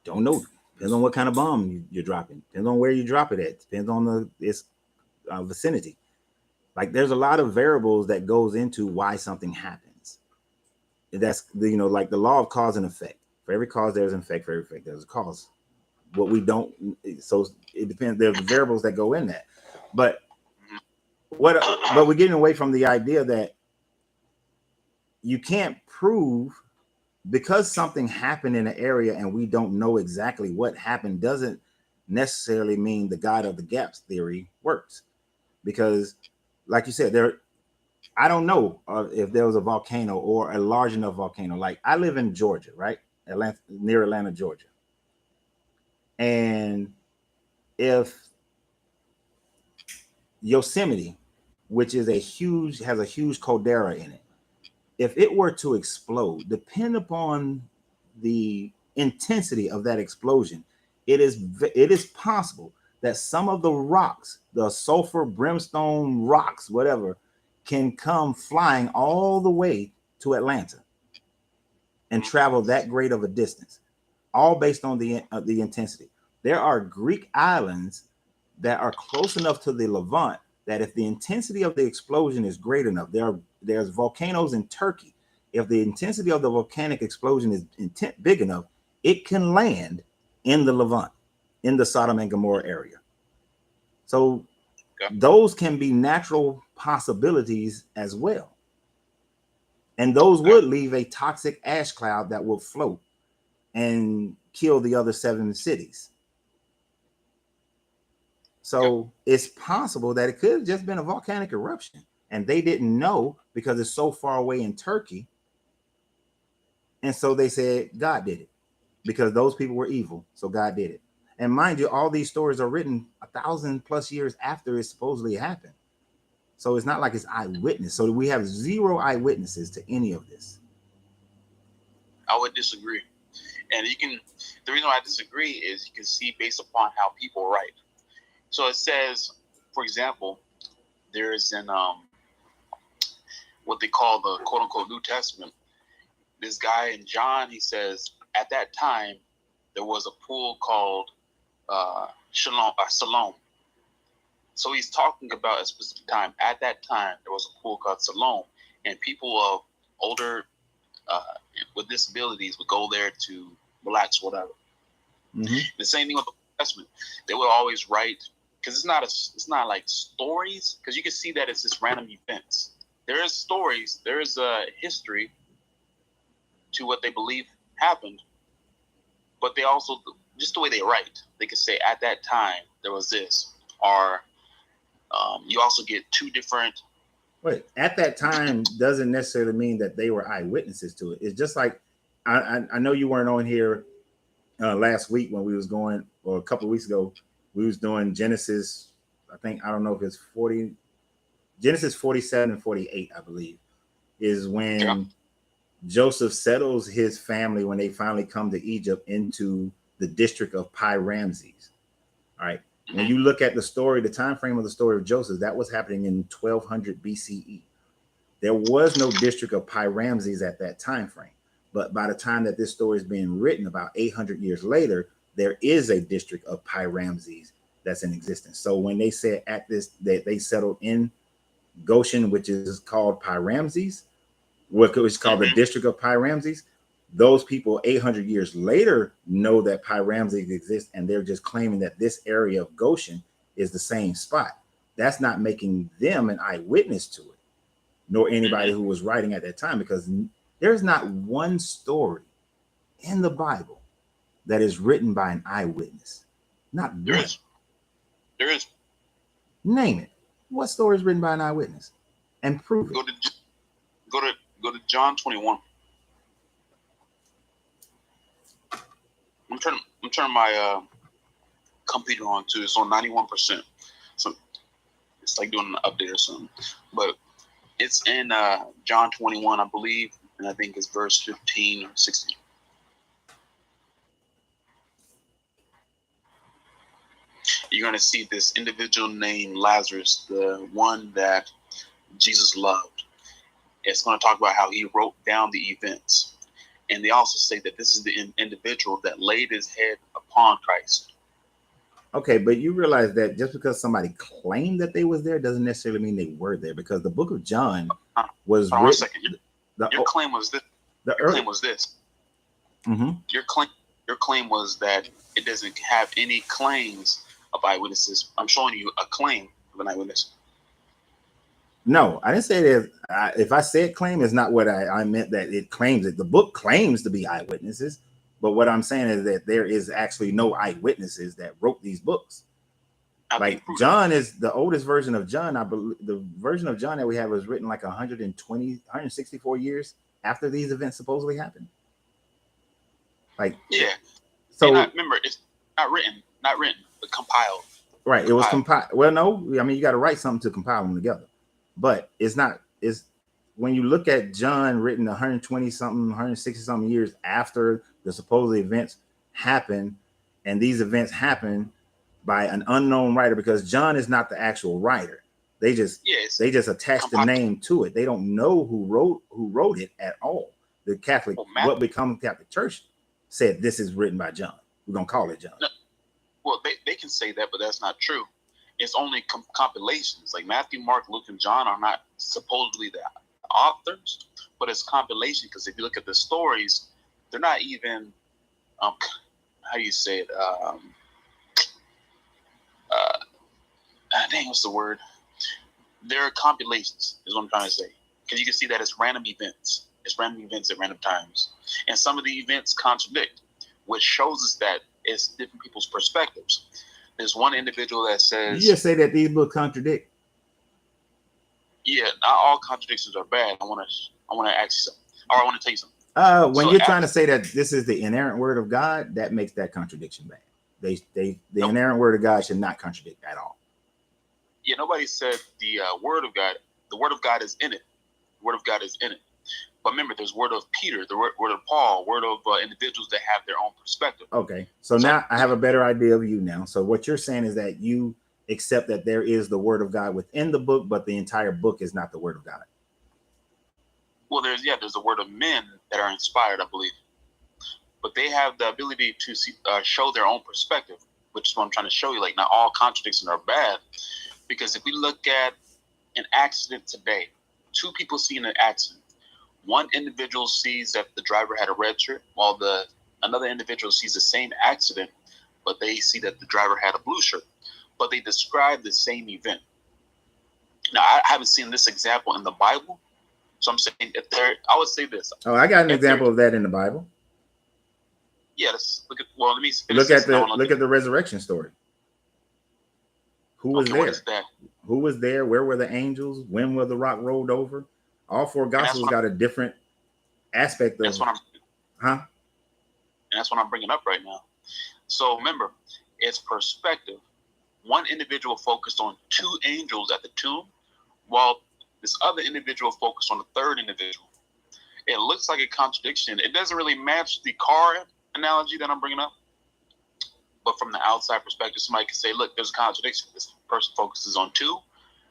Don't know. Depends on what kind of bomb you're dropping. Depends on where you drop it at. Depends on its vicinity. Like there's a lot of variables that goes into why something happens. That's like the law of cause and effect. For every cause there's an effect. For every effect there's a cause. What we don't, so it depends. There's variables that go in that. But we're getting away from the idea that you can't prove, because something happened in an area and we don't know exactly what happened doesn't necessarily mean the God of the gaps theory works. Because like you said, I don't know if there was a volcano or a large enough volcano. Like I live in Georgia, right? Near Atlanta, Georgia. And if Yosemite, which is has a huge caldera in it, if it were to explode, depend upon the intensity of that explosion, it is possible that some of the rocks, the sulfur, brimstone rocks, whatever, can come flying all the way to Atlanta and travel that great of a distance, all based on the intensity. There are Greek islands that are close enough to the Levant that if the intensity of the explosion is great enough, there's volcanoes in Turkey. If the intensity of the volcanic explosion is big enough, it can land in the Levant, in the Sodom and Gomorrah area. So those can be natural possibilities as well. And those would leave a toxic ash cloud that will float and kill the other 7 cities. So it's possible that it could have just been a volcanic eruption and they didn't know because it's so far away in Turkey. And so they said God did it because those people were evil. So God did it. And mind you, all these stories are written 1,000+ years after it supposedly happened. So it's not like it's eyewitness. So we have 0 eyewitnesses to any of this. I would disagree. And the reason why I disagree is you can see based upon how people write. So it says, for example, there is in what they call the quote unquote New Testament. This guy in John, he says, at that time, there was a pool called Siloam. So he's talking about a specific time. At that time, there was a pool called Siloam, and people of older with disabilities would go there to relax, whatever. Mm-hmm. The same thing with the Testament. They would always write, because it's not like stories, because you can see that it's just random events. There is stories, there is a history to what they believe happened, but they also, just the way they write, they can say at that time there was this, or you also get 2 different. Wait, at that time doesn't necessarily mean that they were eyewitnesses to it. It's just like I know you weren't on here last week when we was going, or a couple of weeks ago, we was doing Genesis. I don't know if it's 40, Genesis 47 and 48, I believe, is when Joseph settles his family when they finally come to Egypt into the district of Pi Ramses. All right. When you look at the story, the time frame of the story of Joseph, that was happening in 1200 BCE. There was no district of Pi Ramses at that time frame. But by the time that this story is being written, about 800 years later, there is a district of Pi Ramses that's in existence. So when they said at this, that they settled in Goshen, which is called Pi Ramses, what is called the district of Pi Ramses, those people 800 years later know that Pi Ramses exists, and they're just claiming that this area of Goshen is the same spot. That's not making them an eyewitness to it, nor anybody who was writing at that time, because there's not one story in the Bible that is written by an eyewitness. Not one. There is. Name it. What story is written by an eyewitness? And prove it. Go to John 21. I'm turning my computer on too. It's on 91%. So it's like doing an update or something. But it's in John 21, I believe, and I think it's verse 15 or 16. You're going to see this individual named Lazarus, the one that Jesus loved. It's going to talk about how he wrote down the events. And they also say that this is the individual that laid his head upon Christ. Okay, but you realize that just because somebody claimed that they was there doesn't necessarily mean they were there, because the book of John was Hold on written. a second. Your claim was this. Claim was this. Mm-hmm. Your claim was that it doesn't have any claims of eyewitnesses. I'm showing you a claim of an eyewitness. No, I didn't say that. If I said claim, is not what I meant. That it claims it. The book claims to be eyewitnesses, but what I'm saying is that there is actually no eyewitnesses that wrote these books. Like John is the oldest version of John. I believe the version of John that we have was written like 164 years after these events supposedly happened. Like, yeah. So remember, it's not written, but compiled. Right. It was compiled. Well, no, I mean, you got to write something to compile them together, but it's not. It's when you look at John written 120 something, 160 something years after the supposed events happened, and these events happen by an unknown writer, because John is not the actual writer. They just attach the name to it. They don't know who wrote it at all. The Catholic, what becomes Catholic Church, said this is written by John. We're gonna call it John. No, well, they can say that, but that's not true. It's only compilations. Like Matthew, Mark, Luke, and John are not supposedly the authors, but it's compilation. Because if you look at the stories, they're not even how do you say it? Dang, what's the word? They're compilations, is what I'm trying to say. Because you can see that it's random events. It's random events at random times. And some of the events contradict, which shows us that it's different people's perspectives. There's one individual that says... You just say that these books contradict. Yeah, not all contradictions are bad. I want to ask you something. Or I want to tell you something. When you're trying to say that this is the inerrant word of God, that makes that contradiction bad. The inerrant word of God should not contradict at all. Yeah, nobody said the word of God. The word of God is in it. The word of God is in it. But remember, there's word of Peter, the word of Paul, word of individuals that have their own perspective. Okay, so now I have a better idea of you now. So what you're saying is that you accept that there is the word of God within the book, but the entire book is not the word of God. Well, there's the word of men that are inspired, I believe. But they have the ability to show their own perspective, which is what I'm trying to show you. Like, not all contradictions are bad. Because if we look at an accident today, two people see an accident. One individual sees that the driver had a red shirt, while another individual sees the same accident, but they see that the driver had a blue shirt. But they describe the same event. Now, I haven't seen this example in the Bible, so I'm saying I would say this. Oh, I got an example of that in the Bible. Yeah, let me look at the resurrection story. Who was there? What is that? Who was there? Where were the angels? When was the rock rolled over? All four gospels got a different aspect of. And that's what I'm bringing up right now. So remember, it's perspective. One individual focused on two angels at the tomb, while this other individual focused on the third individual. It looks like a contradiction. It doesn't really match the car analogy that I'm bringing up. But from the outside perspective, somebody can say, look, there's a contradiction. This person focuses on 2.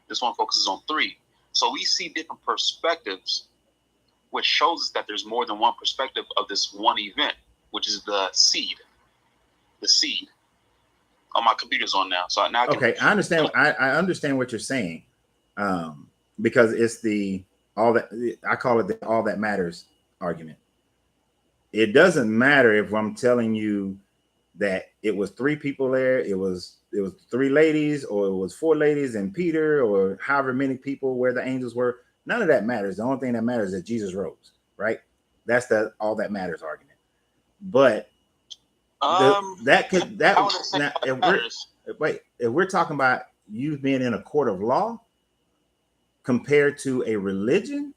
This one focuses on 3. So we see different perspectives, which shows us that there's more than one perspective of this one event, which is the seed. The seed. Oh, my computer's on now. So now I understand. I understand what you're saying, because it's I call it the all that matters argument. It doesn't matter if I'm telling you that it was 3 people there, it was 3 ladies, or it was 4 ladies and Peter, or however many people where the angels were. None of that matters. The only thing that matters is that Jesus rose, right? That's the all that matters argument. But if we're talking about you being in a court of law compared to a religion,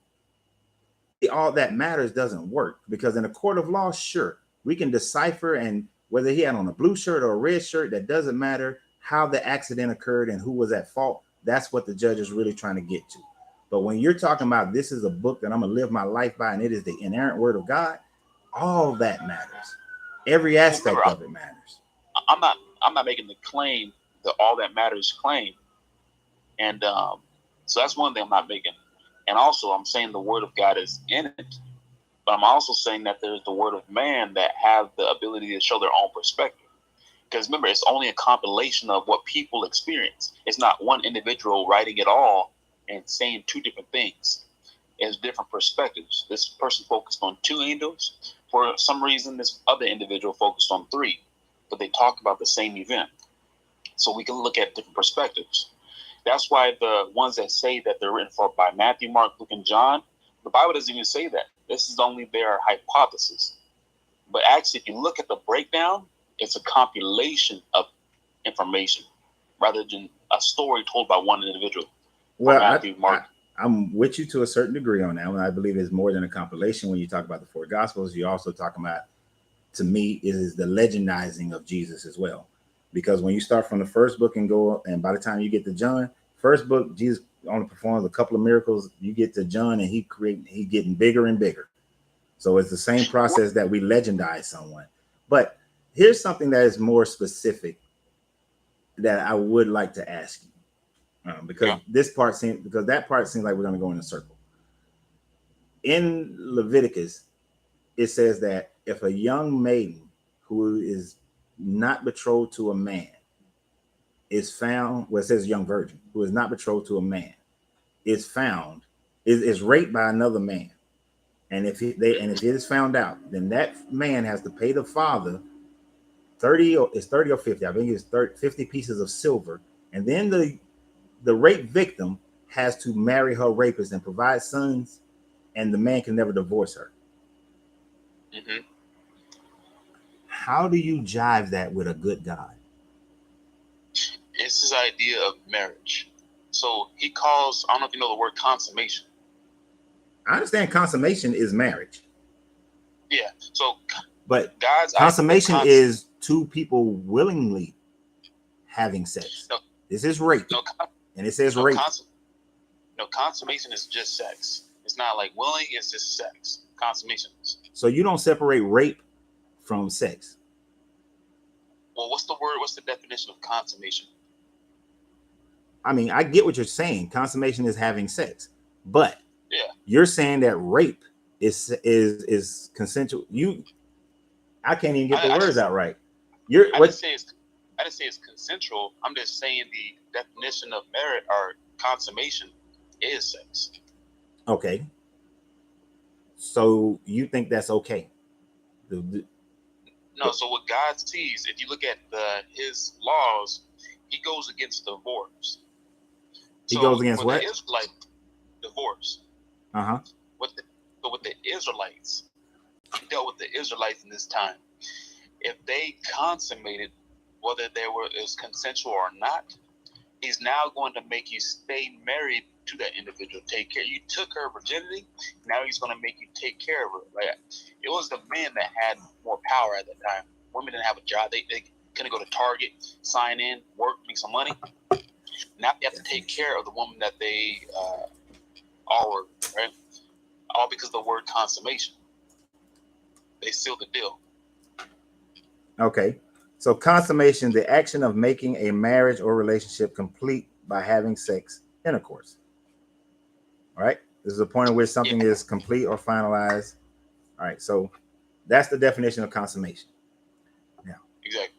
all that matters doesn't work, because in a court of law, sure, we can decipher, and whether he had on a blue shirt or a red shirt, that doesn't matter how the accident occurred and who was at fault. That's what the judge is really trying to get to. But when you're talking about this is a book that I'm going to live my life by, and it is the inerrant word of God, all that matters. Every aspect of it matters. I'm not making the claim, the all that matters claim. And so that's one thing I'm not making. And also I'm saying the word of God is in it. But I'm also saying that there's the word of man that have the ability to show their own perspective. Because remember, it's only a compilation of what people experience. It's not one individual writing it all and saying two different things. It's different perspectives. This person focused on 2 angels. For some reason, this other individual focused on 3. But they talk about the same event. So we can look at different perspectives. That's why the ones that say that they're written for by Matthew, Mark, Luke, and John, the Bible doesn't even say that. This is only their hypothesis. But actually, if you look at the breakdown, it's a compilation of information rather than a story told by one individual. Well, Matthew, Mark. I'm with you to a certain degree on that one. I believe it's more than a compilation. When you talk about the 4 Gospels, you're also talking about, to me, is the legendizing of Jesus as well. Because when you start from the first book and go, and by the time you get to John, first book, Jesus only performs a couple of miracles. You get to John and he getting bigger and bigger. So it's the same process that we legendize someone. But here's something that is more specific that I would like to ask you, because that part seems like we're going to go in a circle. In Leviticus, it says that if a young maiden who is not betrothed to a man is found, well, it says young virgin who is not betrothed to a man is found, is raped by another man, and if it is found out, then that man has to pay the father 30 or 50, I think it's 50 pieces of silver, and then the rape victim has to marry her rapist and provide sons, and the man can never divorce her. Mm-hmm. How do you jive that with a good God? It's his idea of marriage. So he calls, I don't know if you know the word consummation. I understand consummation is marriage. Yeah. So, but God's consummation is 2 people willingly having sex. No, this is rape. And it says rape. Consummation is just sex. It's not like willing, it's just sex. Consummation. So you don't separate rape from sex. Well, what's the word? What's the definition of consummation? I mean, I get what you're saying. Consummation is having sex, but yeah, you're saying that rape is consensual. I can't even get the words out right. I didn't say it's consensual. I'm just saying the definition of marriage or consummation is sex. Okay. So you think that's okay? No. So what God sees, if you look at his laws, he goes against divorce. He goes against what? The Israelite divorce. Uh-huh. With the Israelites, he dealt with the Israelites in this time. If they consummated, whether it was consensual or not, he's now going to make you stay married to that individual. Take care. You took her virginity. Now he's going to make you take care of her. Right? It was the men that had more power at that time. Women didn't have a job. They couldn't go to Target, sign in, work, make some money. Now they have to take care of the woman that they are, right? All because of the word consummation. They sealed the deal. Okay. So consummation, the action of making a marriage or relationship complete by having sex, intercourse. All right. This is a point at which something is complete or finalized. All right. So that's the definition of consummation. Now, exactly.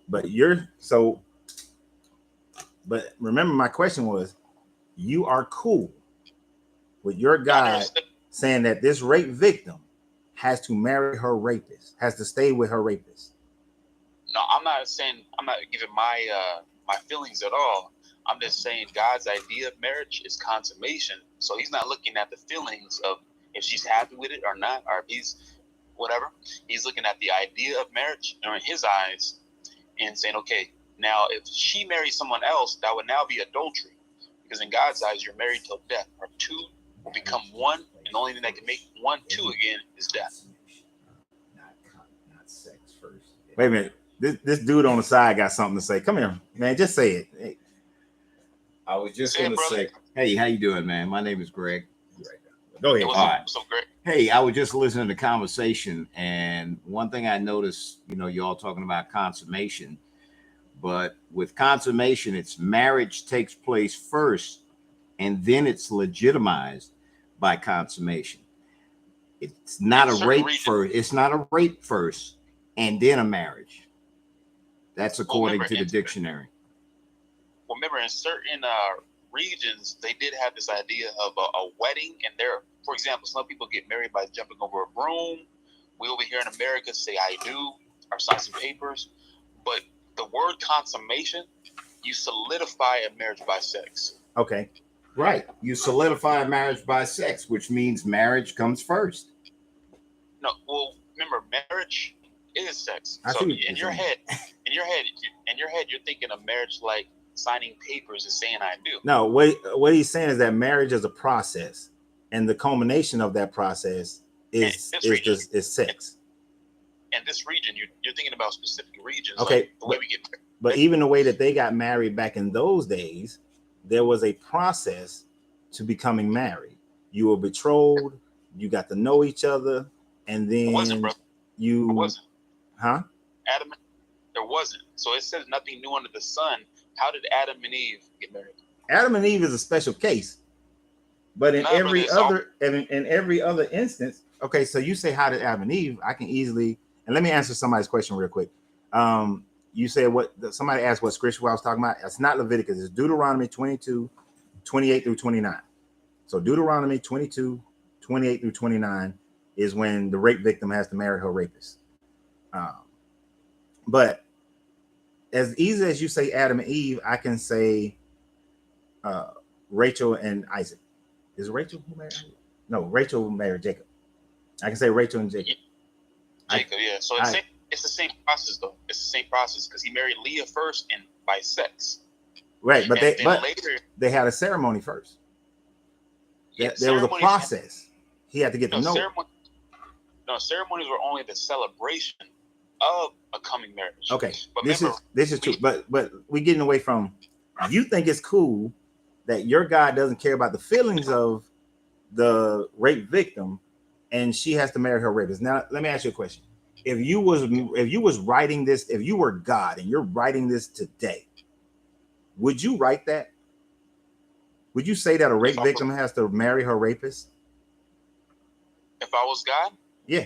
But remember, my question was, you are cool with your God saying that this rape victim has to marry her rapist, has to stay with her rapist. No, I'm not giving my feelings at all. I'm just saying God's idea of marriage is consummation. So he's not looking at the feelings of if she's happy with it or not, or if he's whatever. He's looking at the idea of marriage or in his eyes and saying, okay, now if she marries someone else, that would now be adultery. Because in God's eyes, you're married till death. Or 2 will become 1, and the only thing that can make 1 2 again is death. Not sex first. Wait a minute. This dude on the side got something to say. Come here, man. Just say it. Hey. I was just going to say, hey, how you doing, man? My name is Greg. Go ahead. All right. So Greg. Hey, I was just listening to the conversation, and one thing I noticed, you all talking about consummation, but with consummation, it's marriage takes place first, and then it's legitimized by consummation. It's not In a certain rape regions. first. It's not a rape first and then a marriage. That's according to the dictionary. Well, remember, in certain regions, they did have this idea of a wedding, and there, for example, some people get married by jumping over a broom. We over here in America say "I do" or sign some papers, but the word consummation, you solidify a marriage by sex. Okay. Right. You solidify a marriage by sex, which means marriage comes first. No, well, remember, marriage is sex. I So see what in you're your saying. head, you're thinking of marriage like signing papers and saying "I do." No, what he's saying is that marriage is a process, and the culmination of that process is sex. In this region, you're thinking about specific regions. Okay, like the way we get married. But even the way that they got married back in those days, there was a process to becoming married. You were betrothed, you got to know each other, and then It wasn't, bro. you It wasn't. Huh? Adam, there wasn't. So it says nothing new under the sun. How did Adam and Eve get married? Adam and Eve is a special case. But in every other instance, okay, so you say how did Adam and Eve? I can easily, and let me answer somebody's question real quick. You said somebody asked what scripture I was talking about. It's not Leviticus, it's Deuteronomy 22, 28 through 29. So Deuteronomy 22, 28 through 29 is when the rape victim has to marry her rapist. But as easy as you say Adam and Eve, I can say Rachel and Isaac. Is Rachel who married? No, Rachel married Jacob. I can say Rachel and Jacob. Jacob, yeah. So it's the same process, though. It's the same process because he married Leah first and by sex. Right, but later they had a ceremony first. Yeah, there was a process. He had to get to know. Ceremonies were only the celebration of a coming marriage. Okay, but this is true. But we're getting away from. You think it's cool that your God doesn't care about the feelings of the rape victim, and she has to marry her rapist. Now, let me ask you a question. If you was writing this, if you were God and you're writing this today, would you write that? Would you say that a rape victim has to marry her rapist? If I was God? Yeah.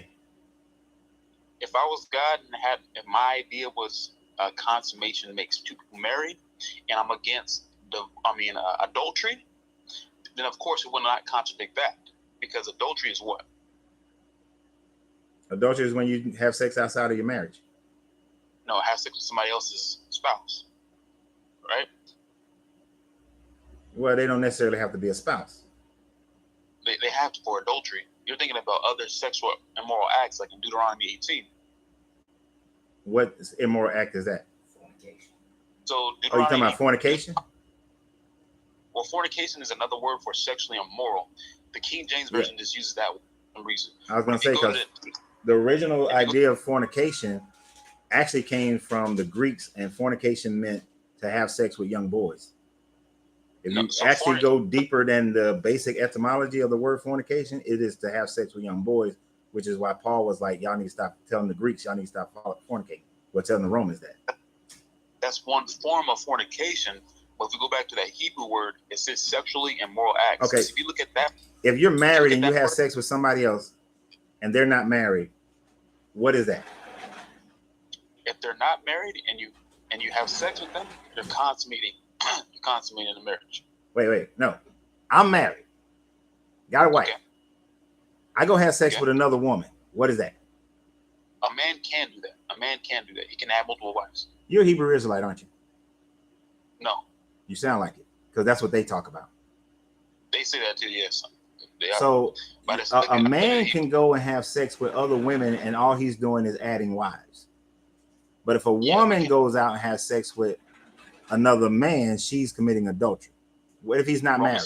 If I was God and if my idea was consummation makes two people married, and I'm against adultery, then of course it will not contradict that, because adultery is what? Adultery is when you have sex outside of your marriage. No, have sex with somebody else's spouse, right? Well, they don't necessarily have to be a spouse. They have to for adultery. You're thinking about other sexual immoral acts, like in Deuteronomy 18. What immoral act is that? Fornication. So you talking about fornication? Well, fornication is another word for sexually immoral. The King James Version just uses that one reason. I was going to say, because the original idea of fornication actually came from the Greeks, and fornication meant to have sex with young boys. If you actually go deeper than the basic etymology of the word fornication, it is to have sex with young boys, which is why Paul was like, y'all need to stop telling the Greeks, y'all need to stop fornicating. We're telling the Romans that. That's one form of fornication. But if we go back to that Hebrew word, it says sexually immoral acts. Okay. So if you look at that, if you're married and you have sex with somebody else and they're not married, what is that? If they're not married and you have sex with them, you're consummating the marriage. Wait, no. I'm married. Got a wife. Okay. I go have sex with another woman. What is that? A man can do that. A man can do that. He can have multiple wives. You're a Hebrew Israelite, aren't you? No. You sound like it, because that's what they talk about. They say that too, yes. So a man can go and have sex with other women, and all he's doing is adding wives. But if a woman goes out and has sex with another man, she's committing adultery. What if he's not married?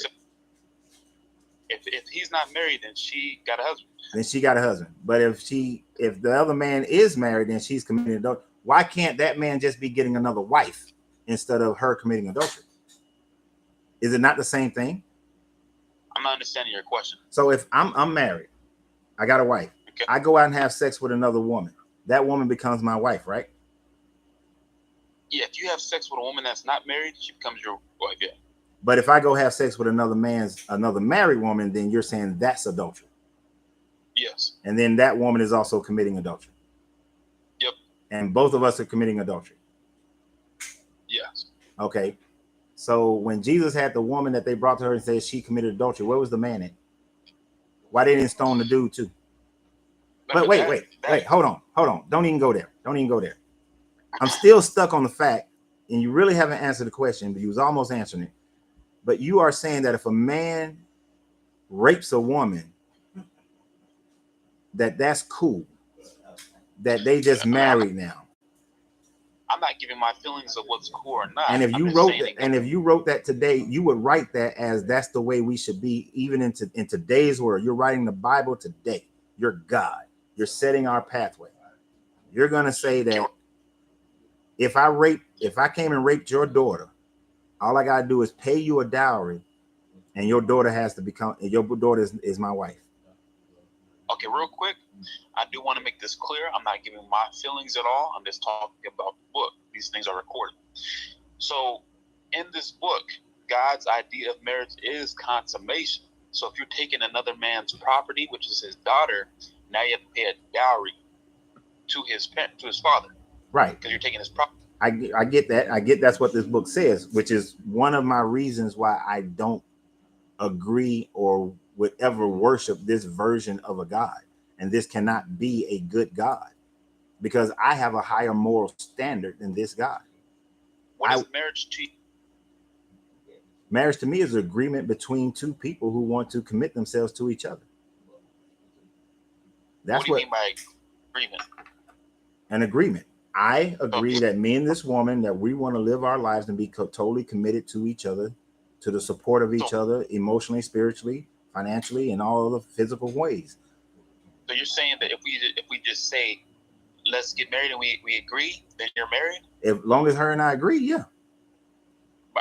If he's not married, then she got a husband. Then she got a husband. But if the other man is married, then she's committing adultery. Why can't that man just be getting another wife instead of her committing adultery? Is it not the same thing? I'm not understanding your question. So if I'm married, I got a wife. Okay. I go out and have sex with another woman. That woman becomes my wife, right? Yeah, if you have sex with a woman that's not married, she becomes your wife, yeah. But if I go have sex with another married woman, then you're saying that's adultery. Yes. And then that woman is also committing adultery. Yep. And both of us are committing adultery. Yes. Okay. So when Jesus had the woman that they brought to her and said she committed adultery, where was the man at? Why they didn't stone the dude too? But wait, hold on. Don't even go there. I'm still stuck on the fact, and you really haven't answered the question, but you was almost answering it. But you are saying that if a man rapes a woman, that's cool, that they just married now. I'm not giving my feelings of what's cool or not. And if you wrote that today, you would write that as that's the way we should be, even in today's world. You're writing the Bible today. You're God. You're setting our pathway. You're gonna say that if I came and raped your daughter, all I gotta do is pay you a dowry, and your daughter is my wife. Okay, real quick, I do want to make this clear. I'm not giving my feelings at all. I'm just talking about the book. These things are recorded. So in this book, God's idea of marriage is consummation. So if you're taking another man's property, which is his daughter, now you have to pay a dowry to his father. Right. Because you're taking his property. I get that. I get that's what this book says, which is one of my reasons why I don't agree or would ever worship this version of a God. And this cannot be a good God, because I have a higher moral standard than this God. What is marriage to you? Marriage to me is an agreement between two people who want to commit themselves to each other. That's what do you mean by agreement? An agreement. I agree that me and this woman, that we want to live our lives and be totally committed to each other, to the support of each other, emotionally, spiritually, financially, and all the physical ways. So you're saying that if we just say, let's get married, and we agree, then you're married? As long as her and I agree, yeah.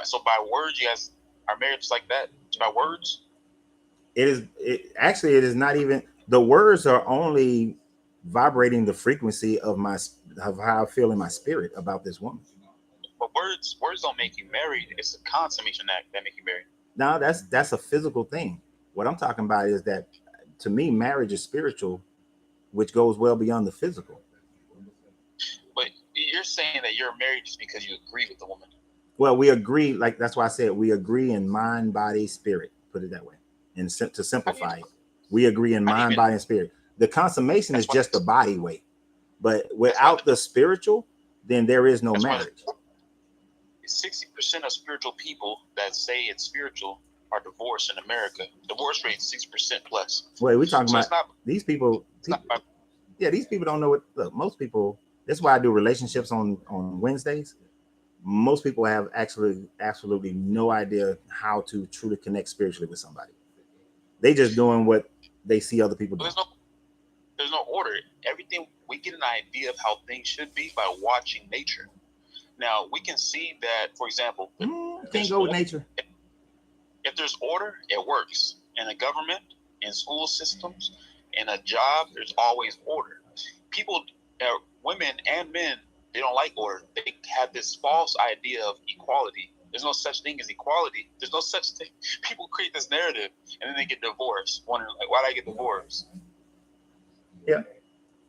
So by words, you guys are married just like that? It's by words? It is not even, the words are only vibrating the frequency of how I feel in my spirit about this woman. But words don't make you married. It's a consummation act that make you married. No, that's a physical thing. What I'm talking about is that, to me, marriage is spiritual, which goes well beyond the physical. But you're saying that you're married just because you agree with the woman. Well, we agree, like that's why I said we agree in mind, body, spirit. Put it that way. And to simplify it, we agree in mind, body, and spirit. The consummation is just the body weight. But without the spiritual, then there is no marriage. 60% of spiritual people that say it's spiritual are divorced in America. Divorce rate is 6% plus. Wait, we're talking about these people. These people don't know what. Look, most people. That's why I do relationships on Wednesdays. Most people have absolutely no idea how to truly connect spiritually with somebody. They just doing what they see other people do. There's no order. Everything, we get an idea of how things should be by watching nature. Now we can see that, for example, can't go with nature. If there's order, it works. In a government, in school systems, in a job, there's always order. People, women and men, they don't like order. They have this false idea of equality. There's no such thing as equality. There's no such thing. People create this narrative and then they get divorced, wondering, like, why did I get divorced? Yeah.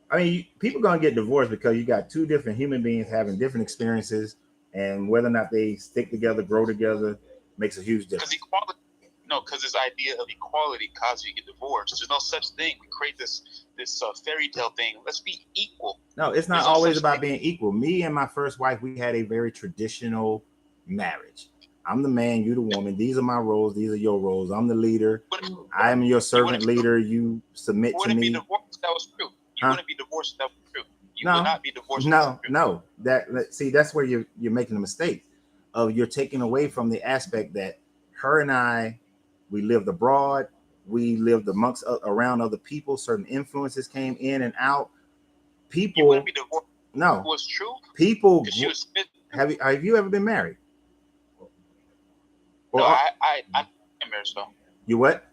I mean, people going to get divorced because you got two different human beings having different experiences, and whether or not they stick together, grow together, makes a huge difference. Because this idea of equality causes you to get divorced. There's no such thing. We create this fairy tale thing. Let's be equal. No, it's not always about being equal. Me and my first wife, we had a very traditional marriage. I'm the man, you the woman. These are my roles. These are your roles. I'm the leader. I'm your servant leader. You submit to me. You wouldn't be divorced if that was true. You wouldn't be divorced if that was true. You would not be divorced. No. That's where you're making a mistake. You're taking away from the aspect that her and I, we lived abroad. We lived around other people. Certain influences came in and out. People. You wouldn't be divorced. No. It was true. People. Have you ever been married? No, I'm married, so. You what?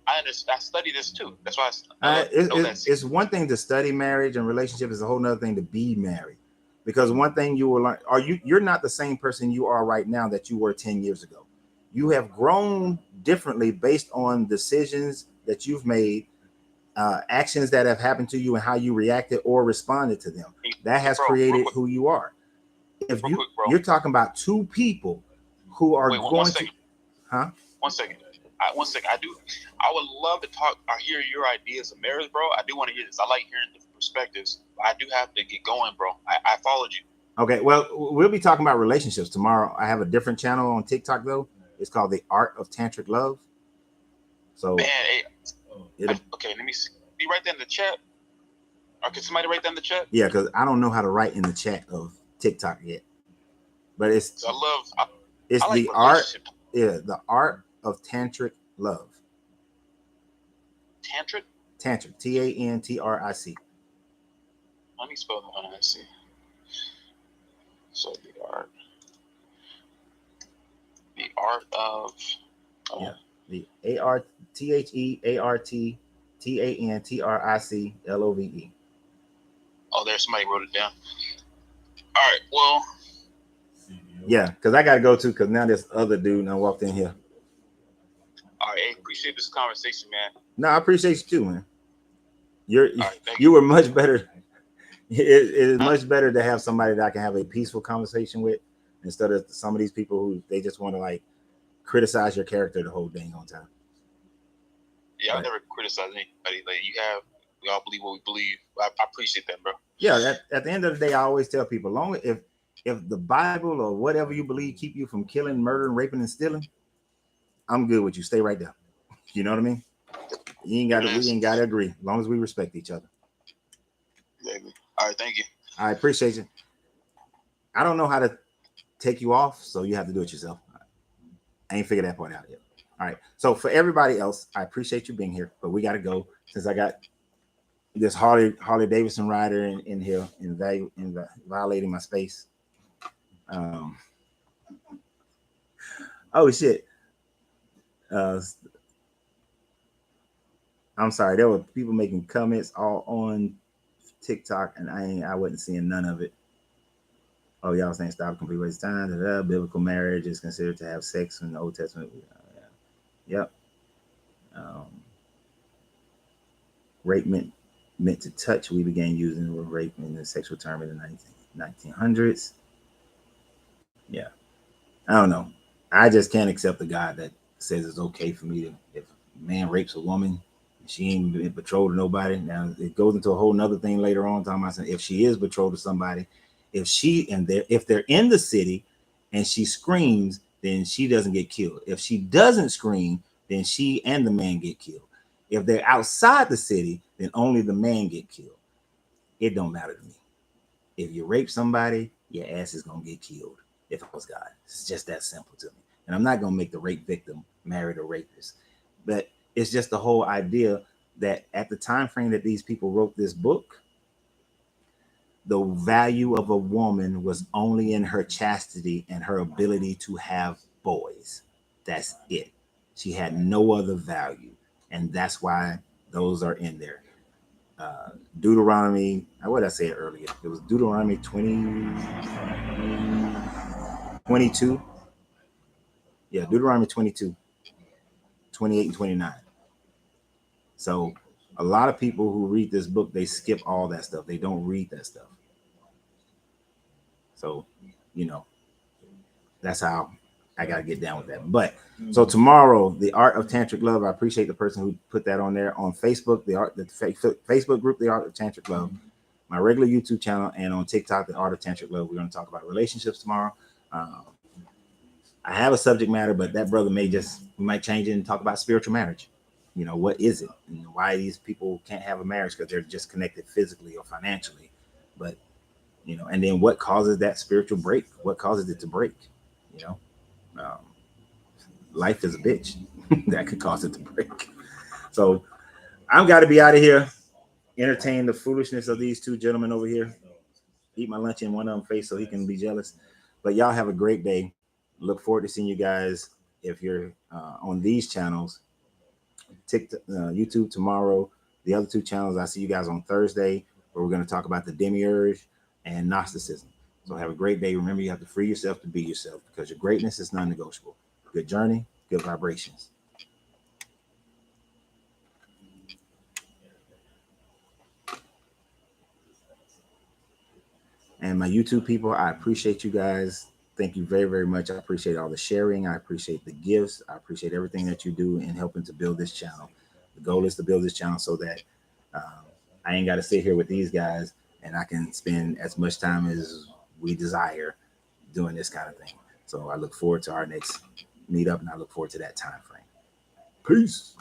I understand. I study this too. That's why it's one thing to study marriage and relationship. Is a whole nother thing to be married. Because one thing you will learn, you're not the same person you are right now that you were 10 years ago. You have grown differently based on decisions that you've made actions that have happened to you and how you reacted or responded to them. That has created who you are. If you're talking about two people who are going to, huh? 1 second. 1 second. I would love to talk or hear your ideas of marriage, bro. I do want to hear this. I like hearing different perspectives. I do have to get going, bro. I followed you. Okay, well, we'll be talking about relationships tomorrow. I have a different channel on TikTok though. It's called The Art of Tantric Love. So, man, okay, let me see. Be right there in the chat. Or can somebody write that in the chat? Yeah, because I don't know how to write in the chat of TikTok yet. But it's the art. Yeah, The Art of Tantric Love. Tantric? Tantric. Tantric. Let me spell that one. Let's see. So the art of yeah, the ARTHEARTTANTRICLOVE. Oh, there's somebody wrote it down. All right, well, yeah, because I gotta go too. Because now this other dude now walked in here. All right, hey, appreciate this conversation, man. No, I appreciate you too, man. You were much better. It is much better to have somebody that I can have a peaceful conversation with instead of some of these people who they just want to like criticize your character the whole dang on time. Yeah, I never criticize anybody. Like we all believe what we believe. I appreciate that, bro. Yeah, at the end of the day, I always tell people, long if the Bible or whatever you believe keep you from killing, murdering, raping, and stealing, I'm good with you. Stay right there. You know what I mean? We ain't got to agree as long as we respect each other. Exactly. All right, thank you. I appreciate you. I don't know how to take you off, so you have to do it yourself. I ain't figured that part out yet. All right. So for everybody else, I appreciate you being here, but we got to go since I got this Harley Davidson rider in here violating my space. Oh shit. I'm sorry. There were people making comments all on TikTok, and I wasn't seeing none of it. Oh, y'all saying stop complete waste of time. Biblical marriage is considered to have sex in the Old Testament. Yep. Rape meant to touch. We began using the word rape in the sexual term in the 1900s. Yeah. I don't know. I just can't accept the God that says it's okay for me to, if a man rapes a woman, she ain't been betrothed to nobody. Now it goes into a whole nother thing later on, talking about if she is betrothed to somebody, if they're in the city and she screams, then she doesn't get killed. If she doesn't scream, then she and the man get killed. If they're outside the city, then only the man get killed. It don't matter to me. If you rape somebody, your ass is gonna get killed. If I was God, it's just that simple to me. And I'm not gonna make the rape victim marry the rapist, but it's just the whole idea that at the time frame that these people wrote this book, the value of a woman was only in her chastity and her ability to have boys. That's it. She had no other value, and that's why those are in there. Deuteronomy, what did I say earlier? It was Deuteronomy 22. Yeah, Deuteronomy 22, 28 and 29. So a lot of people who read this book, they skip all that stuff. They don't read that stuff. So, that's how I got to get down with that. But so tomorrow, The Art of Tantric Love. I appreciate the person who put that on there on Facebook, the Facebook group, The Art of Tantric Love, my regular YouTube channel, and on TikTok, The Art of Tantric Love. We're going to talk about relationships tomorrow. I have a subject matter, but that brother we might change it and talk about spiritual marriage. What is it and why these people can't have a marriage because they're just connected physically or financially. But, and then what causes that spiritual break? What causes it to break? Life is a bitch. That could cause it to break. So I've got to be out of here, entertain the foolishness of these two gentlemen over here, eat my lunch in one of them face so he can be jealous. But y'all have a great day. Look forward to seeing you guys if you're on these channels. TikTok, YouTube tomorrow. The other two channels, I see you guys on Thursday, where we're going to talk about the demiurge and Gnosticism. So have a great day. Remember, you have to free yourself to be yourself because your greatness is non-negotiable. Good journey, good vibrations. And my YouTube people, I appreciate you guys. Thank you very, very much. I appreciate all the sharing. I appreciate the gifts. I appreciate everything that you do in helping to build this channel. The goal is to build this channel so that I ain't got to sit here with these guys and I can spend as much time as we desire doing this kind of thing. So I look forward to our next meetup, and I look forward to that time frame. Peace.